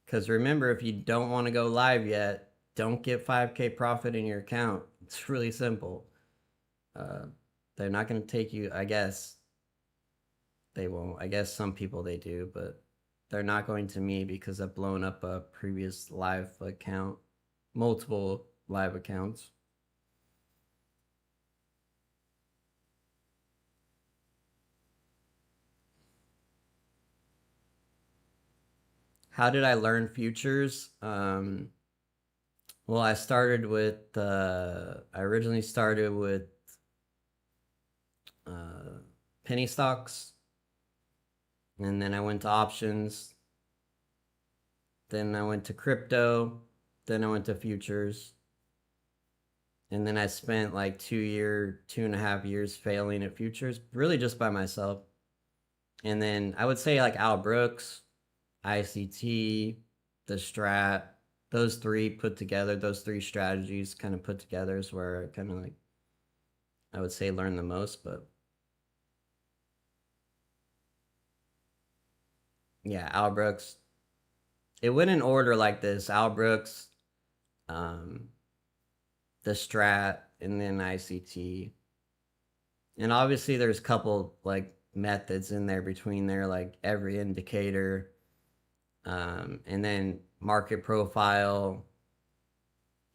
Because remember, if you don't want to go live yet, don't get 5K profit in your account. It's really simple. Uh, they're not going to take you, I guess. They won't. I guess some people they do, but they're not going to me because I've blown up a previous live account, multiple live accounts. How did I learn futures? Well, I originally started with penny stocks, and then I went to options, then I went to crypto, then I went to futures, and then I spent like 2.5 years failing at futures, really just by myself. And then I would say like Al Brooks, ICT, the strat, those three strategies kind of put together is where I kind of like, I would say learn the most. But yeah, Al Brooks. It went in order like this: Al Brooks, um, the strat, and then ICT. And obviously, there's a couple like methods in there between there, like every indicator, and then market profile.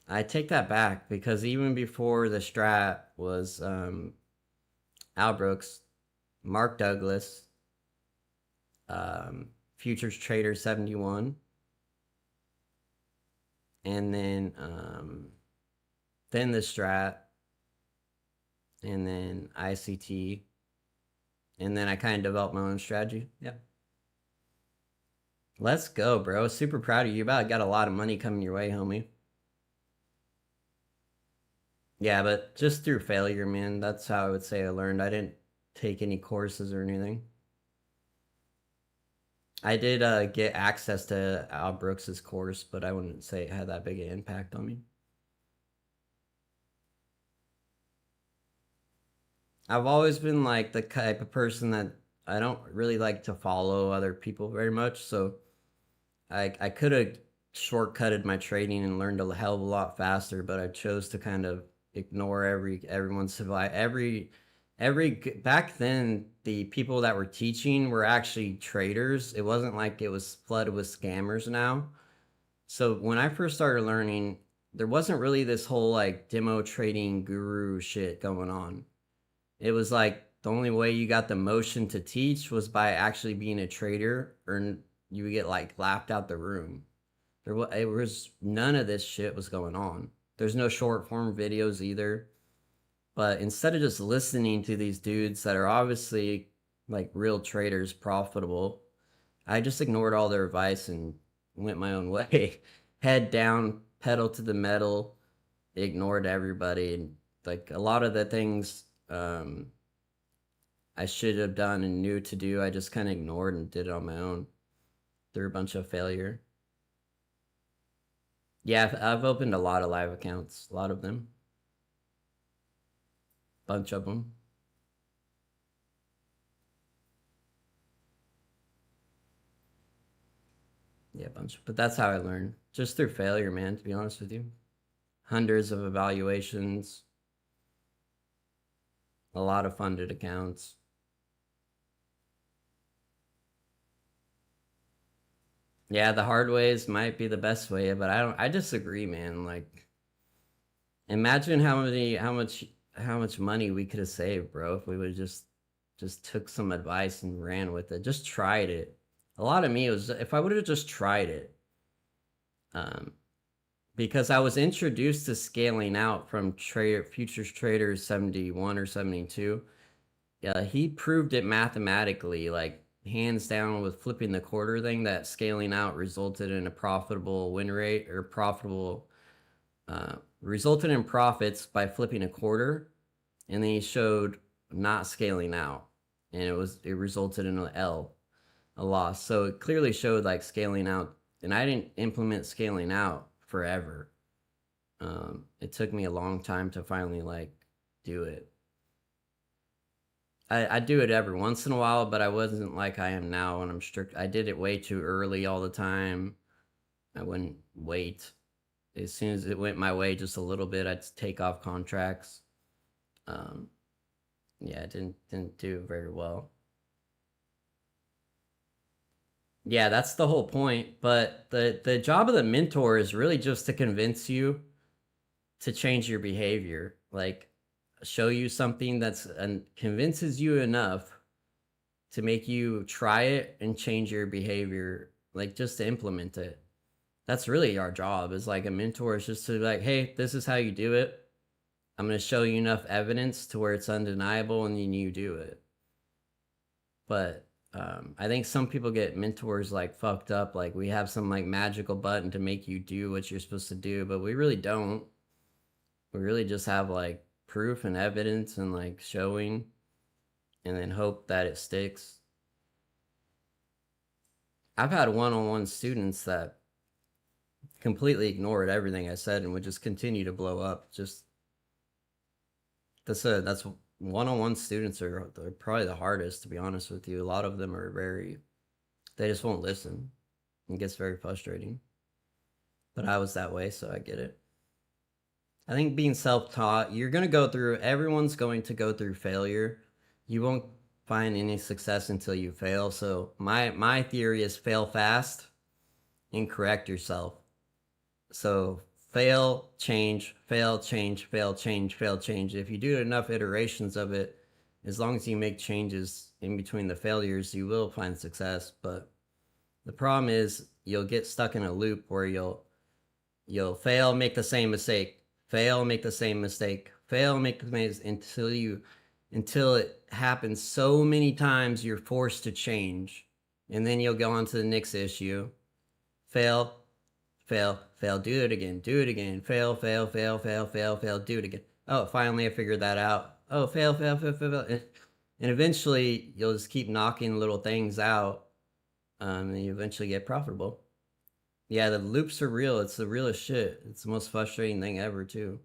I take that back because even before the strat was Al Brooks, Mark Douglas, Futures Trader 71, and then the strat, and then ICT, and then I kind of developed my own strategy. Yeah. Let's go, bro. Super proud of you. You about got a lot of money coming your way, homie. Yeah, but just through failure, man. That's how I would say I learned. I didn't take any courses or anything. I did get access to Al Brooks's course, but I wouldn't say it had that big an impact on me. I've always been like the type of person that I don't really like to follow other people very much, so I could have shortcutted my trading and learned a hell of a lot faster, but I chose to kind of ignore everyone's advice. Every back then, the people that were teaching were actually traders. It wasn't like it was flooded with scammers now. So when I first started learning, there wasn't really this whole like demo trading guru shit going on. It was like the only way you got the motion to teach was by actually being a trader, or you would get like laughed out the room. It was none of this shit was going on. There's no short form videos either. But instead of just listening to these dudes that are obviously like real traders, profitable, I just ignored all their advice and went my own way. Head down, pedal to the metal, ignored everybody. And like a lot of the things I should have done and knew to do, I just kind of ignored and did it on my own through a bunch of failure. Yeah, I've opened a lot of live accounts, a lot of them, bunch of them. Yeah, a bunch. But that's how I learned, just through failure, man. To be honest with you, hundreds of evaluations, a lot of funded accounts. Yeah, the hard ways might be the best way, but I disagree, man. Like, imagine how much money we could have saved, bro, if we would just took some advice and ran with it. Just tried it. A lot of me was if I would have just tried it. Um, because I was introduced to scaling out from futures traders 71 or 72. Yeah, he proved it mathematically, like hands down with flipping the quarter thing, that scaling out resulted in a profitable win rate, or resulted in profits by flipping a quarter. And then he showed not scaling out, and it resulted in an L, a loss. So it clearly showed like scaling out, and I didn't implement scaling out forever. It took me a long time to finally like do it. I do it every once in a while, but I wasn't like I am now when I'm strict. I did it way too early all the time. I wouldn't wait. as soon as it went my way just a little bit, I'd take off contracts. Um, yeah, it didn't do very well. Yeah, that's the whole point. But the job of the mentor is really just to convince you to change your behavior. Like show you something that's and convinces you enough to make you try it and change your behavior, like just to implement it. That's really our job is like a mentor is just to be like, hey, this is how you do it. I'm going to show you enough evidence to where it's undeniable and then you do it. But I think some people get mentors like fucked up. Like we have some like magical button to make you do what you're supposed to do, but we really don't. We really just have like proof and evidence and like showing and then hope that it sticks. I've had one-on-one students that completely ignored everything I said and would just continue to blow up. Just that's one-on-one students are they're probably the hardest, to be honest with you. A lot of them are they just won't listen. It gets very frustrating. But I was that way, so I get it. I think being self-taught, everyone's going to go through failure. You won't find any success until you fail. So my theory is fail fast and correct yourself. So fail, change, fail, change, fail, change, fail, change. If you do enough iterations of it, as long as you make changes in between the failures, you will find success. But the problem is you'll get stuck in a loop where you'll fail, make the same mistake, fail, make the same mistake, fail, make the same mistake until it happens so many times you're forced to change. And then you'll go on to the next issue. Fail, fail, fail, do it again, fail, fail, fail, fail, fail, fail, do it again. Oh, finally I figured that out. Oh, fail, fail, fail, fail, fail. And eventually you'll just keep knocking little things out, and you eventually get profitable. Yeah, the loops are real. It's the realest shit. It's the most frustrating thing ever, too.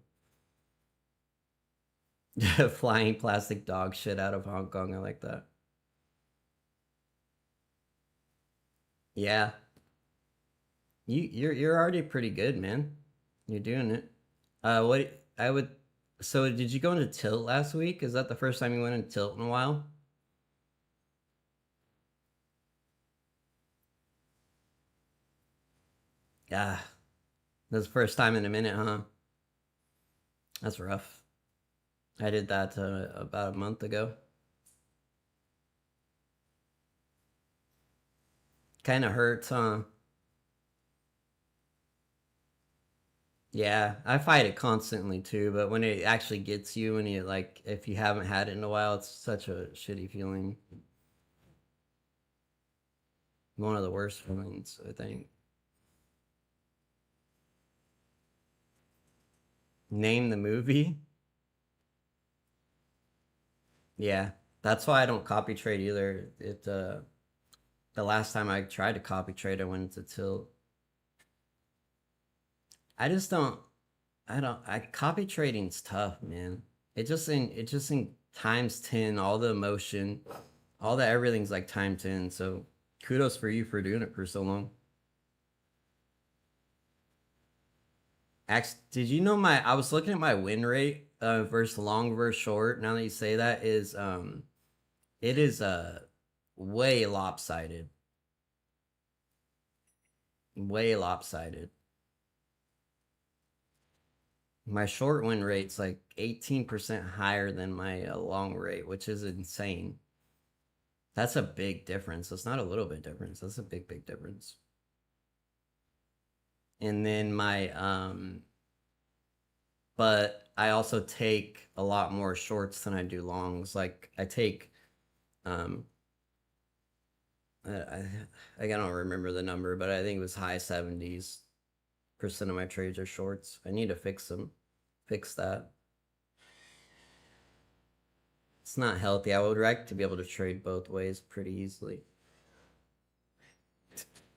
Flying plastic dog shit out of Hong Kong. I like that. Yeah, you're already pretty good, man. You're doing it. What I would. So did you go into tilt last week? Is that the first time you went into tilt in a while? Yeah, that's the first time in a minute, huh? That's rough. I did that about a month ago. Kind of hurts, huh? Yeah, I fight it constantly too, but when it actually gets you and you like if you haven't had it in a while, it's such a shitty feeling. One of the worst feelings, I think. Name the movie? Yeah. That's why I don't copy trade either. The last time I tried to copy trade I went into tilt. I just don't I copy trading's tough, man. It just in times 10 all the emotion, all the everything's like time 10. So kudos for you for doing it for so long. Did you know I was looking at my win rate versus long versus short. Now that you say that is it is way lopsided. Way lopsided. My short win rate's like 18% higher than my long rate, which is insane. That's a big difference. It's not a little bit difference. That's a big difference. And then but I also take a lot more shorts than I do longs. Like I take um I I don't remember the number, but I think it was high 70s% of my trades are shorts. I need to fix them. Fix that. It's not healthy. I would like to be able to trade both ways pretty easily.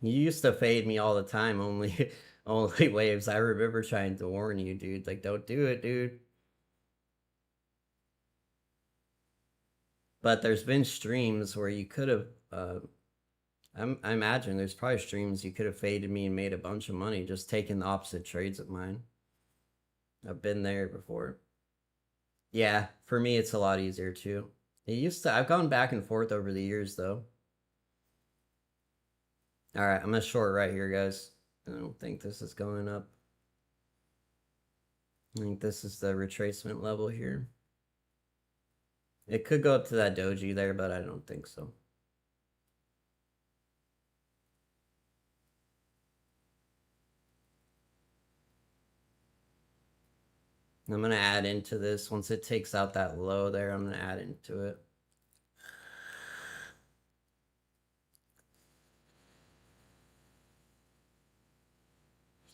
You used to fade me all the time, only only waves. I remember trying to warn you, dude. Like, don't do it, dude. But there's been streams where you could have I imagine there's probably streams you could have faded me and made a bunch of money just taking the opposite trades of mine. I've been there before. Yeah, for me it's a lot easier too. I've gone back and forth over the years though. All right, I'm gonna short right here, guys. I don't think this is going up. I think this is the retracement level here. It could go up to that doji there, but I don't think so. I'm going to add into this. Once it takes out that low there, I'm going to add into it.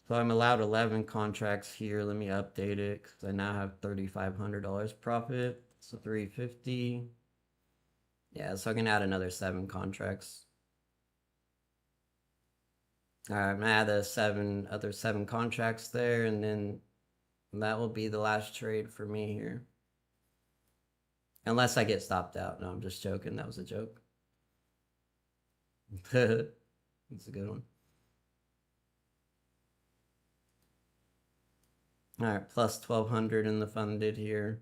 So I'm allowed 11 contracts here. Let me update it because I now have $3,500 profit. So 350. Yeah, so I can add another 7 contracts. All right, I'm gonna add the other 7 contracts there, and then that will be the last trade for me here. Unless I get stopped out. No, I'm just joking. That was a joke. That's a good one. All right, plus 1,200 in the funded here.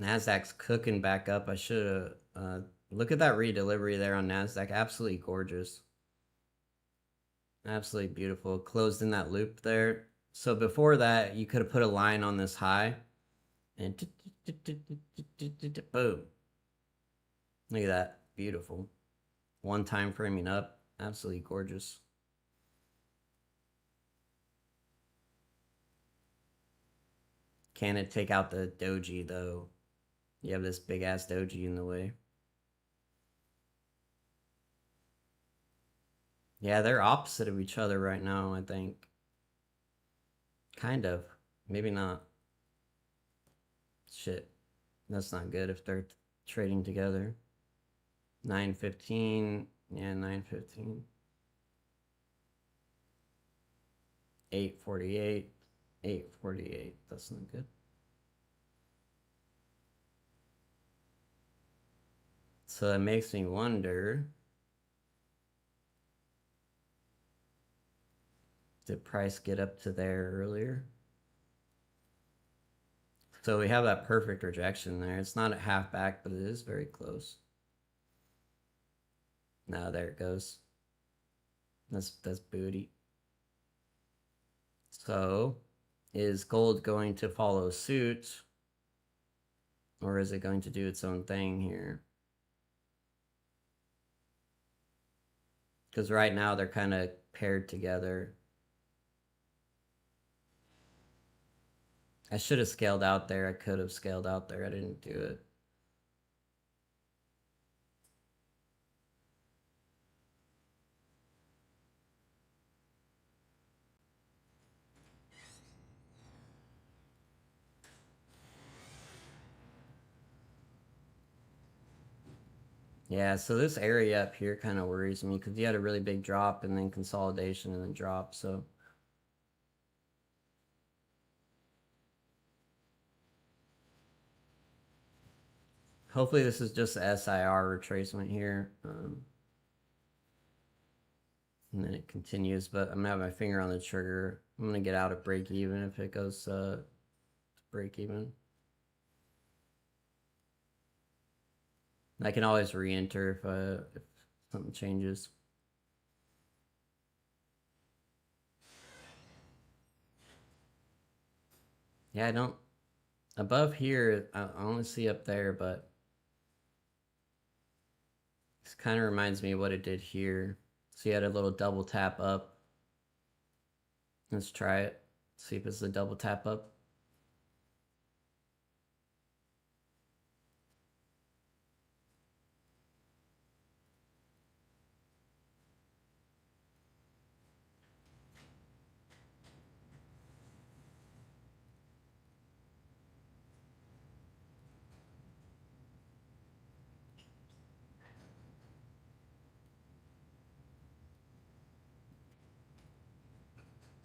Nasdaq's cooking back up. I should have. Look at that redelivery there on Nasdaq. Absolutely gorgeous. Absolutely beautiful. Closed in that loop there. So before that, you could have put a line on this high. And boom. Look at that. Beautiful. One time framing up. Absolutely gorgeous. Can it take out the doji though? You have this big ass doji in the way. Yeah, they're opposite of each other right now, I think. Kind of. Maybe not. Shit. That's not good if they're trading together. 915. Yeah, 915. 848. 848. That's not good. So that makes me wonder, did price get up to there earlier? So we have that perfect rejection there. It's not at half back, but it is very close. Now there it goes. That's booty. So is gold going to follow suit? Or is it going to do its own thing here? Because right now they're kind of paired together. I should have scaled out there. I could have scaled out there. I didn't do it. Yeah, so this area up here kind of worries me because you had a really big drop and then consolidation and then drop. So hopefully this is just the SIR retracement here. And then it continues, but I'm gonna have my finger on the trigger. I'm gonna get out at break even if it goes break even. I can always re-enter if something changes. Yeah, I don't. Above here, I only see up there, but this kind of reminds me of what it did here. So you had a little double tap up. Let's try it. See if it's a double tap up.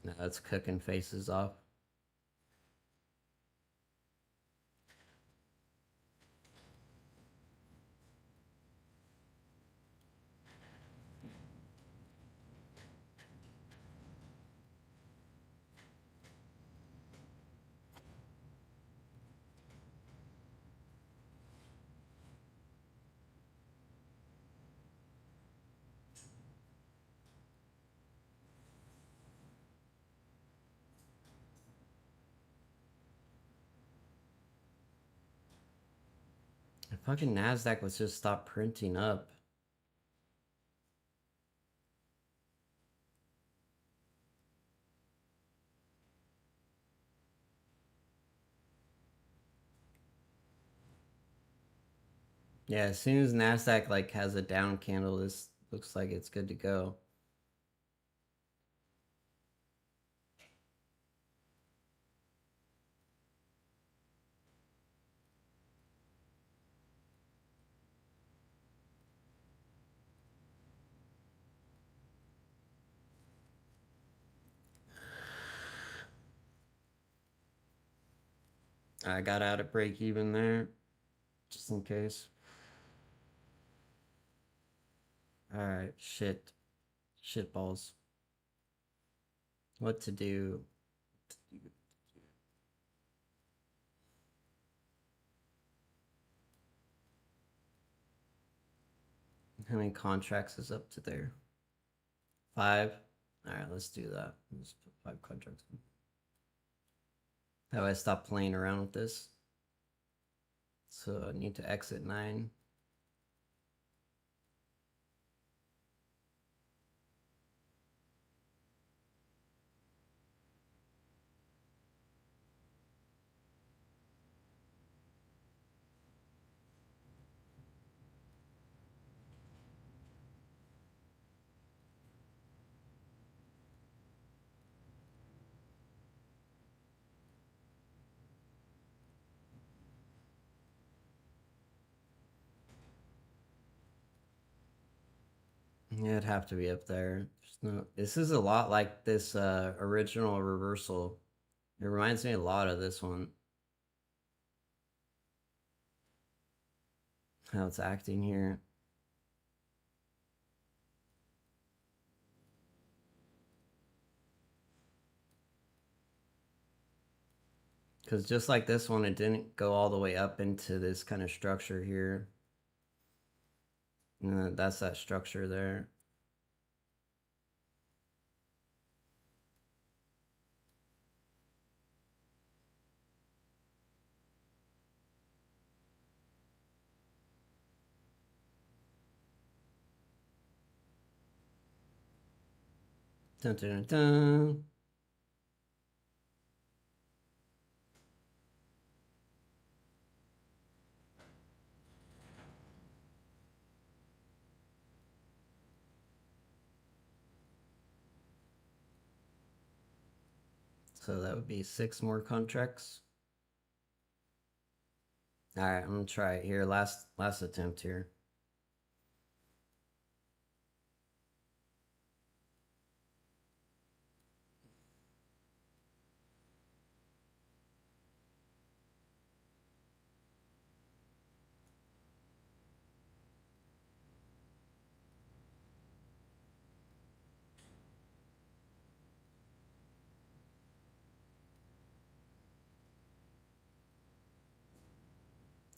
No, it's cooking faces off. Fucking Nasdaq was just stop printing up. Yeah, as soon as Nasdaq like has a down candle, this looks like it's good to go. I got out of break even there, just in case. Alright, shit. Shit balls. What to do? How many contracts is up to there? 5? Alright, let's do that. Let's put 5 contracts in. How do I stop playing around with this? So I need to exit 9. Yeah, it'd have to be up there. This is a lot like this original reversal. It reminds me a lot of this one. How it's acting here. Because just like this one, it didn't go all the way up into this kind of structure here. And that's that structure there. Dun, dun, dun, dun. So that would be 6 more contracts. All right, I'm gonna try it here. Last attempt here.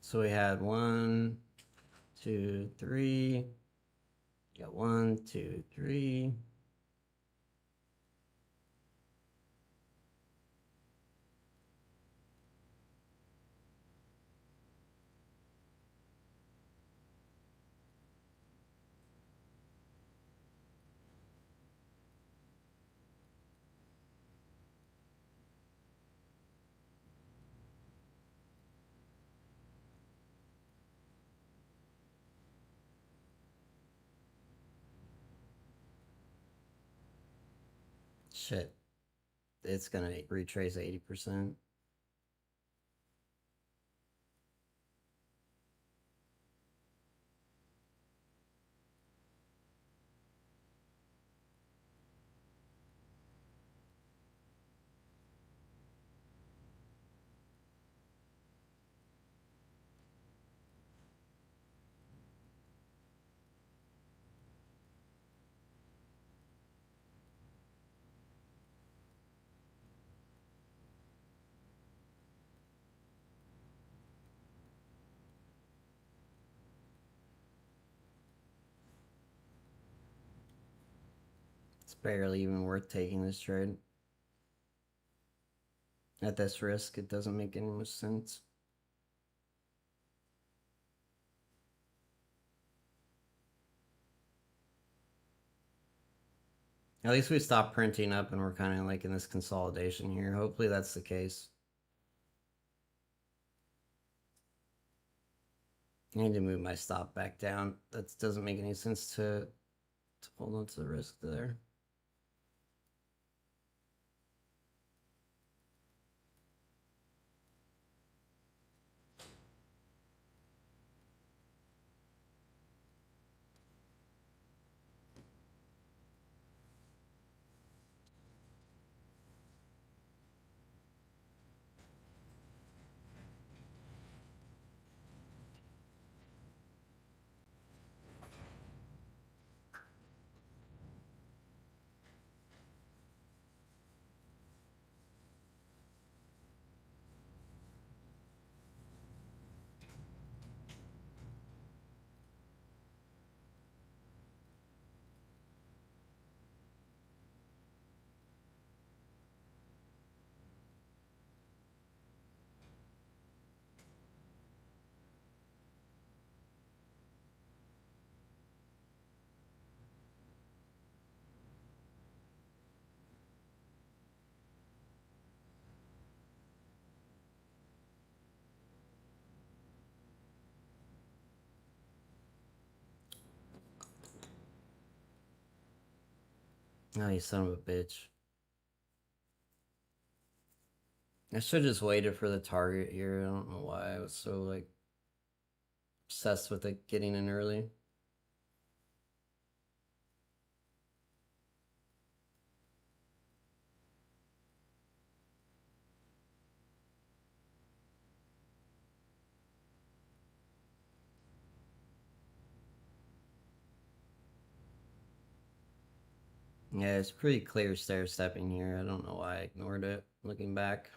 So we had 1, 2, 3. Got 1, 2, 3. Shit. It's gonna retrace 80%. It's barely even worth taking this trade. At this risk, it doesn't make any much sense. At least we stopped printing up and we're kind of like in this consolidation here. Hopefully that's the case. I need to move my stop back down. That doesn't make any sense to hold on to the risk there. Oh, you son of a bitch. I should have just waited for the target here. I don't know why I was so like obsessed with it getting in early. Yeah, it's pretty clear stair stepping here. I don't know why I ignored it looking back.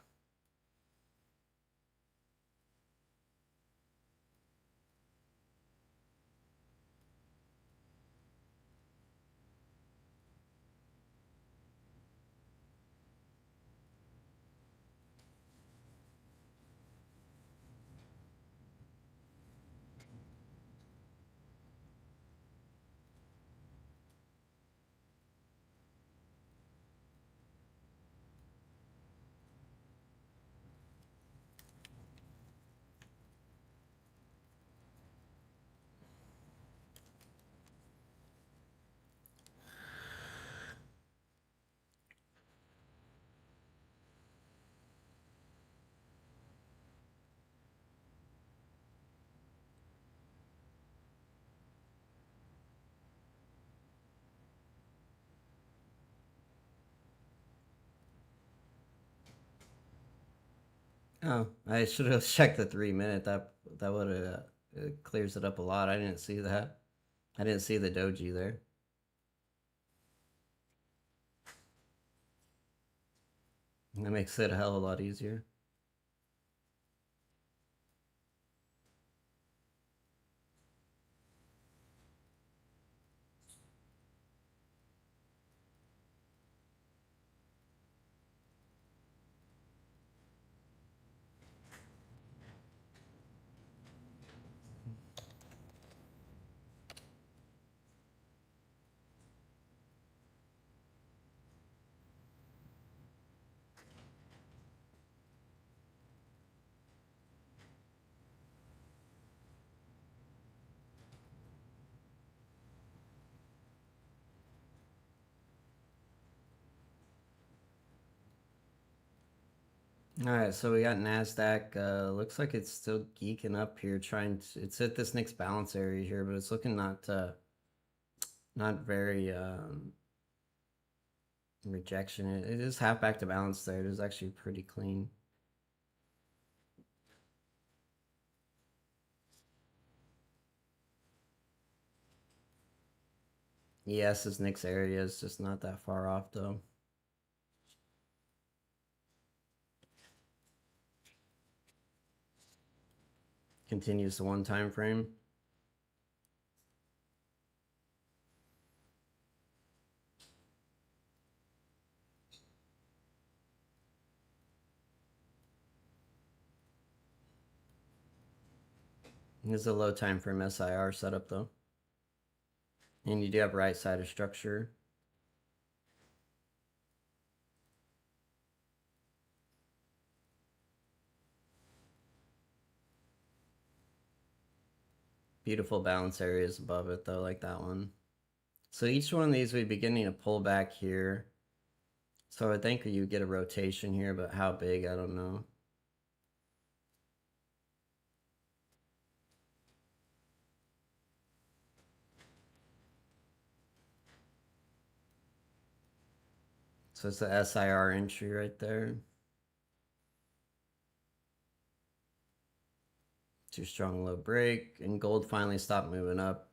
Oh, I should have checked the 3 minute. That would have it clears it up a lot. I didn't see that. I didn't see the doji there. That makes it a hell of a lot easier. All right, so we got Nasdaq. Looks like it's still geeking up here, trying to. It's at this next balance area here, but it's looking not very rejection. It is half back to balance there. It is actually pretty clean. Yes, this next area is just not that far off though. Continues the one time frame. There's a low time frame SIR setup though. And you do have right side of structure. Beautiful balance areas above it though, like that one. So each one of these would be beginning to pull back here. So I think you get a rotation here, but how big, I don't know. So it's the SIR entry right there. Too strong low break, and gold finally stopped moving up.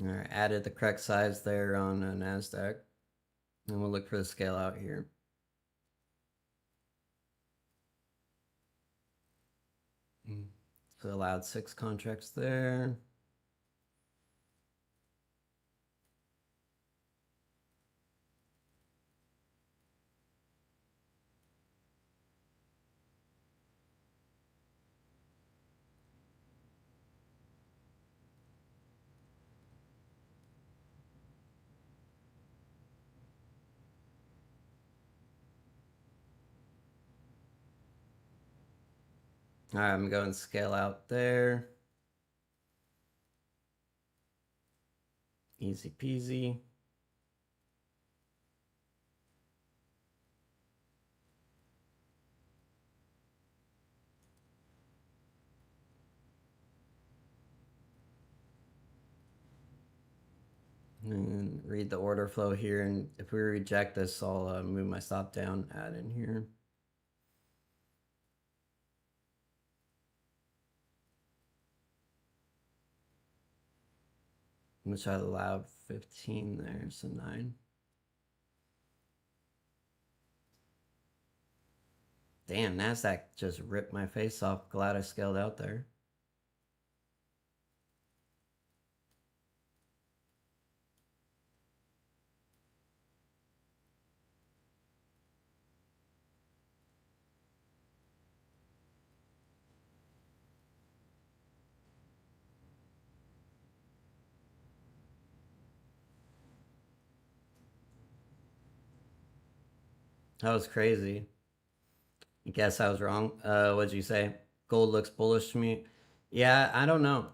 All right, added the correct size there on Nasdaq, and we'll look for the scale out here. So allowed 6 contracts there. All right, I'm going to scale out there. Easy peasy. And read the order flow here, and if we reject this, I'll move my stop down, add in here. Which I allowed 15 there, so 9. Damn, Nasdaq just ripped my face off. Glad I scaled out there. That was crazy. I guess I was wrong. What'd you say? Gold looks bullish to me. Yeah, I don't know.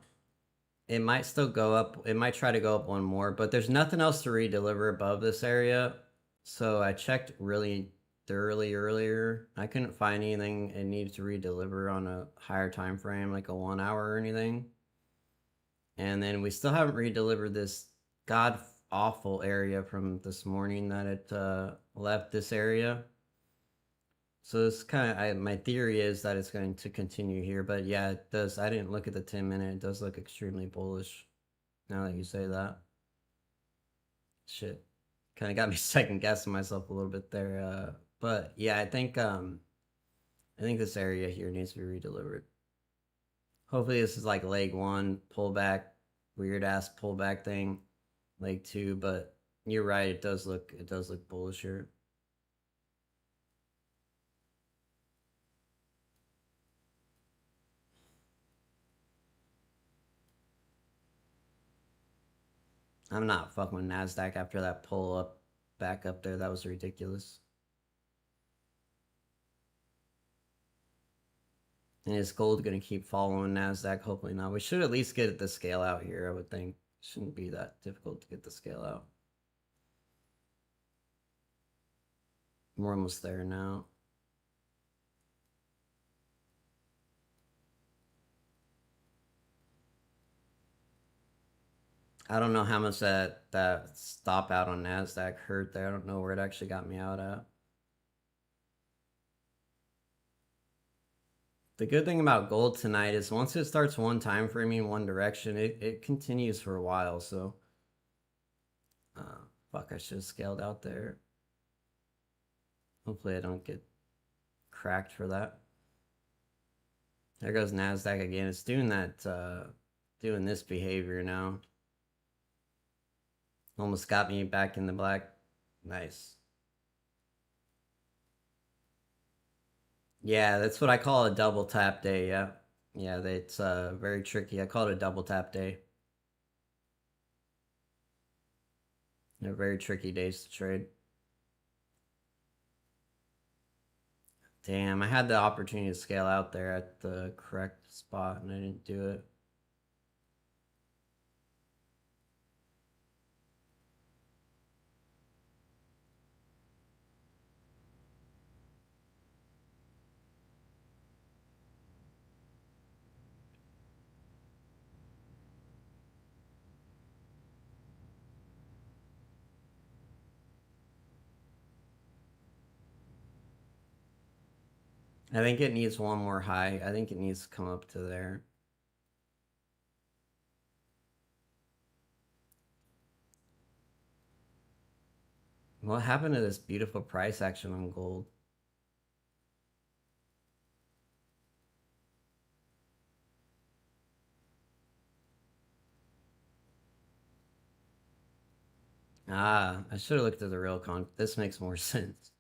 It might still go up. It might try to go up one more, but there's nothing else to redeliver above this area. So I checked really thoroughly earlier. I couldn't find anything it needed to redeliver on a higher time frame, like a 1 hour or anything. And then we still haven't redelivered this god awful area from this morning that it left this area. So it's kind of, my theory is that it's going to continue here, but yeah, it does. I didn't look at the 10-minute. It does look extremely bullish now that you say that. Shit. Kind of got me second guessing myself a little bit there. But yeah, I think this area here needs to be redelivered. Hopefully this is like leg 1 pullback, weird ass pullback thing, leg 2, but you're right, it does look bullish here. I'm not fucking with Nasdaq after that pull up back up there. That was ridiculous. And is gold going to keep following Nasdaq? Hopefully not. We should at least get the scale out here, I would think. Shouldn't be that difficult to get the scale out. We're almost there now. I don't know how much that stop out on Nasdaq hurt there. I don't know where it actually got me out at. The good thing about gold tonight is once it starts one time framing in one direction, it continues for a while. So, fuck, I should have scaled out there. Hopefully I don't get cracked for that. There goes Nasdaq again. It's doing that, doing this behavior now. Almost got me back in the black. Nice. Yeah, that's what I call a double tap day. Yeah, yeah, it's very tricky. I call it a double tap day. They're very tricky days to trade. Damn, I had the opportunity to scale out there at the correct spot and I didn't do it. I think it needs one more high. I think it needs to come up to there. What happened to this beautiful price action on gold? Ah, I should have looked at the real con. This makes more sense.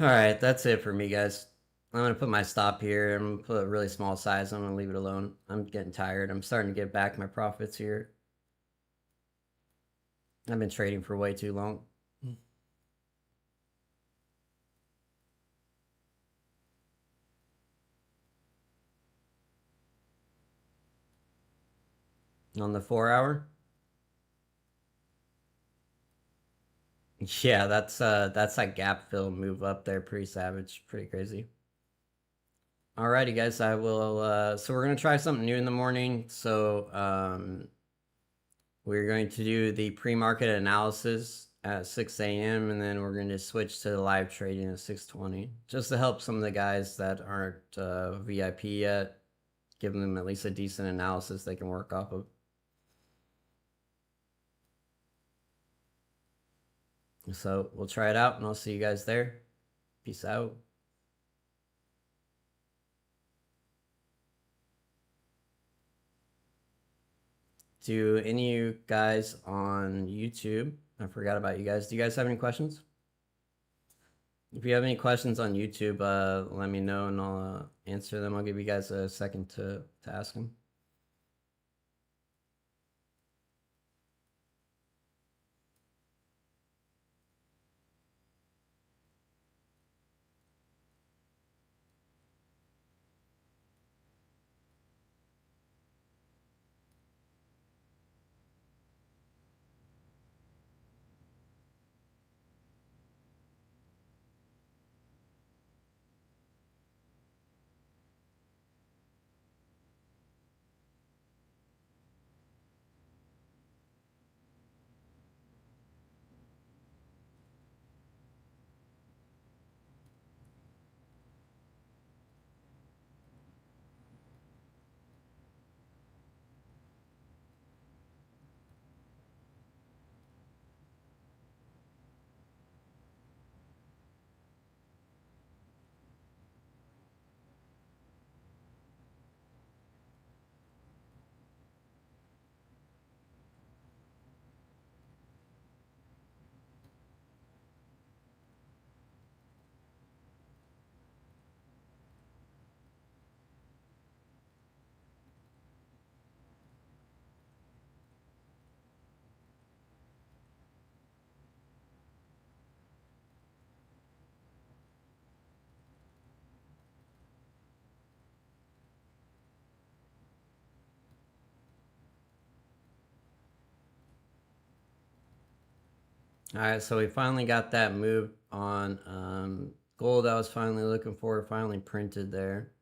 All right, that's it for me, guys. I'm gonna put my stop here. I'm gonna put a really small size. I'm gonna leave it alone. I'm getting tired. I'm starting to get back my profits here. I've been trading for way too long. On the 4 hour. Yeah, that's that gap fill move up there, pretty savage, pretty crazy. Alrighty, guys, I will. So we're gonna try something new in the morning. So we're going to do the pre-market analysis at 6 a.m. and then we're going to switch to live trading at 6:20, just to help some of the guys that aren't VIP yet, give them at least a decent analysis they can work off of. So we'll try it out, and I'll see you guys there. Peace out. To any of you guys on YouTube, I forgot about you guys. Do you guys have any questions? If you have any questions on YouTube, let me know and I'll answer them. I'll give you guys a second to ask them. All right, so we finally got that move on gold I was finally looking for, finally printed there.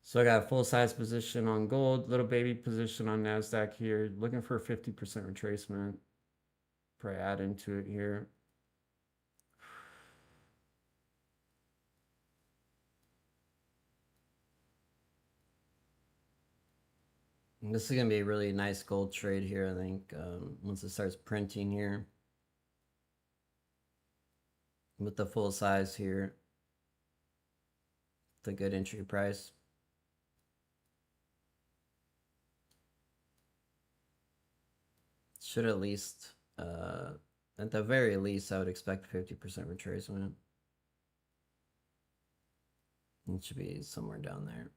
So I got a full size position on gold, little baby position on Nasdaq here, looking for a 50% retracement. Probably add into it here. And this is gonna be a really nice gold trade here, I think, once it starts printing here. With the full size here. It's a good entry price. Should at least, at the very least, I would expect 50% retracement. It should be somewhere down there.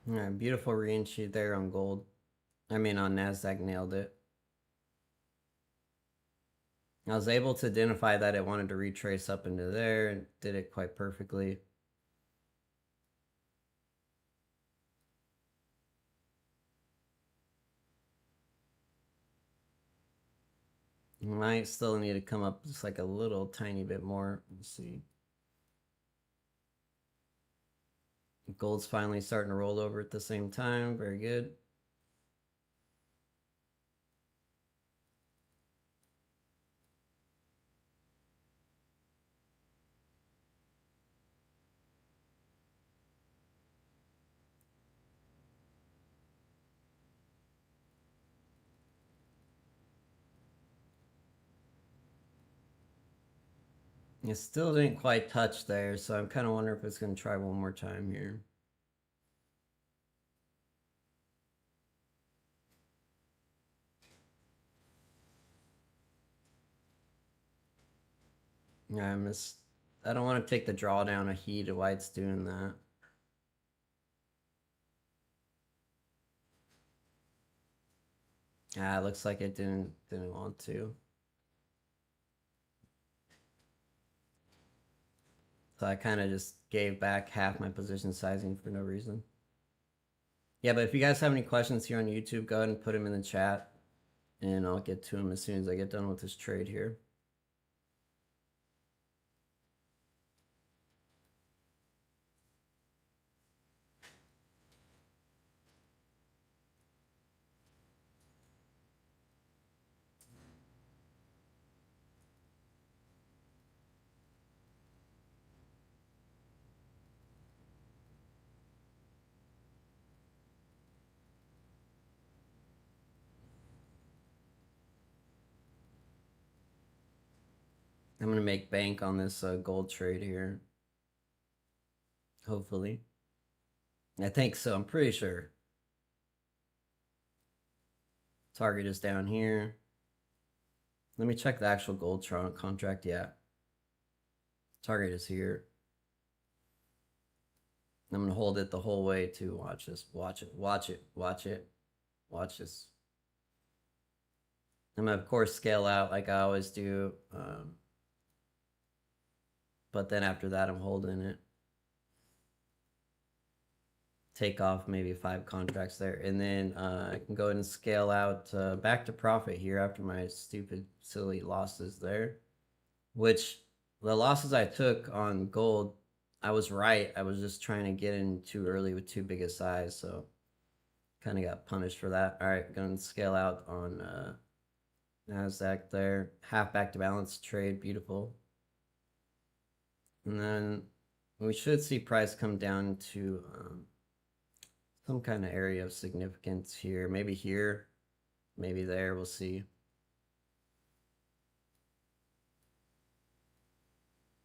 Yeah, beautiful re-entry there on gold. I mean, on Nasdaq, nailed it. I was able to identify that it wanted to retrace up into there and did it quite perfectly. Might still need to come up just like a little tiny bit more. Let's see. Gold's finally starting to roll over at the same time. Very good. It still didn't quite touch there, so I'm kind of wondering if it's going to try one more time here. Yeah, I don't want to take the drawdown of heat of why it's doing that. Ah, it looks like it didn't want to. So I kind of just gave back half my position sizing for no reason. Yeah, but if you guys have any questions here on YouTube, go ahead and put them in the chat, and I'll get to them as soon as I get done with this trade here. I'm gonna make bank on this gold trade here. Hopefully. I think so. I'm pretty sure. Target is down here. Let me check the actual gold contract. Yeah. Target is here. I'm going to hold it the whole way too. Watch this. Watch it. Watch it. Watch it. Watch this. I'm going to, of course, scale out like I always do. But then after that, I'm holding it. Take off maybe 5 contracts there. And then I can go ahead and scale out back to profit here after my stupid, silly losses there. Which the losses I took on gold, I was right. I was just trying to get in too early with too big a size. So kind of got punished for that. All right, going to scale out on Nasdaq there. Half back to balance trade. Beautiful. And then we should see price come down to some kind of area of significance here. Maybe here, maybe there. We'll see.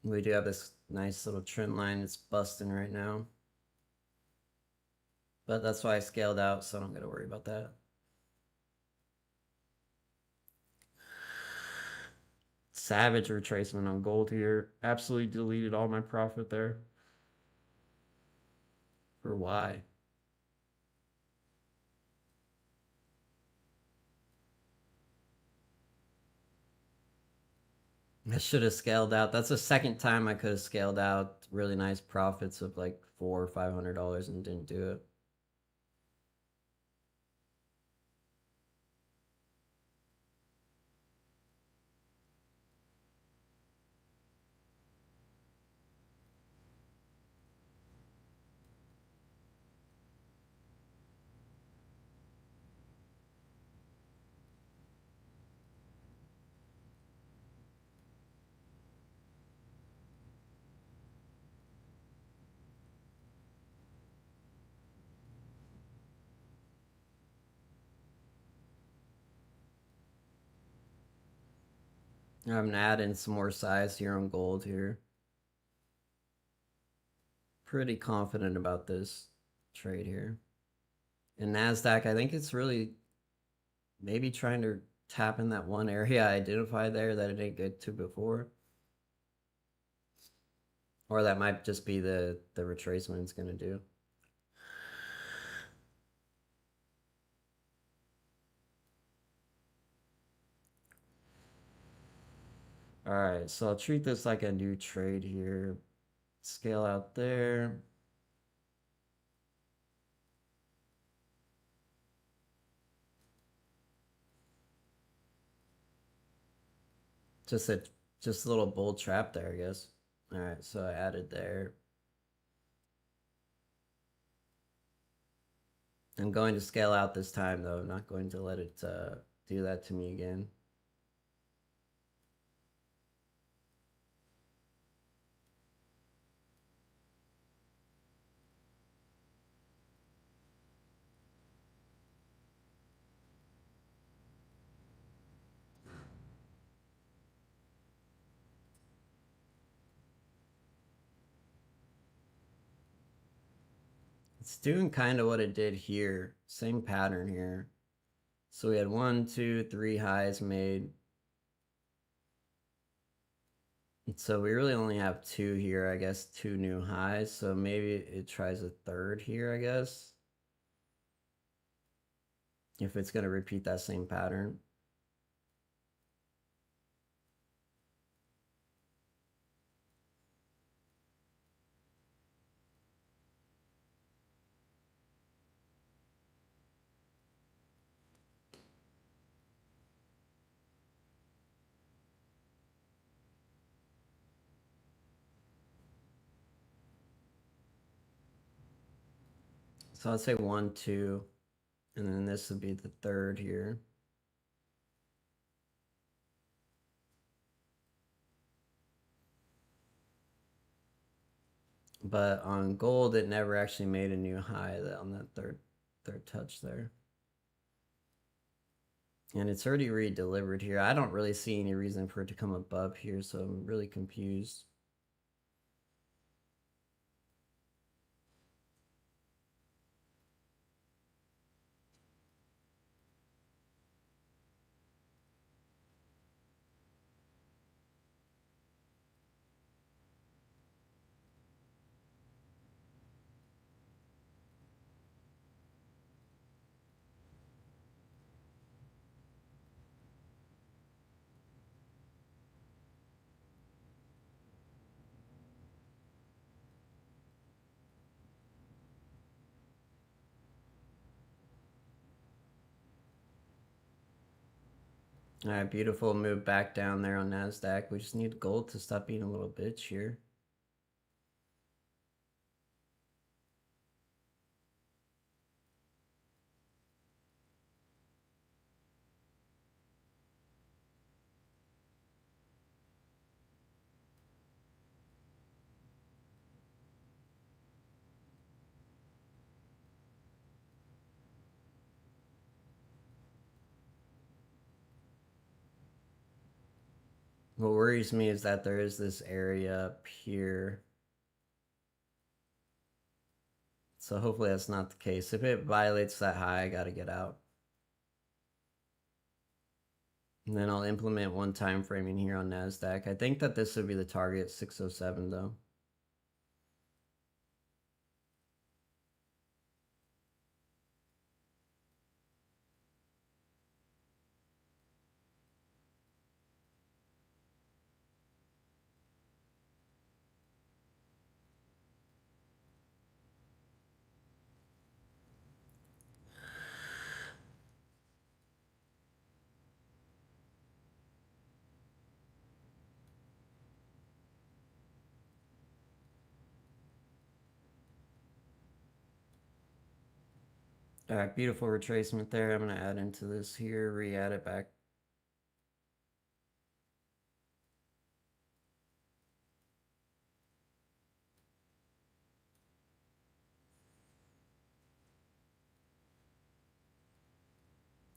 We do have this nice little trend line. It's busting right now. But that's why I scaled out, so I don't got to worry about that. Savage retracement on gold here. Absolutely deleted all my profit there. For why? I should have scaled out. That's the second time I could have scaled out really nice profits of like $400 or $500 and didn't do it. I'm gonna add in some more size here on gold here. Pretty confident about this trade here. And Nasdaq, I think it's really maybe trying to tap in that one area I identified there that it didn't get to before. Or that might just be the retracement it's gonna do. All right, so I'll treat this like a new trade here. Scale out there. Just a little bull trap there, I guess. All right, so I added there. I'm going to scale out this time though. I'm not going to let it do that to me again. It's doing kind of what it did here. Same pattern here. So we had 1, 2, 3 highs made. So we really only have 2 here, I guess, 2 new highs. So maybe it tries a third here, I guess. If it's going to repeat that same pattern. So I'd say 1, 2, and then this would be the third here. But on gold, it never actually made a new high on that third touch there. And it's already redelivered here. I don't really see any reason for it to come above here, so I'm really confused. All right, beautiful move back down there on Nasdaq. We just need gold to stop being a little bitch here. What worries me is that there is this area up here. So hopefully that's not the case. If it violates that high, I gotta get out. And then I'll implement one time framing here on Nasdaq. I think that this would be the target, 607 though. All right, beautiful retracement there. I'm going to add into this here, re-add it back.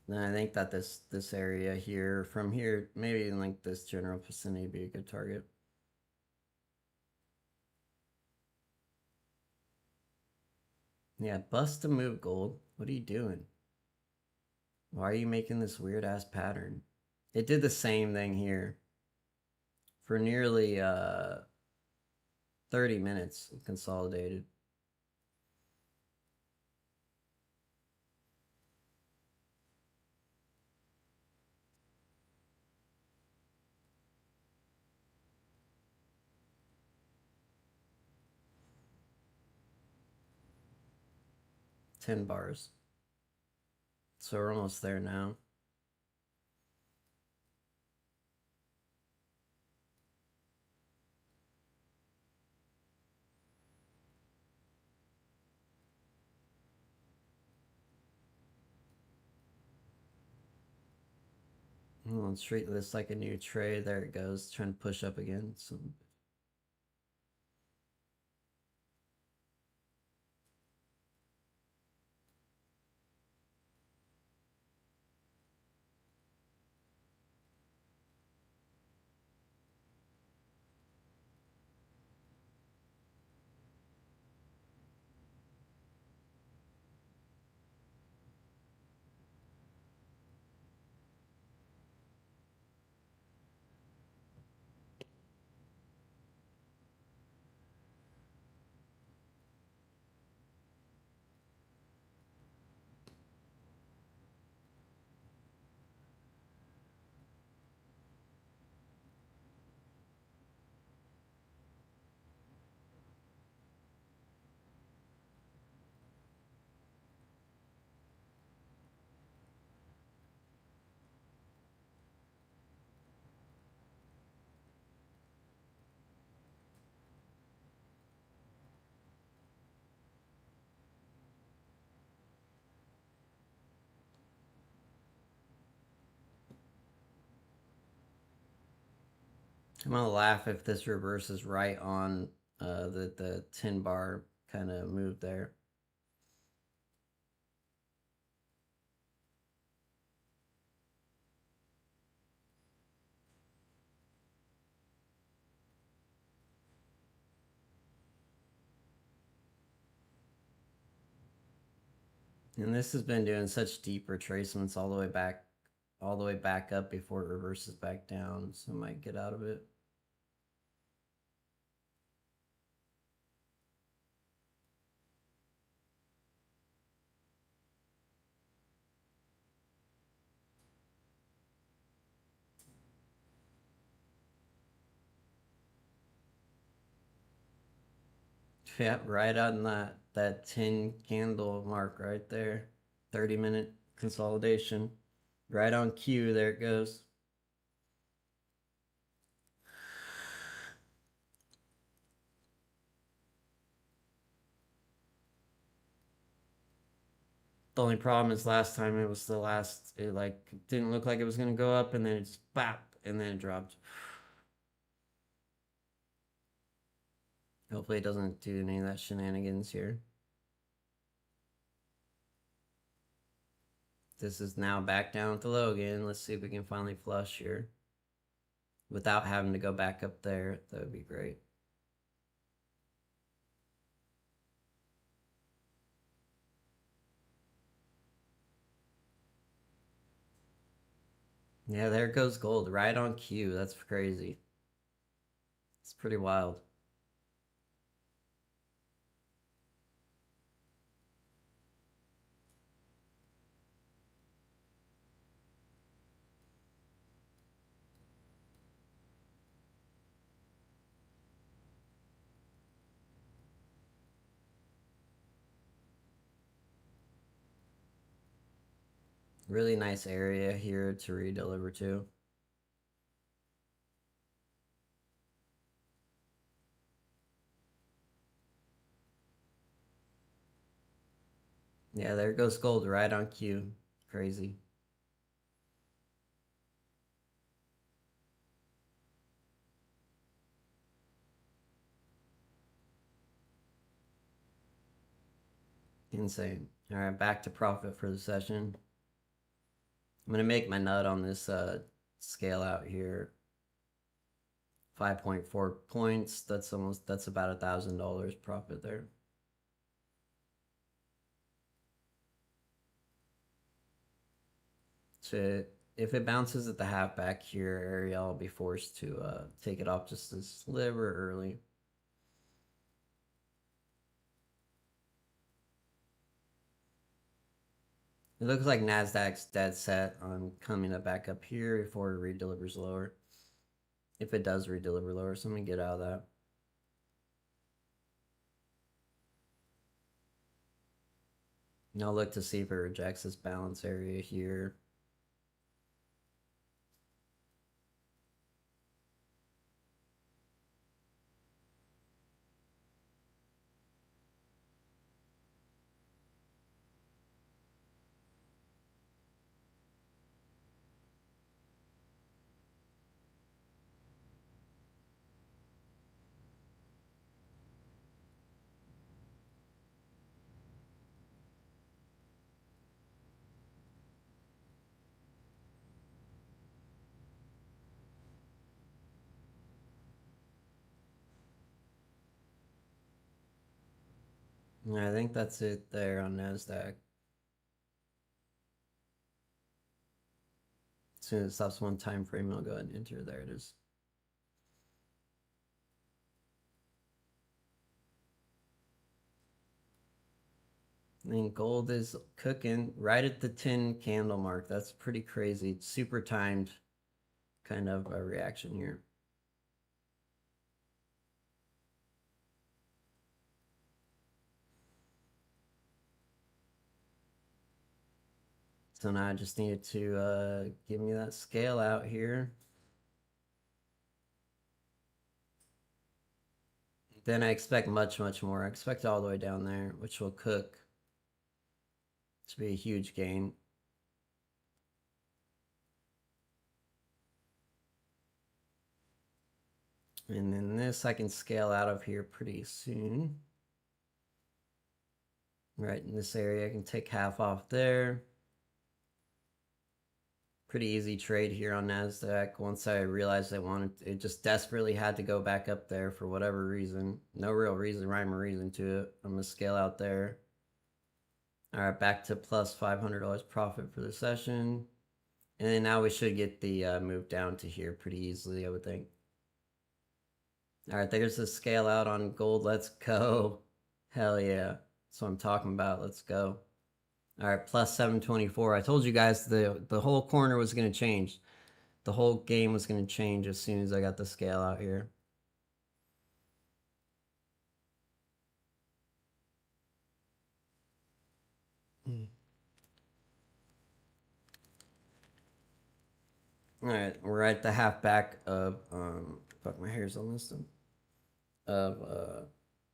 Then I think that this area here, from here, maybe in like this general vicinity, would be a good target. Yeah, bust to move gold. What are you doing? Why are you making this weird ass pattern? It did the same thing here for nearly 30 minutes consolidated. $10. So we're almost there now. Let's treat this like a new trade. There it goes, trying to push up again. So I'm gonna laugh if this reverses right on the 10 bar kind of move there. And this has been doing such deep retracements all the way back up before it reverses back down. So I might get out of it. Yep, right on that 10 candle mark right there. 30-minute consolidation. Right on cue, there it goes. The only problem is last time it was it like didn't look like it was gonna go up and then it just bap and then it dropped. Hopefully it doesn't do any of that shenanigans here. This is now back down at the low again. Let's see if we can finally flush here without having to go back up there. That would be great. Yeah, there goes gold right on cue. That's crazy. It's pretty wild. Really nice area here to redeliver to. Yeah, there goes gold right on cue. Crazy. Insane. All right, back to profit for the session. I'm gonna make my nut on this scale out here. 5.4 points. That's about $1,000 profit there. So if it bounces at the half back here area, I'll be forced to take it off just a sliver early. It looks like Nasdaq's dead set on coming back up here before it redelivers lower. If it does redeliver lower, so I'm gonna get out of that. And I'll look to see if it rejects this balance area here. Yeah, I think that's it there on Nasdaq. As soon as it stops one time frame, I'll go ahead and enter. There it is. And gold is cooking right at the 10 candle mark. That's pretty crazy. Super timed kind of a reaction here. So now I just needed to give me that scale out here. Then I expect much, much more. I expect all the way down there, which will cook to be a huge gain. And then this I can scale out of here pretty soon. Right in this area, I can take half off there. Pretty easy trade here on Nasdaq. Once I realized it just desperately had to go back up there for whatever reason. No real reason, rhyme or reason to it. I'm gonna scale out there. All right, back to plus $500 profit for the session. And then now we should get the move down to here pretty easily, I would think. All right, there's the scale out on gold. Let's go. Hell yeah. That's what I'm talking about. Let's go. All right, plus 724. I told you guys the whole corner was going to change. The whole game was going to change as soon as I got the scale out here. All right, we're at the half back of fuck, my hair's on this thing, of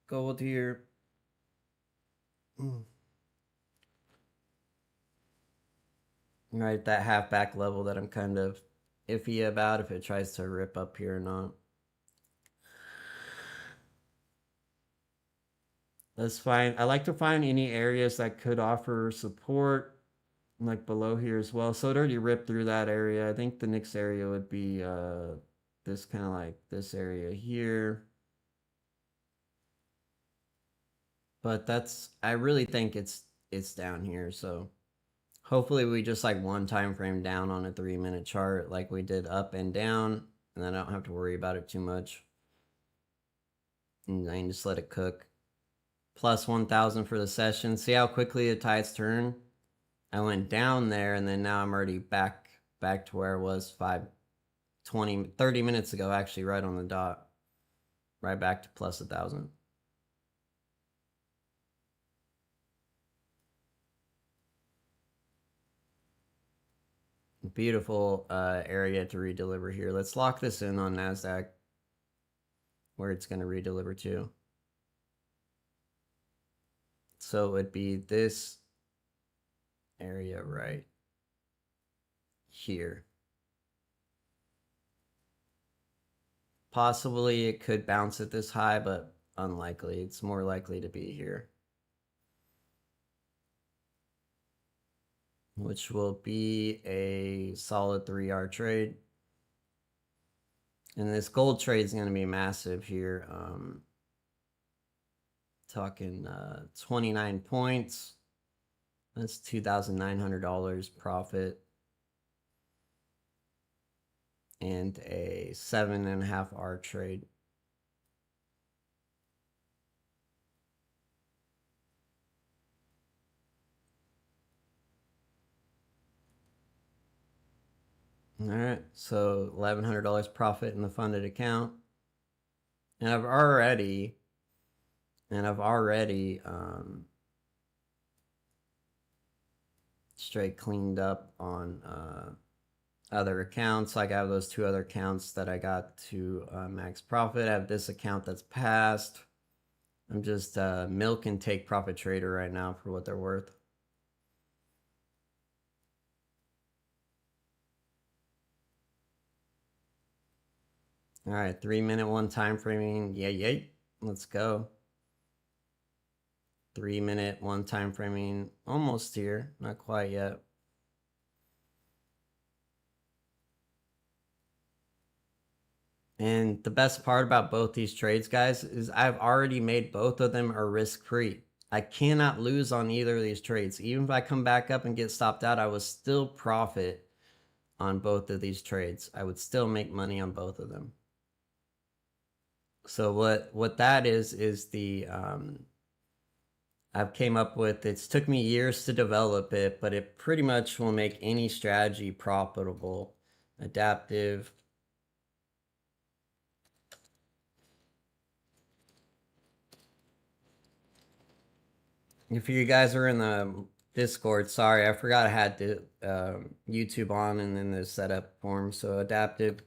gold here. Right, that half back level that I'm kind of iffy about if it tries to rip up here or not. That's fine. I like to find any areas that could offer support, like below here as well. So it already ripped through that area. I think the next area would be this kind of like this area here. But that's, I really think it's down here. So hopefully we just like one time frame down on a 3-minute chart like we did up and down, and then I don't have to worry about it too much. And I can just let it cook. Plus 1,000 for the session. See how quickly the tides turn? I went down there, and then now I'm already back to where I was 30 minutes ago, actually, right on the dot. Right back to plus 1,000. Beautiful area to redeliver here. Let's lock this in on Nasdaq, where it's going to redeliver to. So it would be this area right here. Possibly it could bounce at this high, but unlikely. It's more likely to be here, which will be a solid 3-hour trade. And this gold trade is going to be massive here. Talking 29 points. That's $2,900 profit. And a 7.5-hour trade. All right, so $1,100 profit in the funded account. And I've already straight cleaned up on other accounts. Like I have those 2 other accounts that I got to max profit. I have this account that's passed. I'm just milk and take profit trader right now for what they're worth. All right, 3-minute one time framing. Yay. Let's go. 3-minute one time framing. Almost here. Not quite yet. And the best part about both these trades, guys, is I've already made both of them are risk-free. I cannot lose on either of these trades. Even if I come back up and get stopped out, I will still profit on both of these trades. I would still make money on both of them. So what that is the I've came up with, it's took me years to develop it, but it pretty much will make any strategy profitable. Adaptive. If you guys are in the Discord, sorry, I forgot I had the YouTube on and then the setup form. So adaptive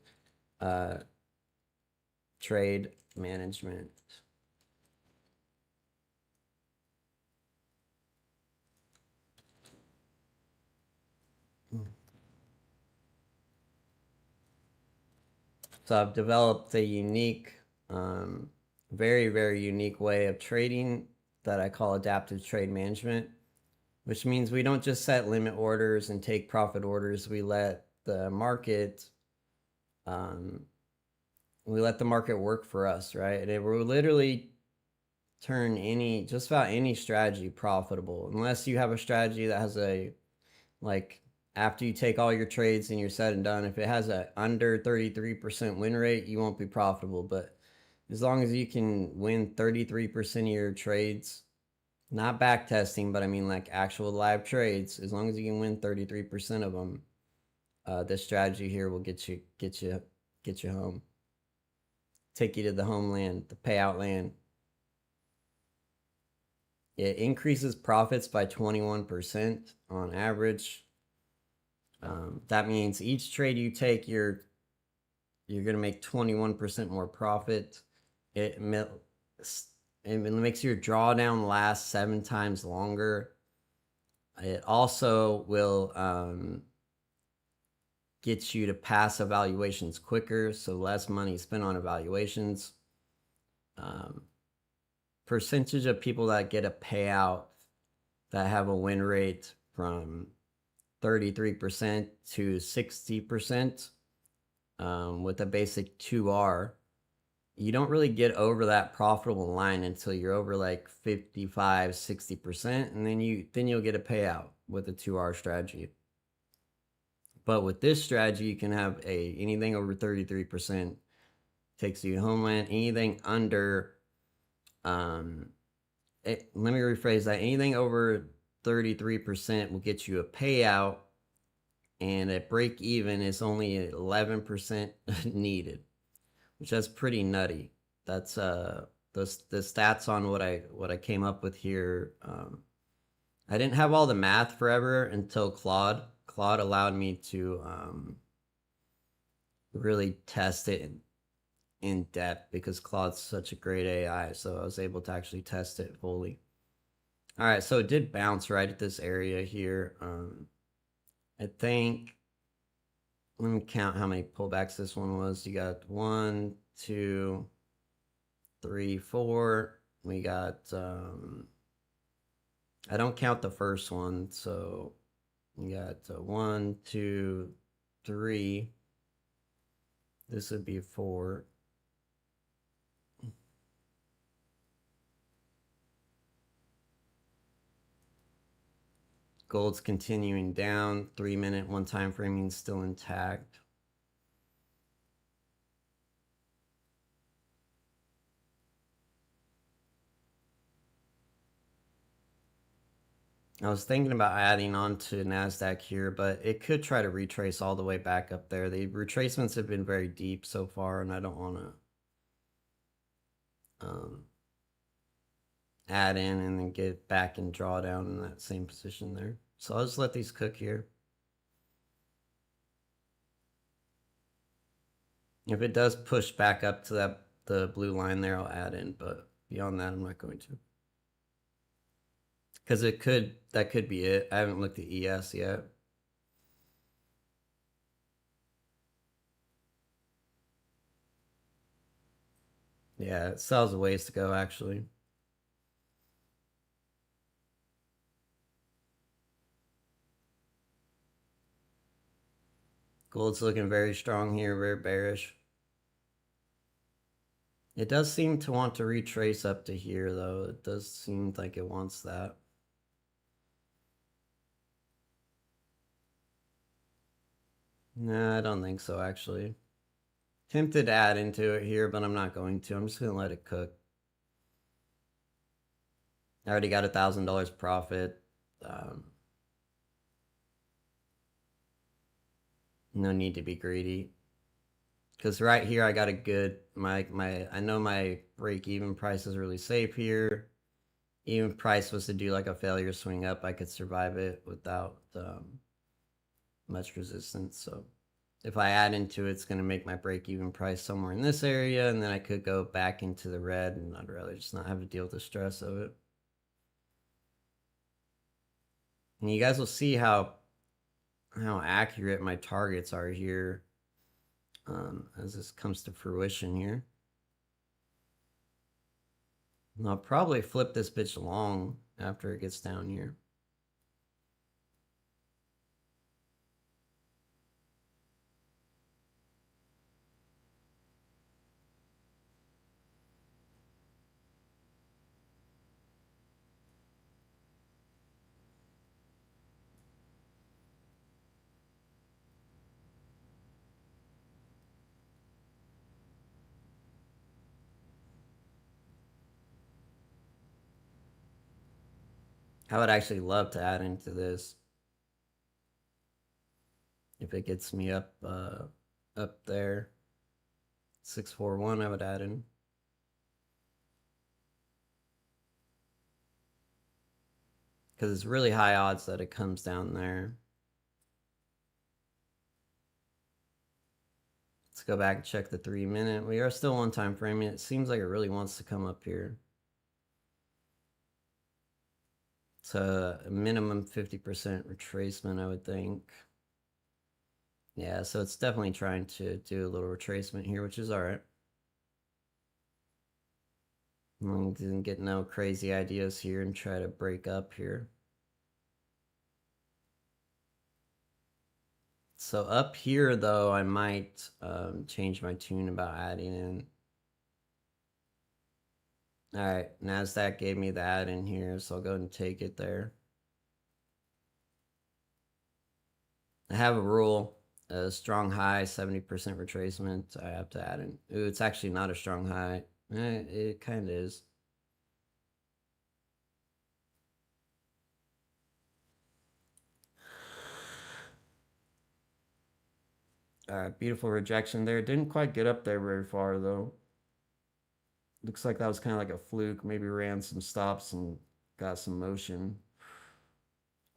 trade management. So I've developed a unique, very, very unique way of trading that I call adaptive trade management, which means we don't just set limit orders and take profit orders. We let the market, work for us, right? And we're literally turn just about any strategy profitable, unless you have a strategy that has like, after you take all your trades and you're said and done, if it has a under 33% win rate, you won't be profitable. But as long as you can win 33% of your trades, not back testing, but I mean like actual live trades, as long as you can win 33% of them, this strategy here will get you home. Take you to the homeland, the payout land. It increases profits by 21% on average. That means each trade you take, you're going to make 21% more profit. It makes your drawdown last 7 times longer. It also will get you to pass evaluations quicker, so less money spent on evaluations. Percentage of people that get a payout that have a win rate from 33% to 60% with a basic 2R. You don't really get over that profitable line until you're over like 55-60%, and then you'll get a payout with a 2R strategy. But with this strategy, you can have anything over 33% takes you homeland. Anything under let me rephrase that. Anything over 33% will get you a payout, and at break even is only 11% needed, which that's pretty nutty. That's the stats on what I came up with here. I didn't have all the math forever until Claude allowed me to really test it in depth, because Claude's such a great AI, so I was able to actually test it fully. All right, so it did bounce right at this area here. I think, let me count how many pullbacks this one was. You got 1, 2, 3, 4. We got, I don't count the first one, so you got 1, 2, 3. This would be 4. Gold's continuing down. 3-minute one time framing is still intact. I was thinking about adding on to Nasdaq here, but it could try to retrace all the way back up there. The retracements have been very deep so far, and I don't want to add in and then get back and draw down in that same position there. So I'll just let these cook here. If it does push back up to the blue line there, I'll add in, but beyond that, I'm not going to. Because that could be it. I haven't looked at ES yet. Yeah, it still has a ways to go, actually. Gold's looking very strong here, very bearish. It does seem to want to retrace up to here, though. It does seem like it wants that. No, I don't think so, actually. Tempted to add into it here, but I'm not going to. I'm just going to let it cook. I already got $1,000 profit. No need to be greedy. Because right here, I got a good, I know my break-even price is really safe here. Even price was to do like a failure swing up, I could survive it without much resistance. So if I add into it, it's going to make my break-even price somewhere in this area, and then I could go back into the red, and I'd rather just not have to deal with the stress of it. And you guys will see how accurate my targets are here as this comes to fruition here. And I'll probably flip this bitch long after it gets down here. I would actually love to add into this if it gets me up there. 641 I would add in. Because it's really high odds that it comes down there. Let's go back and check the 3-minute. We are still on time frame. It seems like it really wants to come up here. It's a minimum 50% retracement, I would think. Yeah, so it's definitely trying to do a little retracement here, which is all right. Didn't get no crazy ideas here and try to break up here. So up here, though, I might change my tune about adding in. All right, Nasdaq gave me the add in here, so I'll go ahead and take it there. I have a rule. A strong high, 70% retracement. I have to add in. Ooh, it's actually not a strong high. It kind of is. All right, beautiful rejection there. Didn't quite get up there very far, though. Looks like that was kind of like a fluke. Maybe ran some stops and got some motion.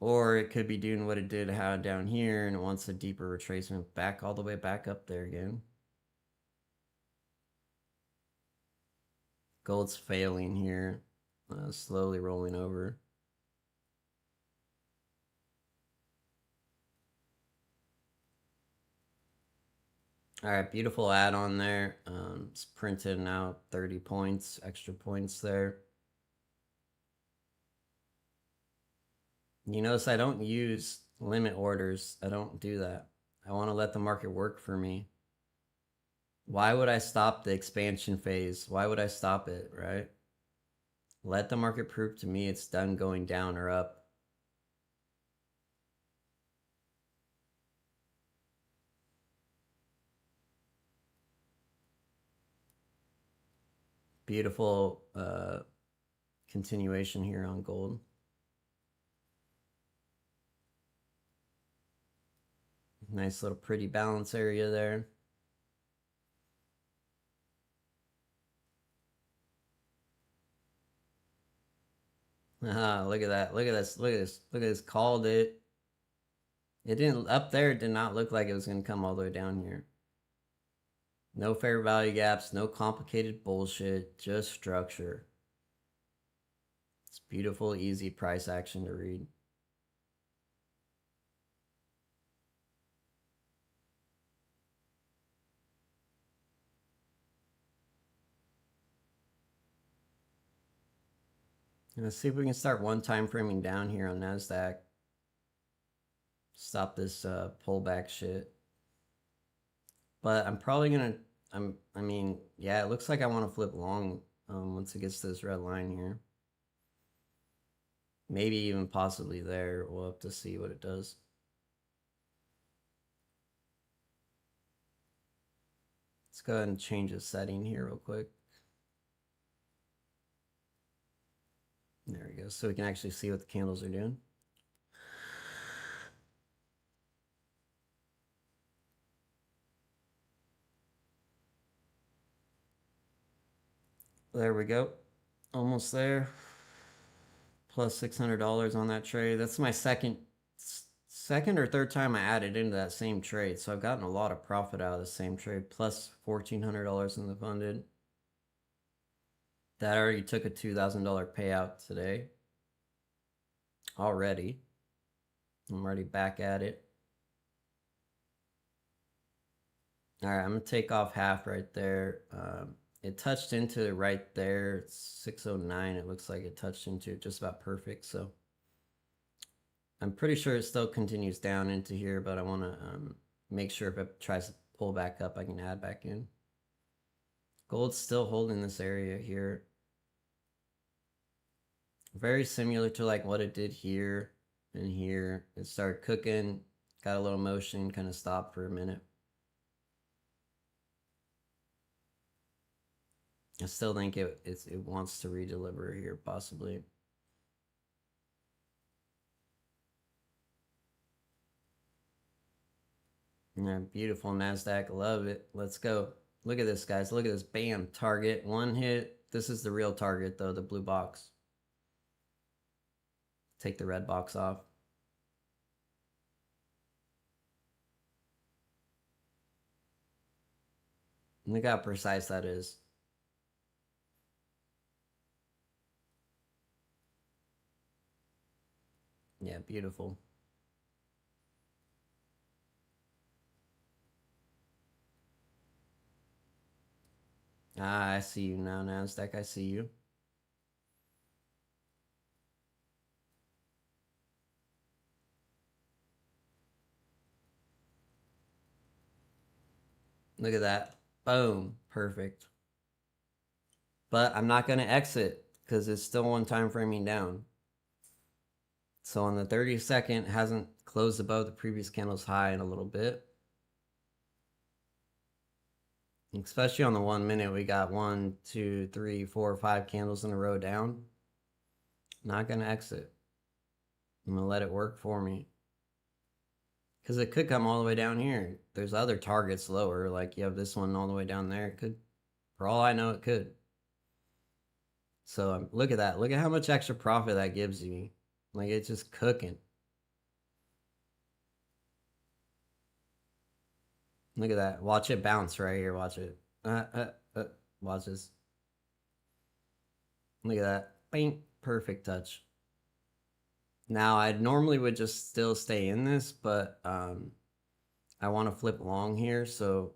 Or it could be doing what it did down here and it wants a deeper retracement back all the way back up there again. Gold's failing here, slowly rolling over. All right, beautiful add-on there. It's printed now 30 points, extra points there. You notice I don't use limit orders. I don't do that. I want to let the market work for me. Why would I stop the expansion phase? Why would I stop it, right? Let the market prove to me it's done going down or up. Beautiful continuation here on gold. Nice little pretty balance area there. Look at that. Look at this. Look at this. Look at this. Called it. It didn't, up there, it did not look like it was going to come all the way down here. No fair value gaps, no complicated bullshit, just structure. It's beautiful, easy price action to read. Let's see if we can start one time framing down here on Nasdaq. Stop this pullback shit. But I'm probably gonna. I mean, yeah, it looks like I want to flip long once it gets to this red line here. Maybe even possibly there. We'll have to see what it does. Let's go ahead and change the setting here real quick. There we go. So we can actually see what the candles are doing. There we go. Almost there. Plus $600 on that trade. That's my second or third time I added into that same trade. So I've gotten a lot of profit out of the same trade. Plus $1,400 in the funded. That already took a $2,000 payout today. Already. I'm already back at it. All right, I'm going to take off half right there. It touched into right there. It's 609. It looks like it touched into it just about perfect. So I'm pretty sure it still continues down into here, but I want to make sure if it tries to pull back up, I can add back in. Gold's still holding this area here. Very similar to like what it did here and here. It started cooking, got a little motion, kind of stopped for a minute. I still think it wants to redeliver here, possibly. Yeah, beautiful Nasdaq. Love it. Let's go. Look at this, guys. Look at this. Bam. Target. One hit. This is the real target, though, the blue box. Take the red box off. Look how precise that is. Yeah, beautiful. Ah, I see you now, Nasdaq. I see you. Look at that. Boom. Perfect. But I'm not going to exit because it's still one time framing down. So on the 30-second, hasn't closed above the previous candle's high in a little bit. Especially on the 1 minute, we got 1, 2, 3, 4, 5 candles in a row down. Not going to exit. I'm going to let it work for me. Because it could come all the way down here. There's other targets lower. Like you have this one all the way down there. It could, for all I know, it could. So look at that. Look at how much extra profit that gives you. Like it's just cooking. Look at that. Watch it bounce right here. Watch it. Watch this. Look at that. Bing. Perfect touch. Now, I normally would just still stay in this, but I want to flip long here. So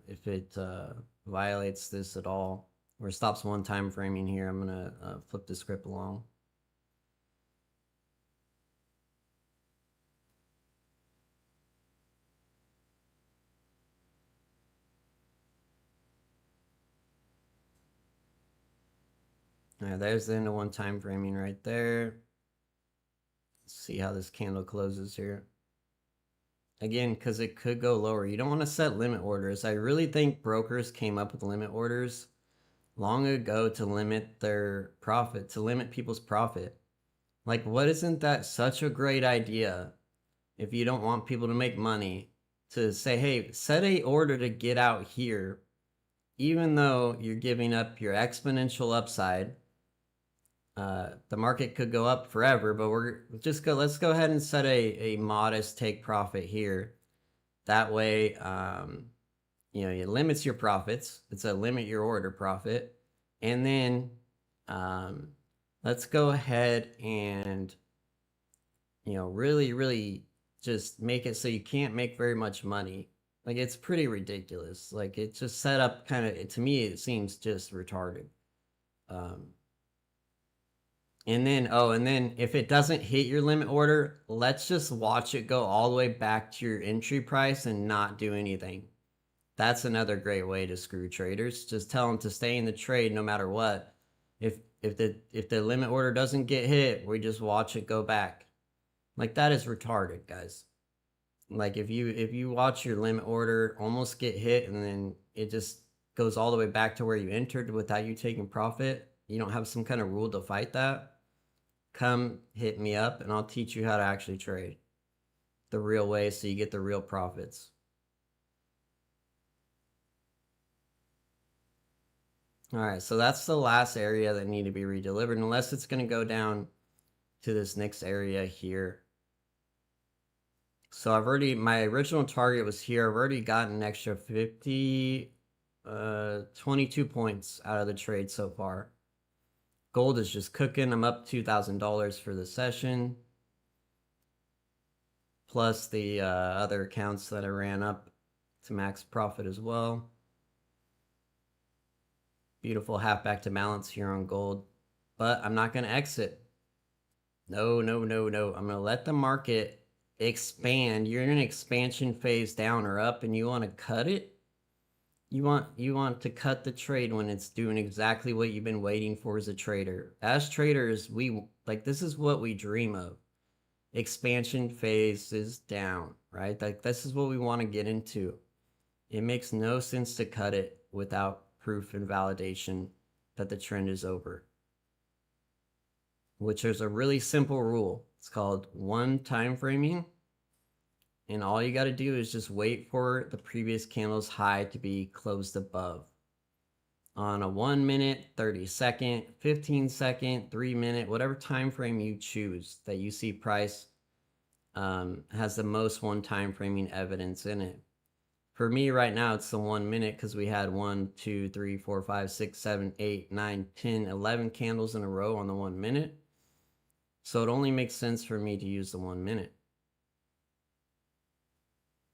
if it violates this at all, or stops one time framing here, I'm going to flip the script along. All right, there's the end of one time framing right there. Let's see how this candle closes here. Again, because it could go lower. You don't want to set limit orders. I really think brokers came up with limit orders long ago to limit their profit, to limit people's profit. Like, what isn't that such a great idea if you don't want people to make money to say, hey, set a order to get out here, even though you're giving up your exponential upside. The market could go up forever, but let's go ahead and set a modest take profit here. That way, it limits your profits. It's a limit your order profit. And then let's go ahead and, really just make it so you can't make very much money. Like, it's pretty ridiculous. Like, it's just set up kind of, to me, it seems just retarded. And then if it doesn't hit your limit order, let's just watch it go all the way back to your entry price and not do anything. That's another great way to screw traders. Just tell them to stay in the trade no matter what. If the limit order doesn't get hit, we just watch it go back. Like, that is retarded, guys. Like, if you watch your limit order almost get hit and then it just goes all the way back to where you entered without you taking profit, you don't have some kind of rule to fight that, come hit me up and I'll teach you how to actually trade the real way so you get the real profits. All right, so that's the last area that need to be redelivered, unless it's going to go down to this next area here. So my original target was here. I've already gotten an extra 22 points out of the trade so far. Gold is just cooking. I'm up $2,000 for the session, plus the other accounts that I ran up to max profit as well. Beautiful half back to balance here on gold, but I'm not going to exit. No. I'm going to let the market expand. You're in an expansion phase down or up and you want to cut it. You want to cut the trade when it's doing exactly what you've been waiting for as a trader. As traders, this is what we dream of. Expansion phases down, right? Like, this is what we want to get into. It makes no sense to cut it without proof and validation that the trend is over. Which is a really simple rule. It's called one time framing And all you got to do is just wait for the previous candle's high to be closed above. On a 1 minute, 30 second, 15 second, 3 minute, whatever time frame you choose that you see price has the most one time framing evidence in it. For me right now, it's the 1 minute because we had 1, 2, 3, 4, 5, 6, 7, 8, 9, 10, 11 candles in a row on the 1 minute. So it only makes sense for me to use the 1 minute.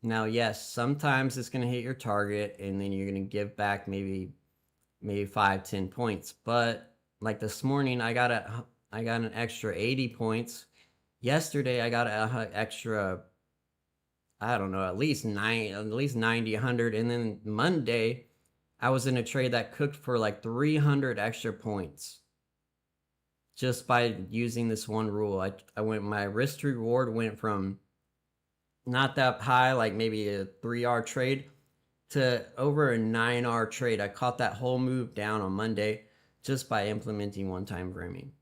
Now, yes, sometimes it's going to hit your target and then you're going to give back maybe 5-10 points. But like this morning, I got an extra 80 points. Yesterday, I got an extra, I don't know, at least 90, 100. And then Monday, I was in a trade that cooked for like 300 extra points just by using this one rule. My risk to reward went from not that high, like maybe a 3R trade, to over a 9R trade. I caught that whole move down on Monday just by implementing one time framing.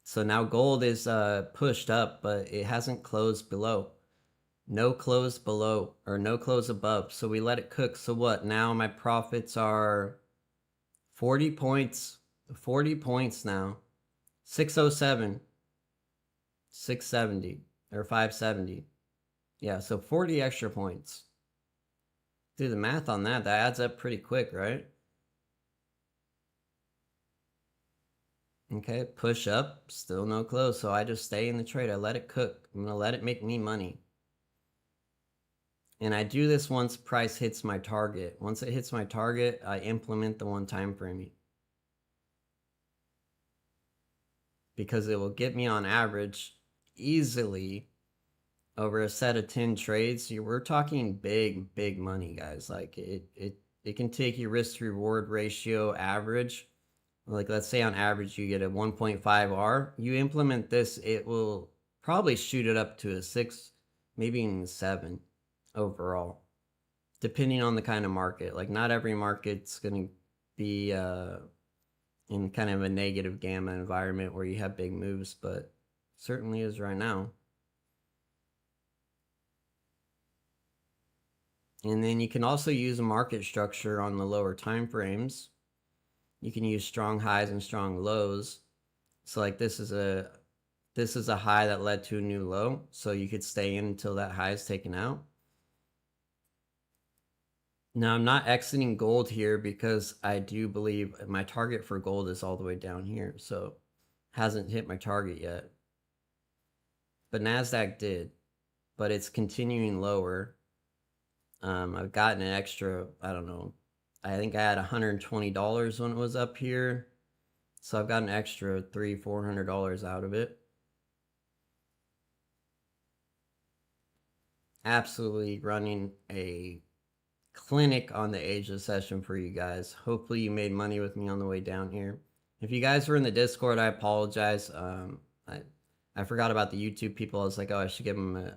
So now gold is pushed up, but it hasn't closed below. No close below or no close above. So we let it cook. So what? Now my profits are 40 points. 40 points now. 607. 670 or 570. Yeah, so 40 extra points. Do the math on that. That adds up pretty quick, right? Okay, push up, still no close. So I just stay in the trade. I let it cook. I'm going to let it make me money. And I do this once price hits my target. Once it hits my target, I implement the one time framing. Because it will get me on average easily over a set of 10 trades. We're talking big money, guys. Like it can take your risk to reward ratio average. Like let's say on average you get a 1.5R. You implement this, it will probably shoot it up to a 6, maybe even 7 overall, depending on the kind of market. Like not every market's going to be in kind of a negative gamma environment where you have big moves, but certainly is right now. And then you can also use a market structure on the lower time frames. You can use strong highs and strong lows. So like this is a high that led to a new low, so you could stay in until that high is taken out. Now I'm not exiting gold here because I do believe my target for gold is all the way down here, so hasn't hit my target yet. But Nasdaq did, but it's continuing lower. I've gotten an extra, I don't know, I think I had $120 when it was up here, so I've got an extra $300-400 out of it. Absolutely running a clinic on the Asia session for you guys. Hopefully you made money with me on the way down here. If you guys were in the Discord, I apologize. I forgot about the YouTube people. I was like, oh, I should give them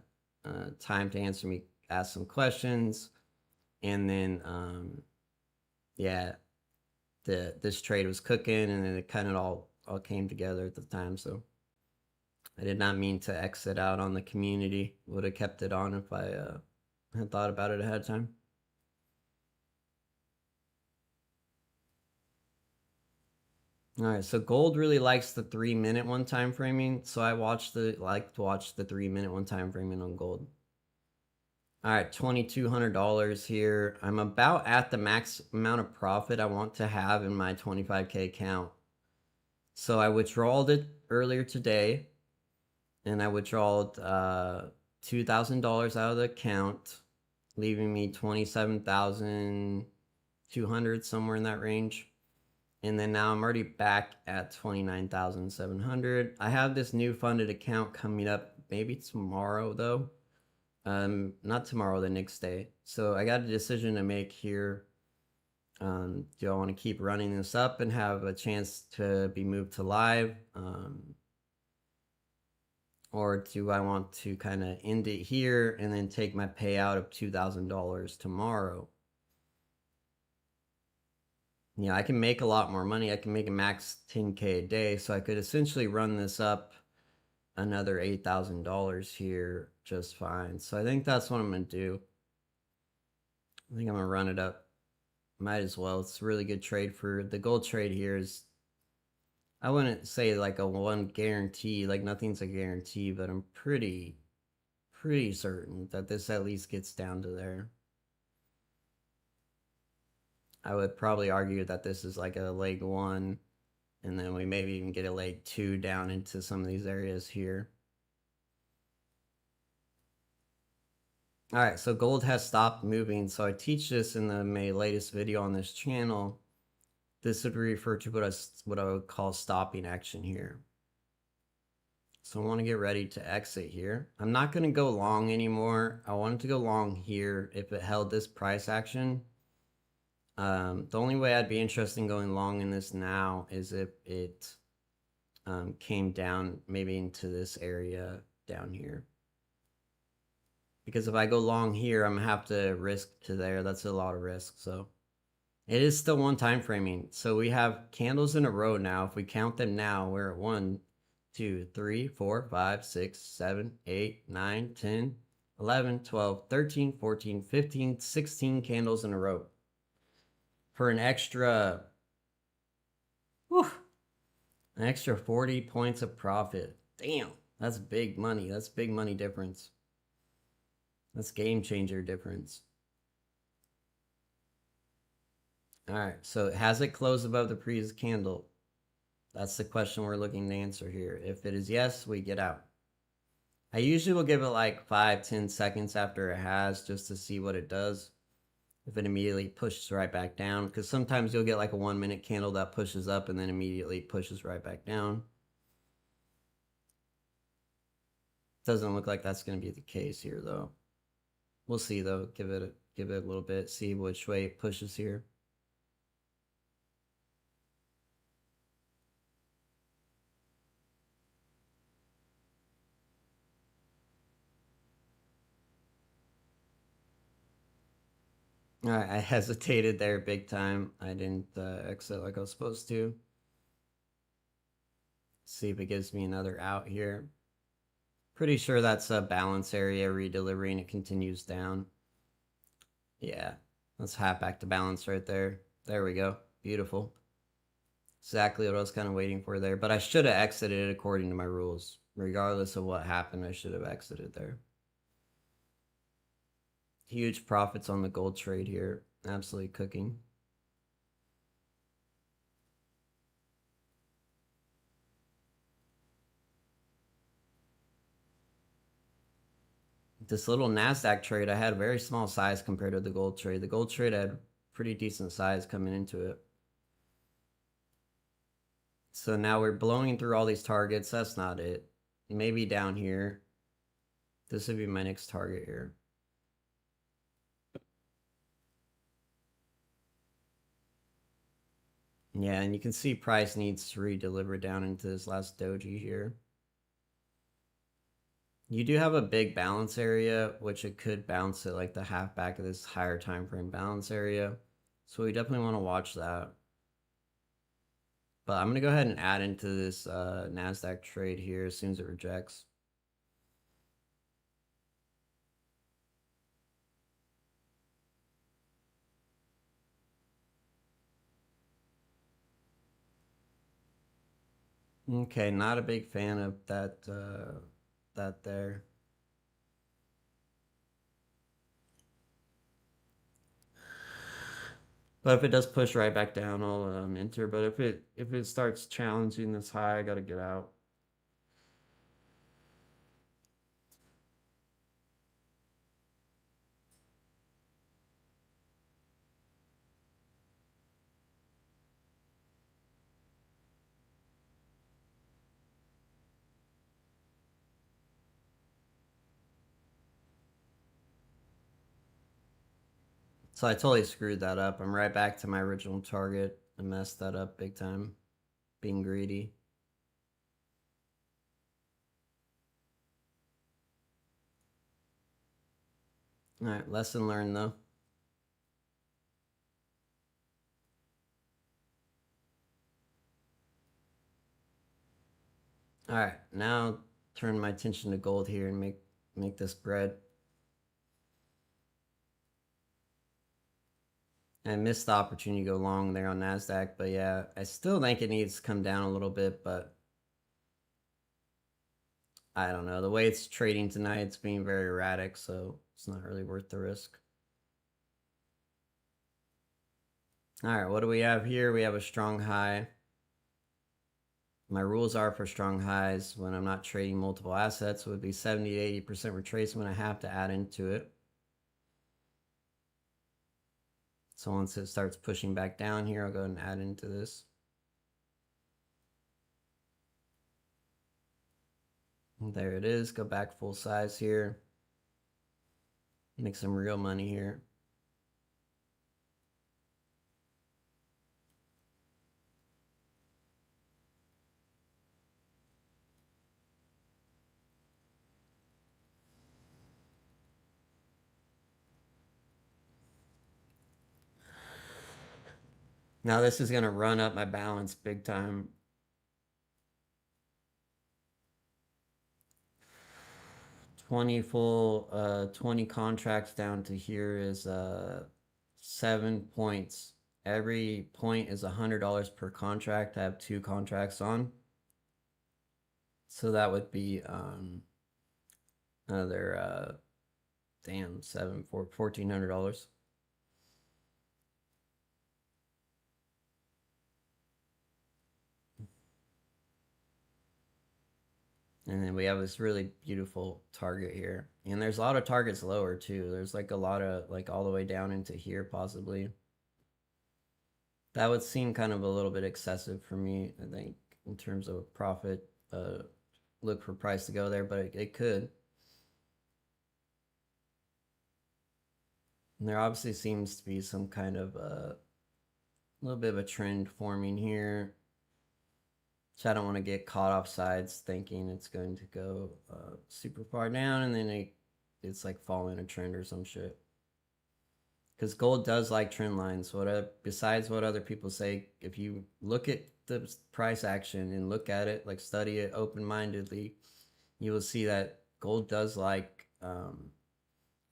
a time to ask some questions. And then, yeah, this trade was cooking, and then it kind of all came together at the time. So I did not mean to exit out on the community. Would have kept it on if I had thought about it ahead of time. All right, so gold really likes the 3 minute one time framing, so I like to watch the 3 minute one time framing on gold. All right, $2,200 here. I'm about at the max amount of profit I want to have in my 25K account. So I withdrawed it earlier today, and I withdrawed $2,000 out of the account, leaving me 27,200, somewhere in that range. And then now I'm already back at 29,700. I have this new funded account coming up maybe tomorrow though. Not tomorrow, the next day. So I got a decision to make here. Do I want to keep running this up and have a chance to be moved to live? Or do I want to kind of end it here and then take my payout of $2,000 tomorrow? Yeah, I can make a lot more money. I can make a max 10K a day. So I could essentially run this up another $8,000 here just fine. So I think that's what I'm going to do. I think I'm going to run it up. Might as well. It's a really good trade for the gold trade here. Is I wouldn't say like a one guarantee, like nothing's a guarantee, but I'm pretty certain that this at least gets down to there. I would probably argue that this is like a leg 1, and then we maybe even get a leg 2 down into some of these areas here. All right, so gold has stopped moving. So I teach this in my latest video on this channel. This would refer to what I would call stopping action here. So I want to get ready to exit here. I'm not going to go long anymore. I wanted to go long here if it held this price action. The only way I'd be interested in going long in this now is if it came down maybe into this area down here. Because if I go long here, I'm going to have to risk to there. That's a lot of risk. So it is still one time framing. So we have candles in a row now. If we count them now, we're at 1, 2, 3, 4, 5, 6, 7, 8, 9, 10, 11, 12, 13, 14, 15, 16 candles in a row. For an extra, an extra 40 points of profit. Damn, that's big money. That's big money difference. That's game changer difference. All right, so has it closed above the previous candle? That's the question we're looking to answer here. If it is yes, we get out. I usually will give it like 5-10 seconds after it has just to see what it does. If it immediately pushes right back down, because sometimes you'll get like a 1 minute candle that pushes up and then immediately pushes right back down. Doesn't look like that's going to be the case here though. We'll see though. Give it a little bit, see which way it pushes here. All right, I hesitated there big time. I didn't exit like I was supposed to. See if it gives me another out here. Pretty sure that's a balance area redelivery and it continues down. Yeah, let's hop back to balance right there. There we go. Beautiful. Exactly what I was kind of waiting for there. But I should have exited according to my rules. Regardless of what happened, I should have exited there. Huge profits on the gold trade here. Absolutely cooking. This little Nasdaq trade, I had a very small size compared to the gold trade. The gold trade had pretty decent size coming into it. So now we're blowing through all these targets. That's not it. Maybe down here. This would be my next target here. Yeah, and you can see price needs to redeliver down into this last doji here. You do have a big balance area, which it could bounce at like the half back of this higher time frame balance area. So we definitely want to watch that. But I'm going to go ahead and add into this Nasdaq trade here as soon as it rejects. Okay, not a big fan of that there. But if it does push right back down, I'll enter. But if it starts challenging this high, I gotta get out. So I totally screwed that up. I'm right back to my original target. I messed that up big time, being greedy. All right, lesson learned though. All right, now turn my attention to gold here and make this bread. I missed the opportunity to go long there on Nasdaq, but yeah, I still think it needs to come down a little bit, but I don't know. The way it's trading tonight, it's being very erratic, so it's not really worth the risk. All right, what do we have here? We have a strong high. My rules are for strong highs when I'm not trading multiple assets, it would be 70 to 80% retracement I have to add into it. So once it starts pushing back down here, I'll go ahead and add into this. And there it is. Go back full size here. Make some real money here. Now this is going to run up my balance big time. Full 20 contracts down to here is 7 points. Every point is $100 per contract. I have 2 contracts on. So that would be another $1,400. And then we have this really beautiful target here. And there's a lot of targets lower too. There's like a lot of like all the way down into here possibly. That would seem kind of a little bit excessive for me, I think, in terms of profit. Look for price to go there, but it could. And there obviously seems to be some kind of a little bit of a trend forming here. So I don't want to get caught off sides thinking it's going to go super far down and then it's like following a trend or some shit. Because gold does like trend lines. Besides what other people say, if you look at the price action and look at it, like study it open-mindedly, you will see that gold does like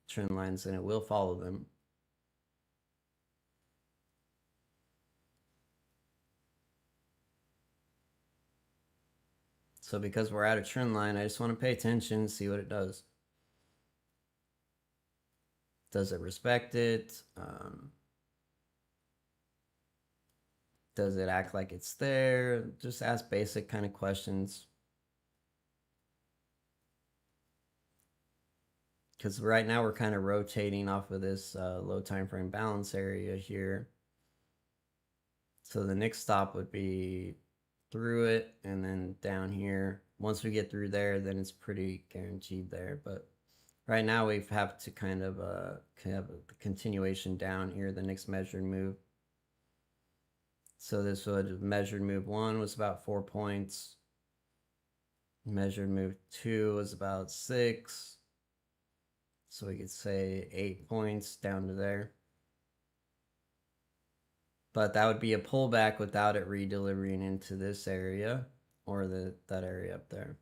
trend lines and it will follow them. So because we're at a trend line, I just want to pay attention and see what it does. Does it respect it? Does it act like it's there? Just ask basic kind of questions. Because right now we're kind of rotating off of this low time frame balance area here. So the next stop would be through it and then down here. Once we get through there, then it's pretty guaranteed there. But right now we have to kind of have a continuation down here, the next measured move. So this would measured move 1 was about 4 points. Measured move 2 was about 6. So we could say 8 points down to there. But that would be a pullback without it redelivering into this area or that area up there.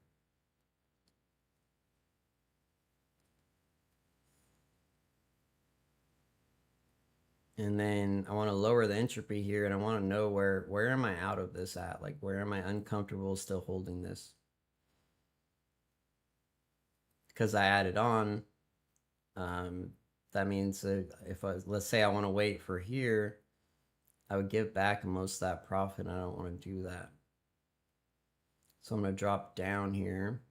And then I want to lower the entropy here and I want to know where am I out of this at? Like where am I uncomfortable still holding this? Because I added on, that means if let's say I want to wait for here, I would give back most of that profit. I don't want to do that. So I'm going to drop down here.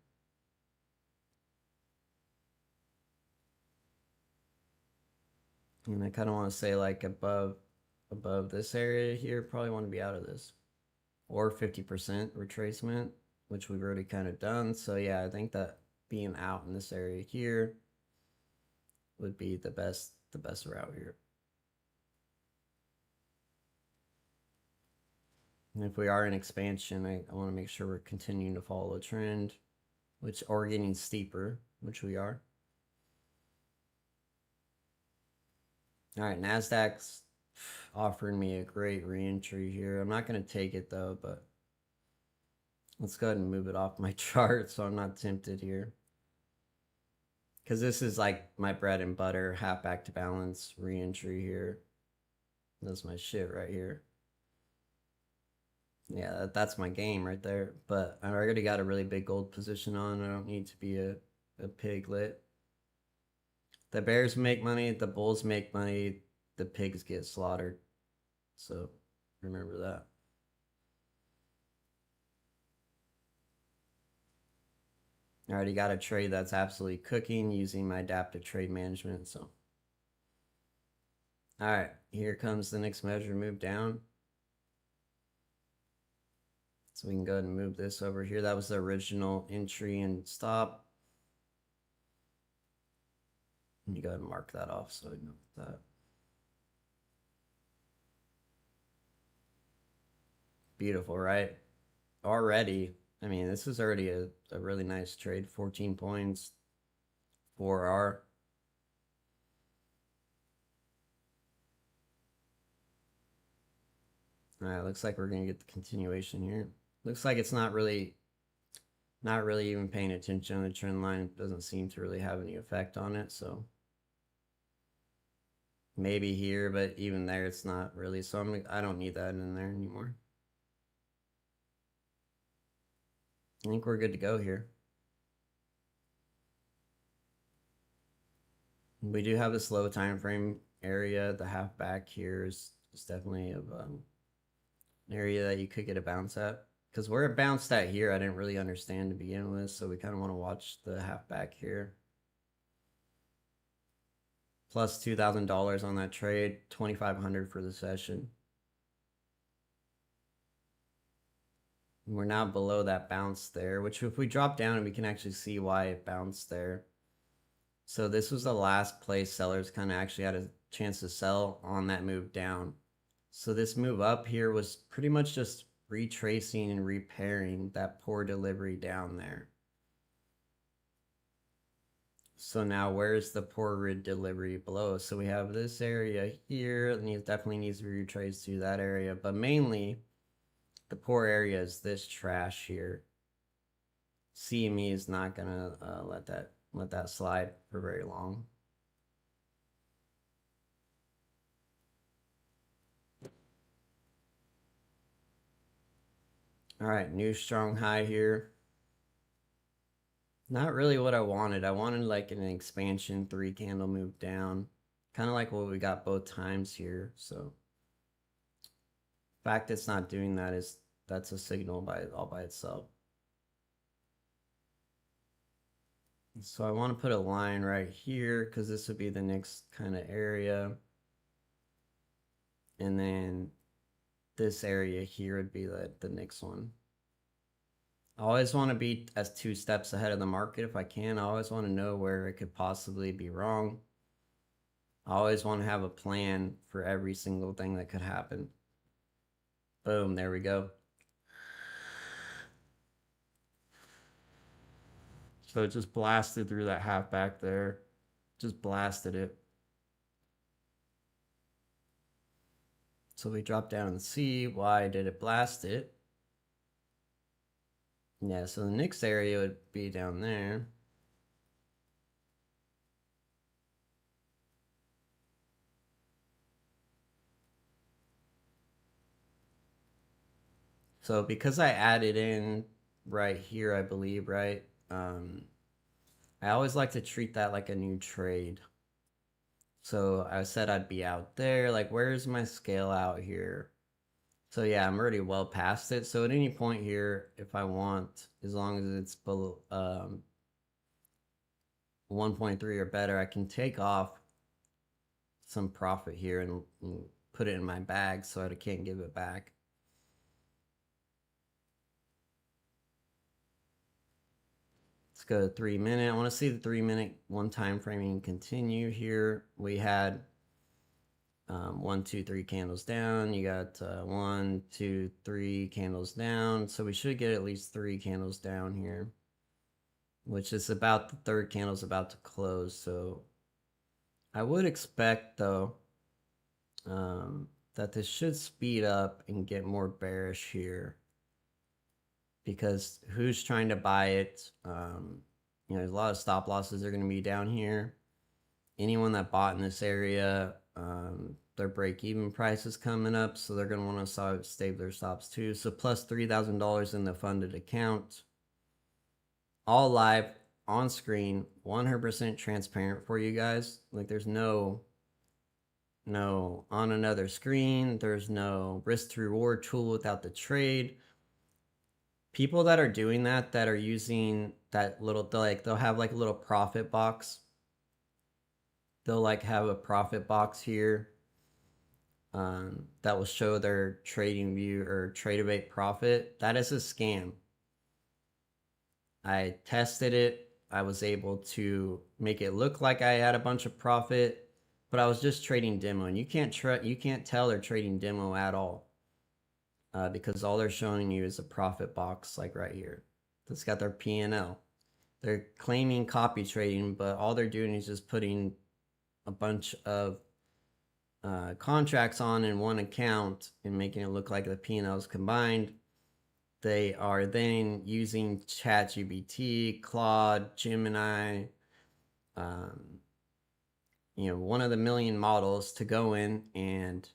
And I kind of want to say like above this area here, probably want to be out of this. Or 50% retracement, which we've already kind of done. So yeah, I think that being out in this area here would be the best route here. And if we are in expansion, I want to make sure we're continuing to follow a trend, or getting steeper, which we are. All right, Nasdaq's offering me a great re-entry here. I'm not going to take it though, but Let's go ahead and move it off my chart so I'm not tempted here. Because this is like my bread and butter, half back to balance, re-entry here. That's my shit right here. Yeah, that's my game right there. But I already got a really big gold position on. I don't need to be a piglet. The bears make money, the bulls make money, the pigs get slaughtered. So remember that. I already got a trade that's absolutely cooking using my adaptive trade management. So, all right, here comes the next measure move down. So we can go ahead and move this over here. That was the original entry and stop. Let me go ahead and mark that off so I know that. Beautiful, right? Already, I mean, this is already a really nice trade. 14 points, 4R. All right, looks like we're gonna get the continuation here. Looks like it's not really even paying attention to the trend line. It doesn't seem to really have any effect on it, so maybe here, but even there it's not really. So I don't need that in there anymore. I think we're good to go here. We do have this low time frame area. The half back here is definitely an area that you could get a bounce at. Because where it bounced at here, I didn't really understand to begin with. So we kind of want to watch the half back here. Plus $2,000 on that trade, $2,500 for the session. We're now below that bounce there, which if we drop down, we can actually see why it bounced there. So this was the last place sellers kind of actually had a chance to sell on that move down. So this move up here was pretty much just retracing and repairing that poor delivery down there. So now where's the poor delivery below? So we have this area here, and it definitely needs to be retraced to that area, but mainly the poor area is this trash here. CME is not gonna let that slide for very long. All right, new strong high here. Not really what I wanted. I wanted like an expansion 3 candle move down, kind of like what we got both times here. So the fact it's not doing that that's a signal all by itself. So I want to put a line right here because this would be the next kind of area. And then this area here would be the next one. I always want to be as 2 steps ahead of the market if I can. I always want to know where it could possibly be wrong. I always want to have a plan for every single thing that could happen. Boom, there we go. So it just blasted through that half back there. Just blasted it. So we drop down and see why did it blast it. Yeah, so the next area would be down there. So because I added in right here, I believe, right? I always like to treat that like a new trade. So I said I'd be out there. Like, where's my scale out here? So yeah, I'm already well past it. So at any point here, if I want, as long as it's below 1.3 or better, I can take off some profit here and put it in my bag so I can't give it back. Let's go to 3 minute. I want to see the 3 minute one time framing continue here. We had 1, 2, 3 candles down. You got 1, 2, 3 candles down. So we should get at least 3 candles down here, which is about the third candle's about to close. So I would expect though that this should speed up and get more bearish here. because who's trying to buy it? There's a lot of stop losses are going to be down here. Anyone that bought in this area, their break-even price is coming up, so they're going to want to save their stops too. So plus $3,000 in the funded account, all live on screen, 100% transparent for you guys. Like there's no on another screen, there's no risk to reward tool without the trade. People that are doing that are using that little, they'll have like a little profit box. They'll like have a profit box here that will show their trading view or Tradeovate profit. That is a scam. I tested it. I was able to make it look like I had a bunch of profit, but I was just trading demo, and you can't tell they're trading demo at all because all they're showing you is a profit box, like right here. It's got their P&L. They're claiming copy trading, but all they're doing is just putting a bunch of contracts on in one account and making it look like the P&Ls combined. They are then using ChatGPT, Claude, Gemini, one of the million models to go in and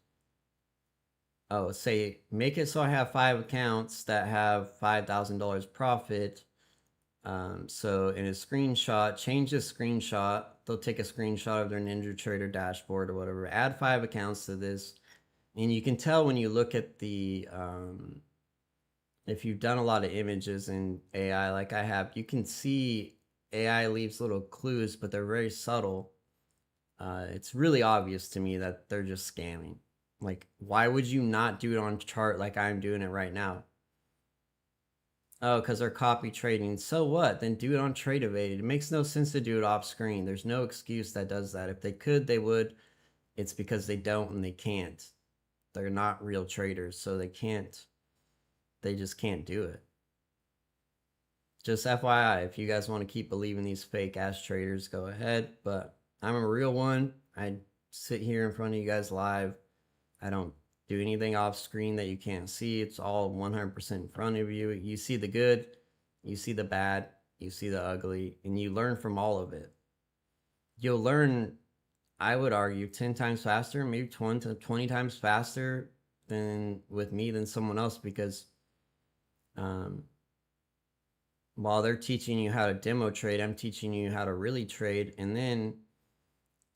say make it so I have 5 accounts that have $5,000 profit. So in a screenshot, change the screenshot. They'll take a screenshot of their NinjaTrader dashboard or whatever, add 5 accounts to this. And you can tell when you look at the, if you've done a lot of images in AI like I have, you can see AI leaves little clues, but they're very subtle. It's really obvious to me that they're just scamming. Like, why would you not do it on chart like I'm doing it right now? Oh, because they're copy trading. So what? Then do it on Tradeovate. It makes no sense to do it off screen. There's no excuse that does that. If they could, they would. It's because they don't and they can't. They're not real traders, so they can't. They just can't do it. Just FYI, if you guys want to keep believing these fake ass traders, go ahead. But I'm a real one. I sit here in front of you guys live. I don't do anything off screen that you can't see. It's all 100% in front of you. You see the good, you see the bad, you see the ugly, and you learn from all of it. You'll learn, I would argue, 10 times faster, maybe 20 times faster than with me than someone else, because while they're teaching you how to demo trade, I'm teaching you how to really trade, and then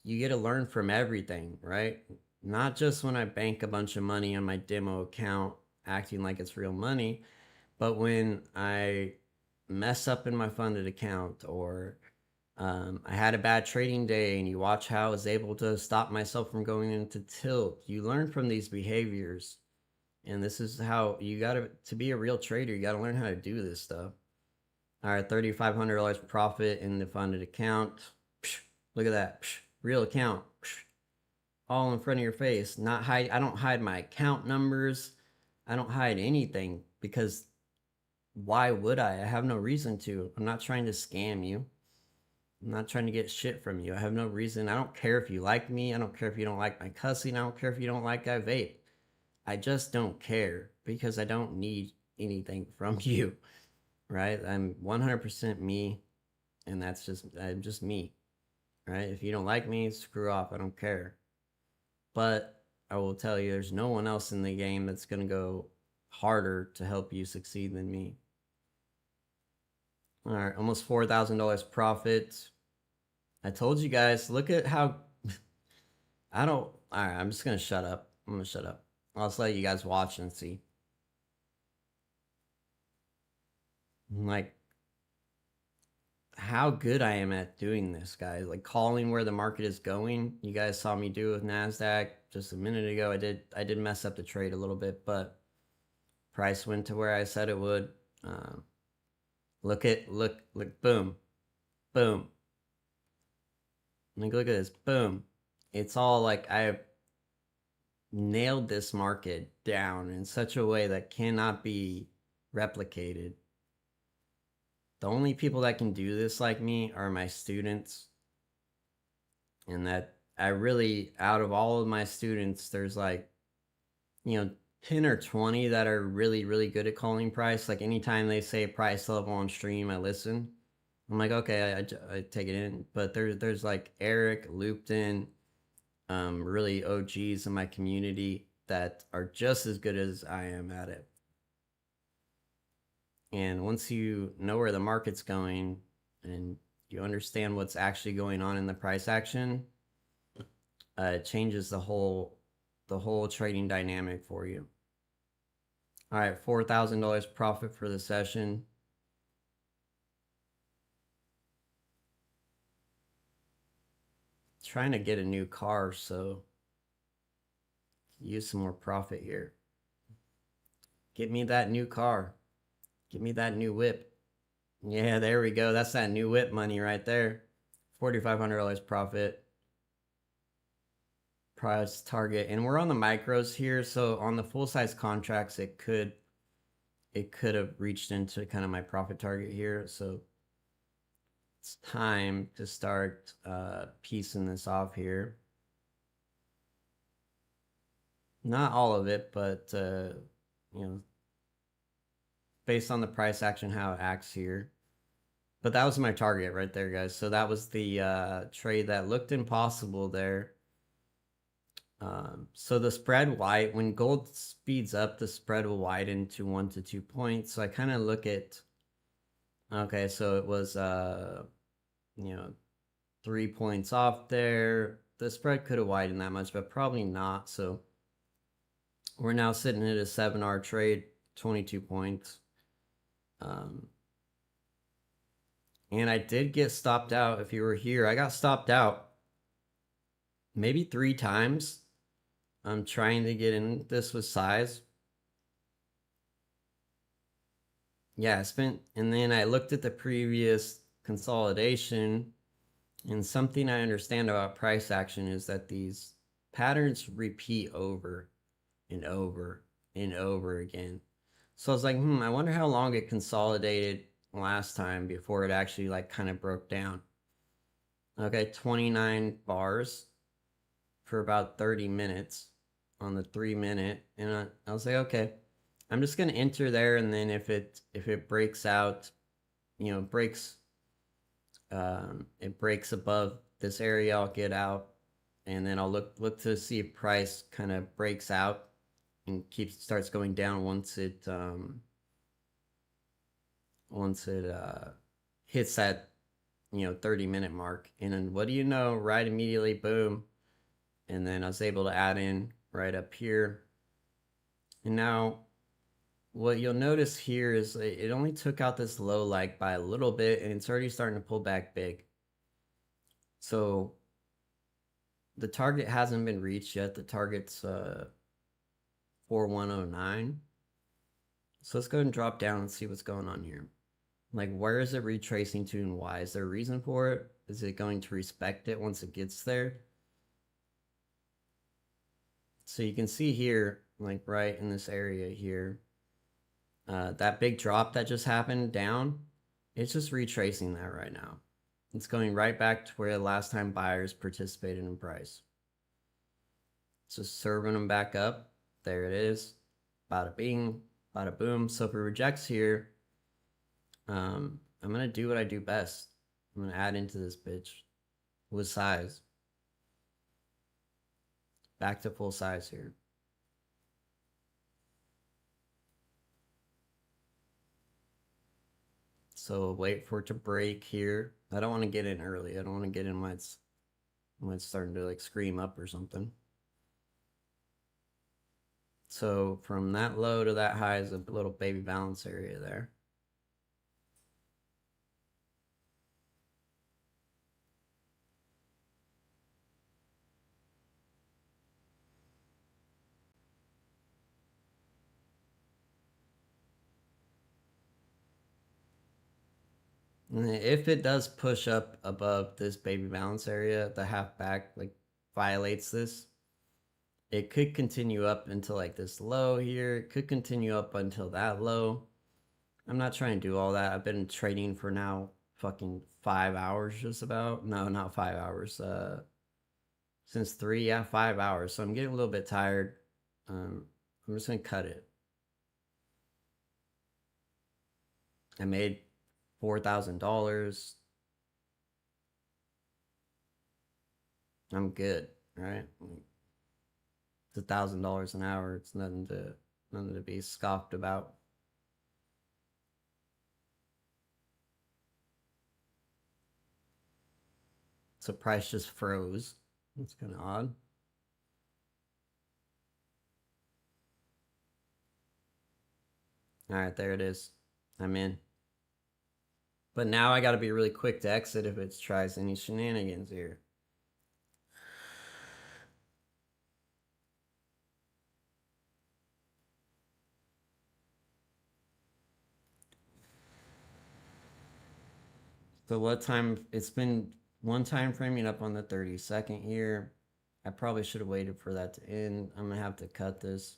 you get to learn from everything, right? Not just when I bank a bunch of money on my demo account acting like it's real money, but when I mess up in my funded account, or I had a bad trading day, and you watch how I was able to stop myself from going into tilt. You learn from these behaviors, and this is how you gotta, to be a real trader, you gotta learn how to do this stuff. All right, $3,500 profit in the funded account. Look at that, real account. All in front of your face. I don't hide my account numbers. I don't hide anything, because why would I? I have no reason to. I'm not trying to scam you. I'm not trying to get shit from you. I have no reason. I don't care if you like me. I don't care if you don't like my cussing. I don't care if you don't like I vape. I just don't care, because I don't need anything from you, right? I'm 100% me, and I'm just me, right? If you don't like me, screw off. I don't care. But I will tell you, there's no one else in the game that's going to go harder to help you succeed than me. All right, almost $4,000 profit. I told you guys, look at how all right, I'm just going to shut up. I'm going to shut up. I'll just let you guys watch and see. Like, how good I am at doing this, guys. Like, calling where the market is going. You guys saw me do it with Nasdaq just a minute ago. I did mess up the trade a little bit, but price went to where I said it would. Look, boom, boom. Like, look at this, boom. It's all like I've nailed this market down in such a way that cannot be replicated. The only people that can do this like me are my students. And that I really, out of all of my students, there's like, 10 or 20 that are really, really good at calling price. Like anytime they say price level on stream, I listen. I'm like, okay, I take it in. But there's like Eric, Looped in, really OGs in my community that are just as good as I am at it. And once you know where the market's going and you understand what's actually going on in the price action, it changes the whole trading dynamic for you. All right, $4,000 profit for the session. Trying to get a new car, so use some more profit here. Get me that new car. Give me that new whip. Yeah, there we go. That's that new whip money right there. $4,500 profit. Price target. And we're on the micros here. So on the full size contracts, it could have reached into kind of my profit target here. So it's time to start piecing this off here. Not all of it, but based on the price action, how it acts here. But that was my target right there, guys. So that was the trade that looked impossible there. So the spread wide, when gold speeds up, the spread will widen to 1 to 2 points. So I kind of look at, okay, so it was 3 points off there. The spread could have widened that much, but probably not. So we're now sitting at a 7-hour trade, 22 points. And I did get stopped out. If you were here, I got stopped out maybe 3 times. I'm trying to get in this with size. Yeah, and then I looked at the previous consolidation, and something I understand about price action is that these patterns repeat over and over and over again. So I was like, I wonder how long it consolidated last time before it actually like kind of broke down. Okay, 29 bars for about 30 minutes on the 3-minute, and I was like, okay, I'm just gonna enter there, and then if it breaks out, it breaks above this area, I'll get out, and then I'll look to see if price kind of breaks out and starts going down once it hits that 30-minute mark. And then what do you know, right immediately, boom, and then I was able to add in right up here. And now what you'll notice here is it only took out this low like by a little bit, and it's already starting to pull back big. So the target hasn't been reached yet. The target's 4109. So let's go ahead and drop down and see what's going on here. Like, where is it retracing to and why? Is there a reason for it? Is it going to respect it once it gets there? So you can see here, like right in this area here, that big drop that just happened down, it's just retracing that right now. It's going right back to where the last time buyers participated in price. It's just serving them back up. There it is. Bada bing, bada boom. So if it rejects here, I'm going to do what I do best. I'm going to add into this bitch with size. Back to full size here. So wait for it to break here. I don't want to get in early. I don't want to get in when it's starting to like scream up or something. So from that low to that high is a little baby balance area there. If it does push up above this baby balance area, the half back like violates this, it could continue up until like this low here. It could continue up until that low. I'm not trying to do all that. I've been trading for now fucking 5 hours just about. No, not 5 hours. Since 3, yeah, 5 hours. So I'm getting a little bit tired. I'm just gonna cut it. I made $4,000. I'm good, right? It's $1,000 an hour. It's nothing to be scoffed about. So price just froze. That's kind of odd. All right, there it is. I'm in. But now I got to be really quick to exit if it tries any shenanigans here. So what time? It's been one time framing up on the 32nd here. I probably should have waited for that to end. I'm gonna have to cut this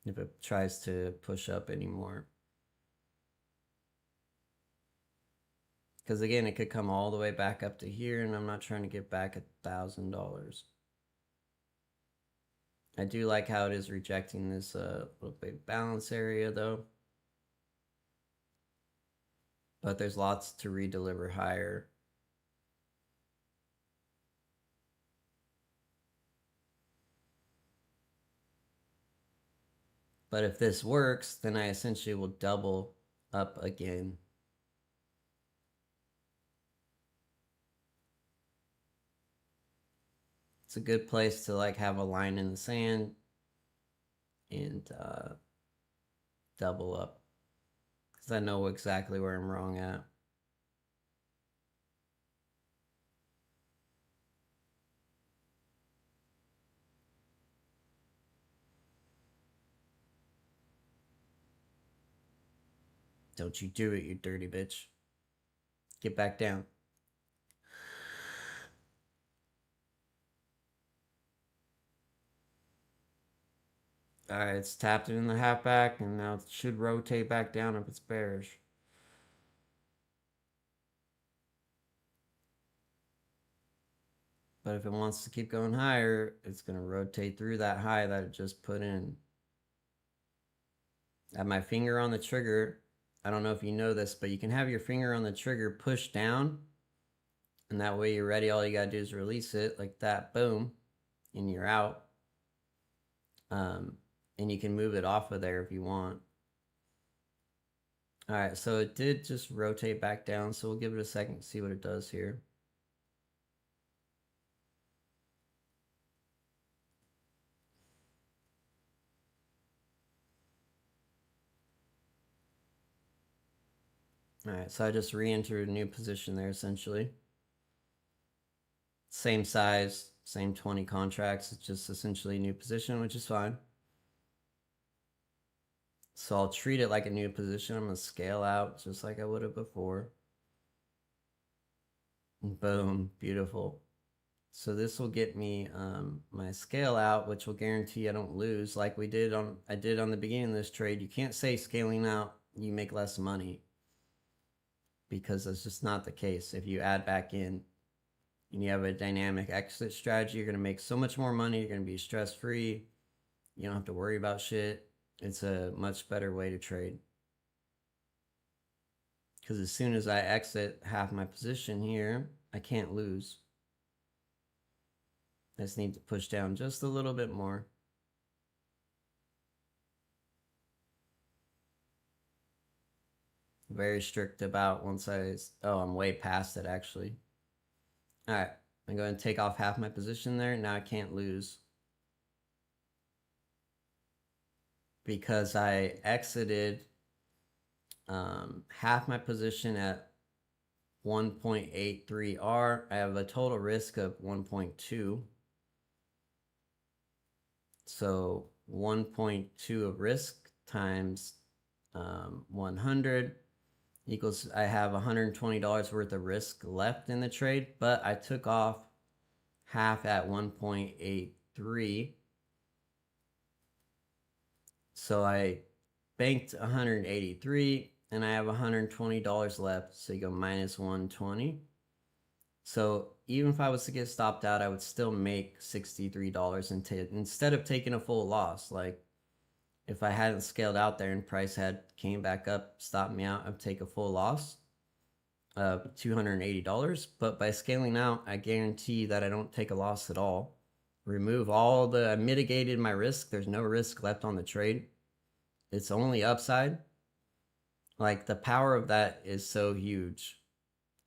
if it tries to push up anymore. Because again, it could come all the way back up to here, and I'm not trying to get back $1,000. I do like how it is rejecting this little big balance area though. But there's lots to redeliver higher. But if this works, then I essentially will double up again. It's a good place to like have a line in the sand and double up, because I know exactly where I'm wrong at. Don't you do it, you dirty bitch. Get back down. Alright, it's tapped it in the halfback, and now it should rotate back down if it's bearish. But if it wants to keep going higher, it's going to rotate through that high that it just put in. I have my finger on the trigger. I don't know if you know this, but you can have your finger on the trigger pushed down, and that way you're ready. All you got to do is release it like that, boom, and you're out. And you can move it off of there if you want. All right, so it did just rotate back down, so we'll give it a second to see what it does here. All right, so I just re-entered a new position there essentially. Same size, same 20 contracts. It's just essentially a new position, which is fine. So I'll treat it like a new position. I'm going to scale out just like I would have before. Boom, beautiful. So this will get me my scale out, which will guarantee I don't lose like I did on the beginning of this trade. You can't say scaling out, you make less money, because that's just not the case. If you add back in and you have a dynamic exit strategy, you're going to make so much more money. You're going to be stress-free. You don't have to worry about shit. It's a much better way to trade. Because as soon as I exit half my position here, I can't lose. I just need to push down just a little bit more. Very strict about once I'm way past it actually. All right, I'm going to take off half my position there. Now I can't lose, because I exited half my position at 1.83R. I have a total risk of 1.2. So 1.2 of risk times 100 equals, I have $120 worth of risk left in the trade, but I took off half at 1.83. So I banked 183 and I have $120 left. So you go minus 120. So even if I was to get stopped out, I would still make $63 instead of taking a full loss. Like if I hadn't scaled out there and price had came back up, stopped me out, I'd take a full loss of $280. But by scaling out, I guarantee that I don't take a loss at all. I mitigated my risk. There's no risk left on the trade. It's only upside. Like the power of that is so huge.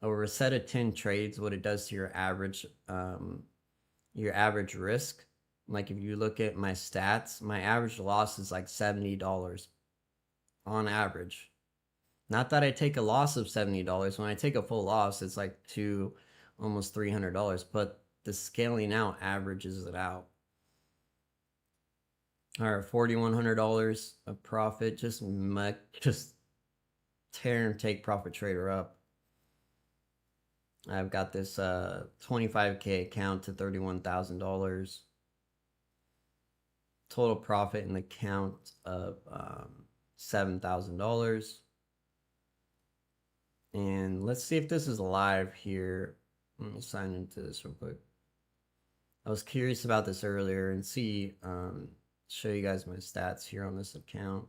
Over a set of 10 trades, what it does to your average risk. Like if you look at my stats, my average loss is like $70 on average. Not that I take a loss of $70. When I take a full loss, it's like almost $300, but the scaling out averages it out. All right, $4,100 of profit. Just tear and take profit trader up. I've got this 25K account to $31,000. Total profit in the account of $7,000. And let's see if this is live here. Let me sign into this real quick. I was curious about this earlier and show you guys my stats here on this account.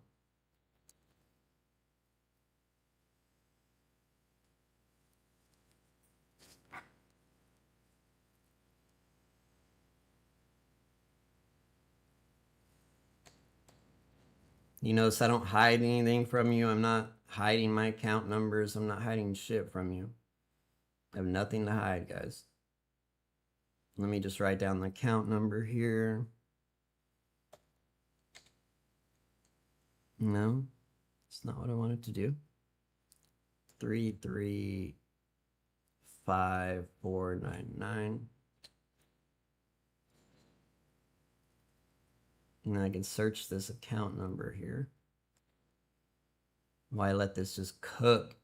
You notice I don't hide anything from you. I'm not hiding my account numbers. I'm not hiding shit from you. I have nothing to hide, guys. Let me just write down the account number here. No, it's not what I wanted to do. 335499. And I can search this account number here. Why let this just cook?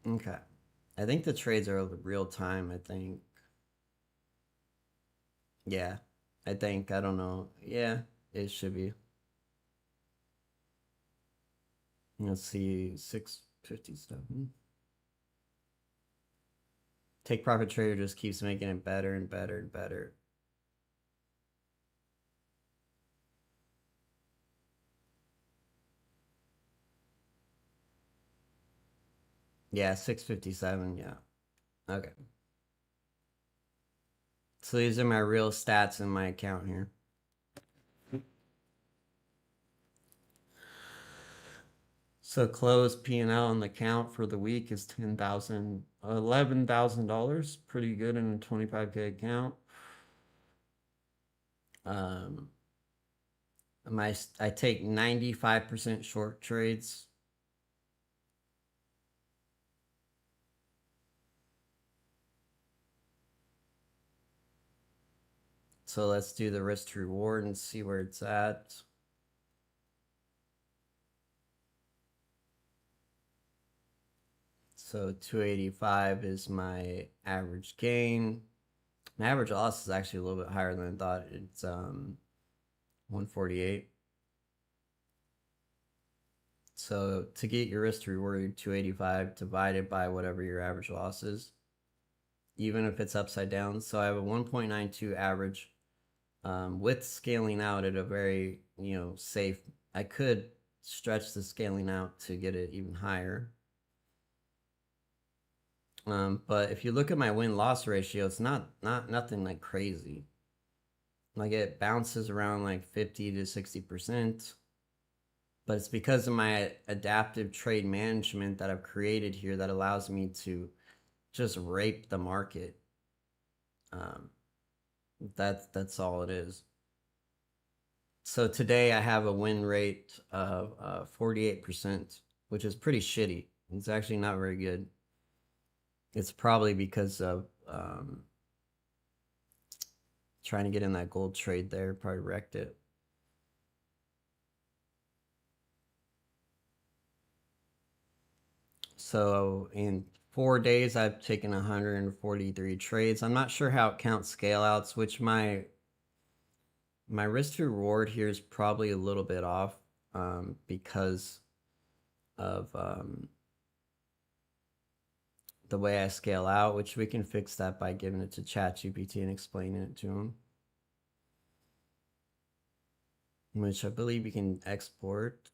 Okay. I think the trades are real time, I think. Yeah. I don't know. Yeah, it should be. Let's see, 657. Take profit trader just keeps making it better and better and better. Yeah, 657, yeah. Okay. So these are my real stats in my account here. So close P&L on the account for the week is $11,000. Pretty good in a 25K account. I take 95% short trades. So let's do the risk to reward and see where it's at. So 285 is my average gain. My average loss is actually a little bit higher than I thought. It's 148. So to get your risk to reward, 285 divided by whatever your average loss is, even if it's upside down. So I have a 1.92 average with scaling out at a very, safe. I could stretch the scaling out to get it even higher. But if you look at my win-loss ratio, it's nothing like crazy. Like it bounces around like 50 to 60%. But it's because of my adaptive trade management that I've created here that allows me to just rape the market. That's all it is. So today I have a win rate of 48%, which is pretty shitty. It's actually not very good. It's probably because of trying to get in that gold trade there. Probably wrecked it. So in 4 days, I've taken 143 trades. I'm not sure how it counts scale outs, which my risk to reward here is probably a little bit off because of the way I scale out, which we can fix that by giving it to ChatGPT and explaining it to him. Which I believe you can export.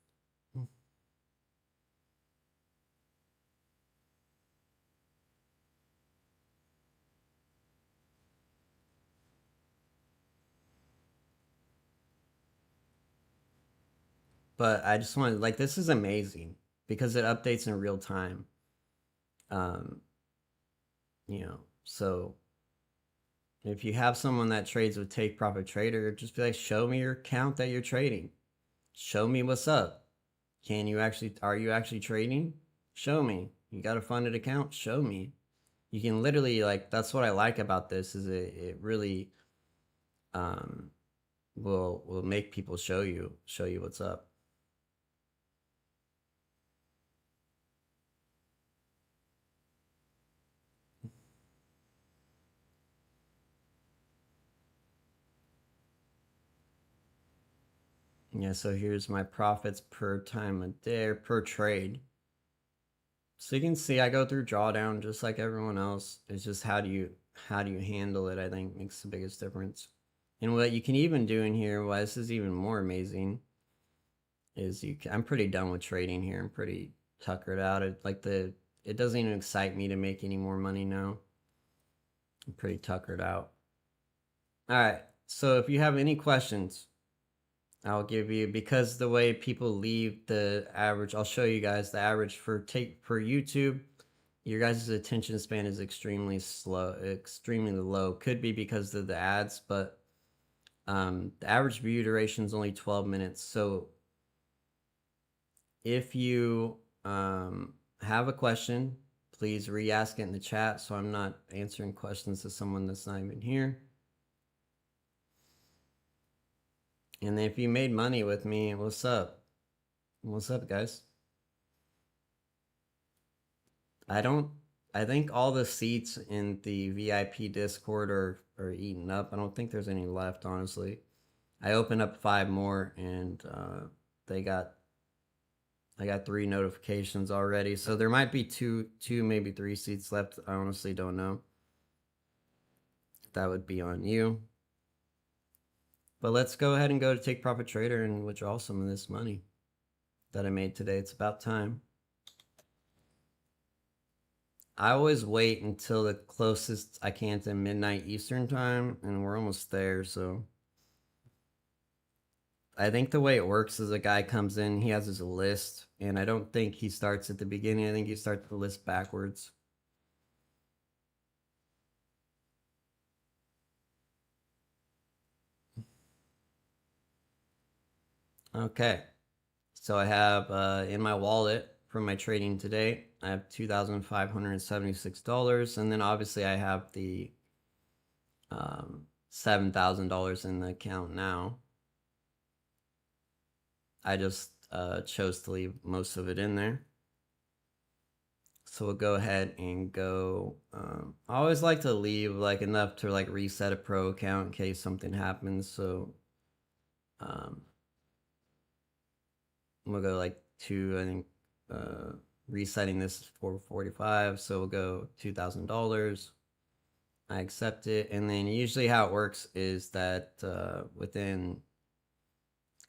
But I just want, like, this is amazing because it updates in real time. Um, so if you have someone that trades with Take Profit Trader, just be like, show me your account that you're trading. Show me what's up. Are you actually trading? Show me. You got a funded account? Show me. You can literally, like, that's what I like about this is it really um will make people show you what's up. Yeah, so here's my profits per time a day or per trade. So you can see I go through drawdown just like everyone else. It's just how do you handle it, I think makes the biggest difference. And what you can even do in here, why this is even more amazing, is I'm pretty done with trading here. I'm pretty tuckered out. It doesn't even excite me to make any more money now. I'm pretty tuckered out. All right. So if you have any questions, I'll give you, because the way people leave the average, I'll show you guys the average for YouTube. Your guys' attention span is extremely low. Could be because of the ads, but the average view duration is only 12 minutes. So if you have a question, please re-ask it in the chat so I'm not answering questions to someone that's not even here. And if you made money with me, what's up? What's up, guys? I think all the seats in the VIP Discord are eaten up. I don't think there's any left, honestly. I opened up 5 more and I got 3 notifications already. So there might be two, maybe 3 seats left. I honestly don't know. That would be on you. But let's go ahead and go to Take Profit Trader and withdraw some of this money that I made today. It's about time. I always wait until the closest I can to midnight Eastern time, and we're almost there, so I think the way it works is a guy comes in, he has his list, and I don't think he starts at the beginning. I think he starts the list backwards. Okay, so I have in my wallet from my trading today, I have $2,576, and then obviously I have the $7,000 in the account now. I just chose to leave most of it in there. So we'll go ahead and go. I always like to leave like enough to like reset a pro account in case something happens. So we'll go like to, I think resetting this is $445. So we'll go $2,000. I accept it. And then usually how it works is that within,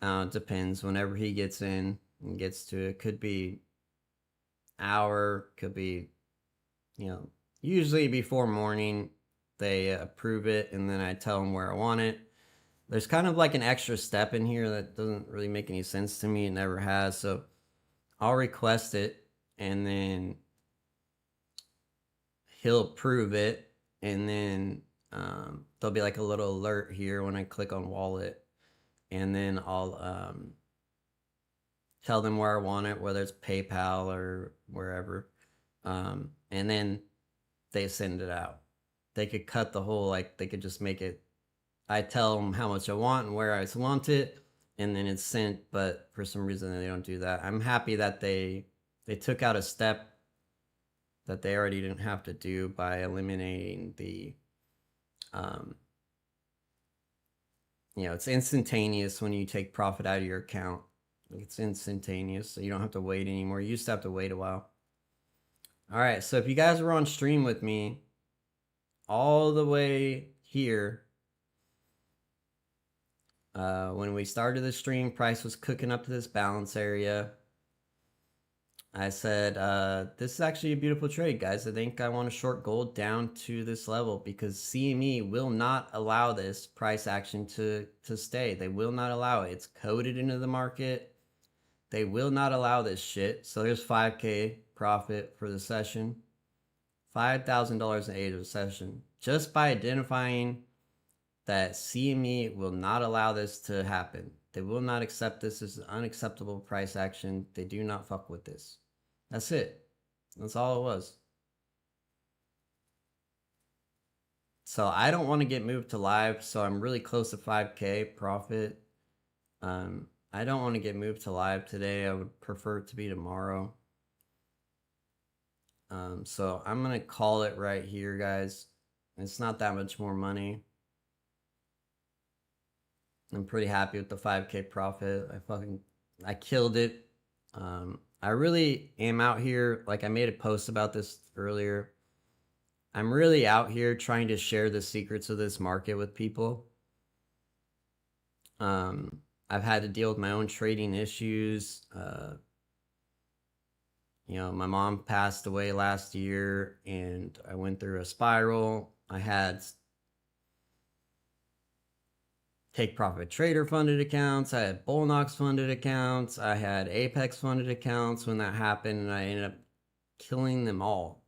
it depends, whenever he gets in and gets to it, could be hour, could be, usually before morning they approve it, and then I tell them where I want it. There's kind of like an extra step in here that doesn't really make any sense to me. It never has. So I'll request it, and then he'll approve it, and then there'll be like a little alert here when I click on wallet, and then I'll tell them where I want it, whether it's PayPal or wherever, and then they send it out. They could cut the whole, like, they could just make it, I tell them how much I want and where I want it, and then it's sent, but for some reason they don't do that. I'm happy that they took out a step that they already didn't have to do by eliminating the, it's instantaneous when you take profit out of your account. It's instantaneous, so you don't have to wait anymore. You used to have to wait a while. All right, so if you guys were on stream with me all the way here, when we started the stream, price was cooking up to this balance area. I said, this is actually a beautiful trade, guys. I think I want to short gold down to this level because CME will not allow this price action to stay. They will not allow it. It's coded into the market. They will not allow this shit. So there's 5K profit for the session. $5,000 in 8 of the session. Just by identifying that CME will not allow this to happen. They will not accept this as an unacceptable price action. They do not fuck with this. That's it. That's all it was. So I don't want to get moved to live, so I'm really close to 5K profit. I don't want to get moved to live today. I would prefer it to be tomorrow. So I'm going to call it right here, guys. It's not that much more money. I'm pretty happy with the 5K profit. I killed it. I really am out here, like I made a post about this earlier. I'm really out here trying to share the secrets of this market with people. I've had to deal with my own trading issues. My mom passed away last year and I went through a spiral. I had Take Profit Trader funded accounts. I had Bullnox funded accounts. I had Apex funded accounts when that happened, and I ended up killing them all.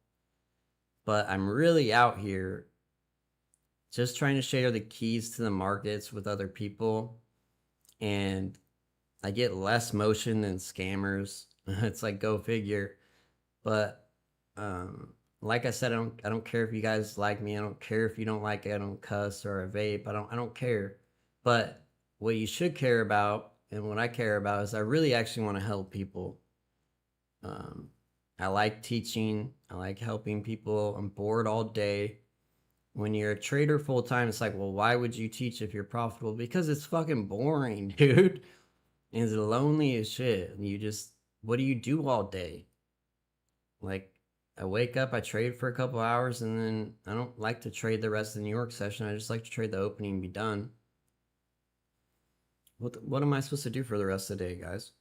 But I'm really out here just trying to share the keys to the markets with other people, and I get less motion than scammers. It's like, go figure. But like I said, I don't care if you guys like me. I don't care if you don't like it. I don't cuss or I vape. I don't care. But what you should care about, and what I care about, is I really actually want to help people. I like teaching. I like helping people. I'm bored all day. When you're a trader full time, it's like, well, why would you teach if you're profitable? Because it's fucking boring, dude. And it's lonely as shit. What do you do all day? Like, I wake up, I trade for a couple hours, and then I don't like to trade the rest of the New York session. I just like to trade the opening and be done. What am I supposed to do for the rest of the day, guys?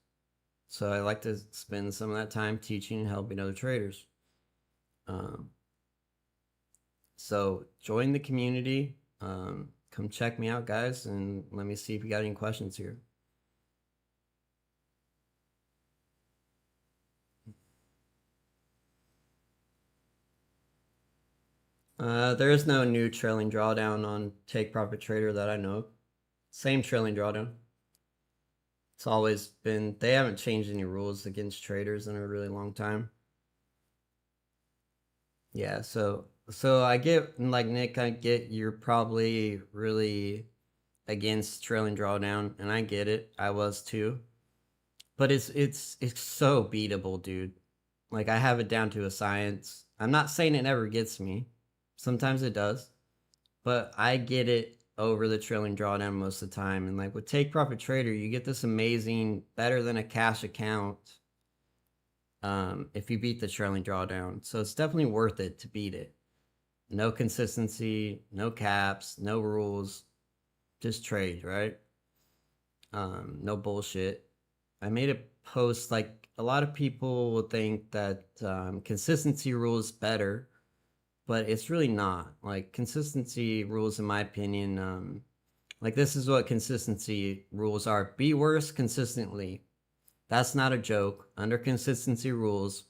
So I like to spend some of that time teaching and helping other traders. So join the community. Come check me out, guys, and let me see if you got any questions here. There is no new trailing drawdown on Take Profit Trader that I know of. Same trailing drawdown. It's always been, they haven't changed any rules against traders in a really long time. Yeah, so I get, like Nick, I get you're probably really against trailing drawdown, and I get it. I was too. But it's so beatable, dude. Like, I have it down to a science. I'm not saying it never gets me. Sometimes it does. But I get it over the trailing drawdown most of the time. And like with Take Profit Trader, you get this amazing, better than a cash account if you beat the trailing drawdown. So it's definitely worth it to beat it. No consistency, no caps, no rules, just trade, right? No bullshit. I made a post, like, a lot of people will think that consistency rules better, but it's really not. Like, consistency rules, in my opinion, like, this is what consistency rules are. Be worse consistently. That's not a joke. Under consistency rules,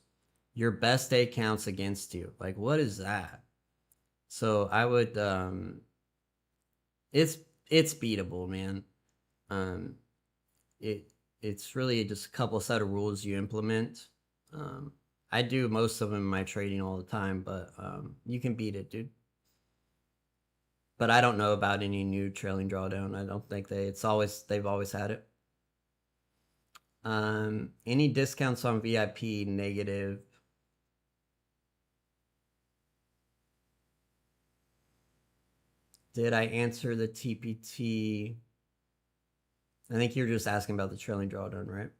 your best day counts against you. Like, what is that? So I would, it's beatable, man. It's really just a couple set of rules you implement. I do most of them in my trading all the time, but you can beat it, dude. But I don't know about any new trailing drawdown. I don't think they've always had it. Any discounts on VIP? Negative. Did I answer the TPT? I think you're just asking about the trailing drawdown, right?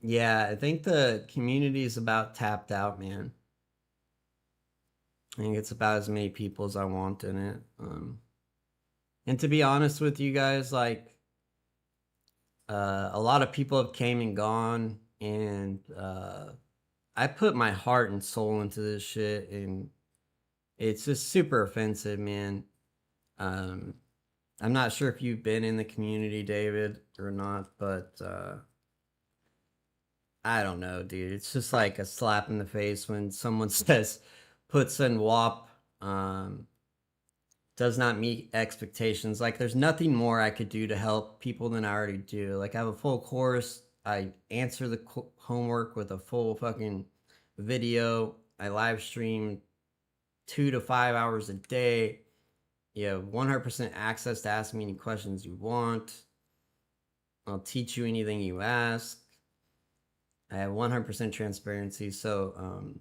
Yeah, I think the community is about tapped out, man. I think it's about as many people as I want in it. And to be honest with you guys, like a lot of people have came and gone, and I put my heart and soul into this shit, and it's just super offensive, man. Um, I'm not sure if you've been in the community, David, or not, but I don't know, dude. It's just like a slap in the face when someone says puts in WAP does not meet expectations. Like, there's nothing more I could do to help people than I already do. Like, I have a full course. I answer the homework with a full fucking video. I live stream 2 to 5 hours a day. You have 100% access to ask me any questions you want. I'll teach you anything you ask. I have 100% transparency. So,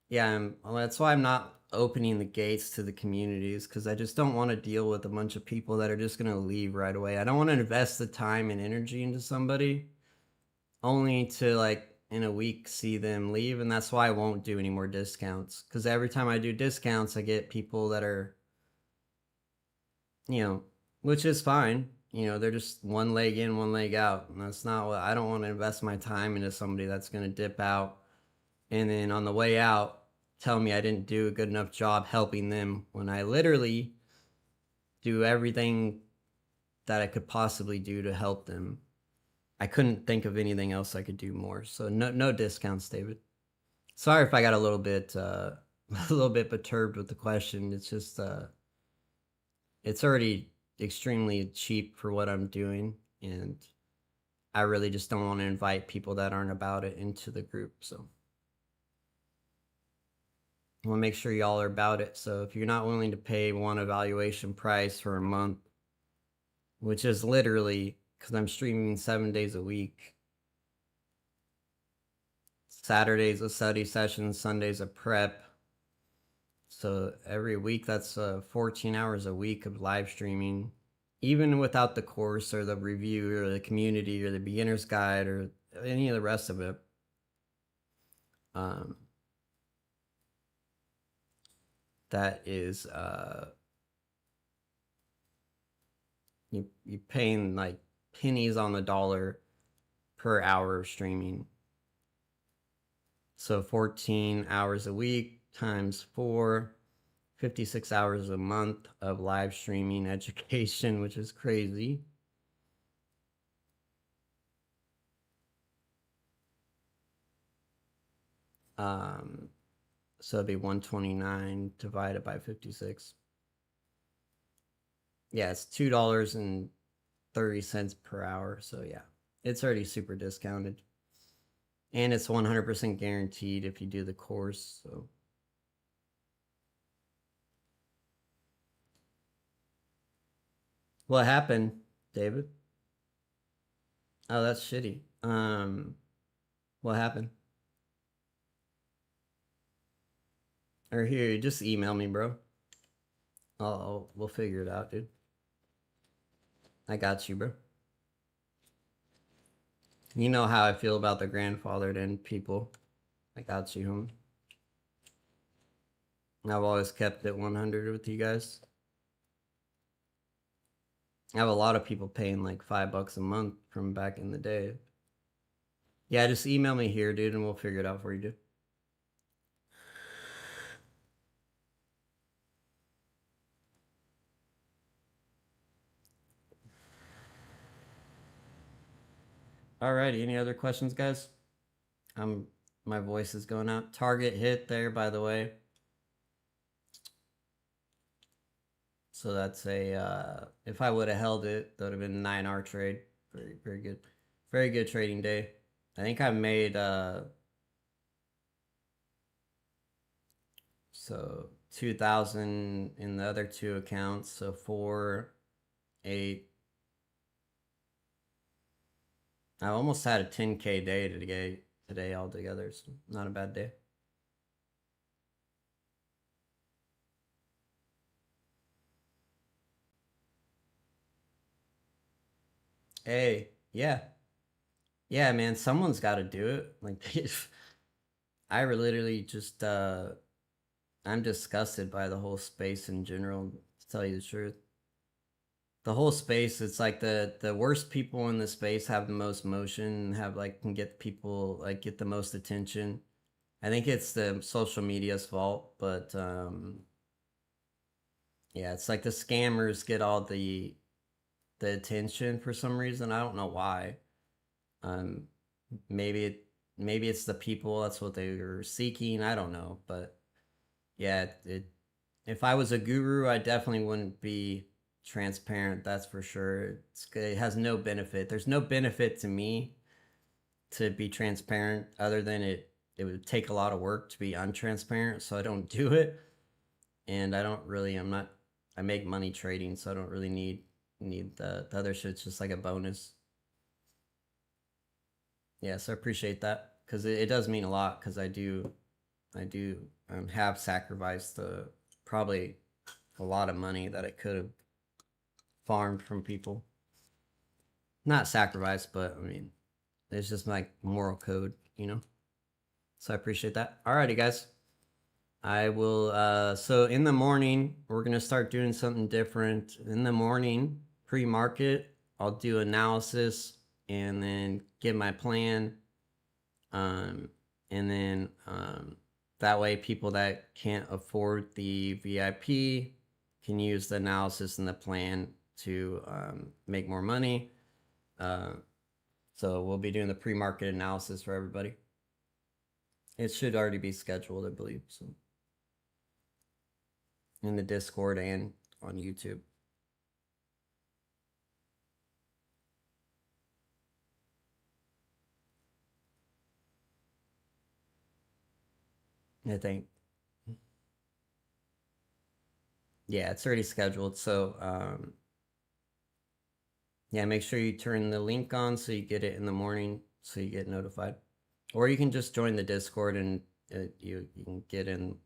yeah, that's why I'm not opening the gates to the communities, because I just don't want to deal with a bunch of people that are just going to leave right away. I don't want to invest the time and energy into somebody only to, like, in a week see them leave. And that's why I won't do any more discounts, because every time I do discounts, I get people that are, which is fine. They're just one leg in, one leg out. And that's not what I don't want to invest my time into somebody that's going to dip out. And then on the way out, tell me I didn't do a good enough job helping them when I literally do everything that I could possibly do to help them. I couldn't think of anything else I could do more. So no discounts, David. Sorry if I got a little bit a little bit perturbed with the question. It's just it's already extremely cheap for what I'm doing, and I really just don't want to invite people that aren't about it into the group. So I want to make sure y'all are about it. So if you're not willing to pay one evaluation price for a month, which is literally, because I'm streaming 7 days a week, Saturdays a study session, Sundays a prep. So every week, that's 14 hours a week of live streaming, even without the course or the review or the community or the beginner's guide or any of the rest of it. That is you paying like pennies on the dollar per hour of streaming. So 14 hours a week times 4, 56 hours a month of live streaming education, which is crazy. So it'd be 129 divided by 56. Yeah, it's $2.30 per hour. So yeah, it's already super discounted. And it's 100% guaranteed if you do the course. So what happened, David? Oh, that's shitty. What happened? Or here, just email me, bro. We'll figure it out, dude. I got you, bro. You know how I feel about the grandfathered in people. I got you, homie. I've always kept it 100 with you guys. I have a lot of people paying like $5 a month from back in the day. Yeah, just email me here, dude, and we'll figure it out for you, dude. Alrighty, any other questions, guys? My voice is going out. Target hit there, by the way. So that's a if I would have held it, that would have been a 9-hour trade. Very, very good. Very good trading day. I think I made so 2,000 in the other two accounts. So 4, 8. I almost had a 10K day today altogether, so not a bad day. Hey, yeah. Yeah, man, someone's got to do it. Like I literally just I'm disgusted by the whole space in general, to tell you the truth. The whole space, it's like the worst people in the space have the most motion, have like can get people like get the most attention. I think it's the social media's fault, but yeah, it's like the scammers get all the attention for some reason. I don't know why. Um, maybe maybe it's the people. That's what they were seeking. I don't know, but yeah, if I was a guru, I definitely wouldn't be transparent. That's for sure. It has no benefit. There's no benefit to me to be transparent, other than it would take a lot of work to be untransparent. So I don't do it, and I don't really. I'm not. I make money trading, so I don't really need the other shit's just like a bonus. Yeah, so I appreciate that because it does mean a lot because I do have sacrificed probably a lot of money that I could have farmed from people. Not sacrificed, but I mean, it's just like moral code. So I appreciate that. Alrighty, guys. I will, so in the morning, we're going to start doing something different. In the morning, pre market, I'll do analysis and then get my plan. And then that way, people that can't afford the VIP can use the analysis and the plan to make more money. So we'll be doing the pre-market analysis for everybody. It should already be scheduled, I believe, so in the Discord and on YouTube. I think. Yeah, it's already scheduled. So yeah, make sure you turn the link on so you get it in the morning so you get notified. Or you can just join the Discord and you can get in.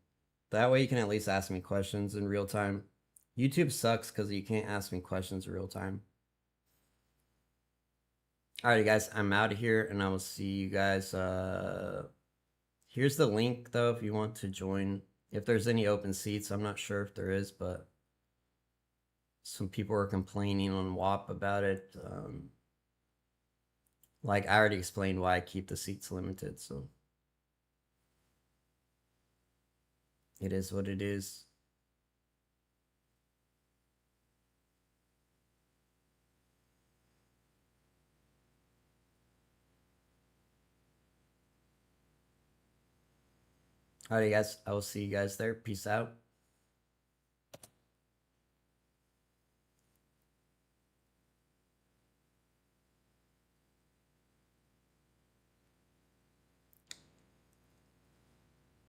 That way you can at least ask me questions in real time. YouTube sucks because you can't ask me questions in real time. Alrighty, guys, I'm out of here, and I will see you guys. Here's the link, though, if you want to join. If there's any open seats, I'm not sure if there is, but some people are complaining on WAP about it. Like, I already explained why I keep the seats limited, so it is what it is. Alrighty, guys, I will see you guys there. Peace out.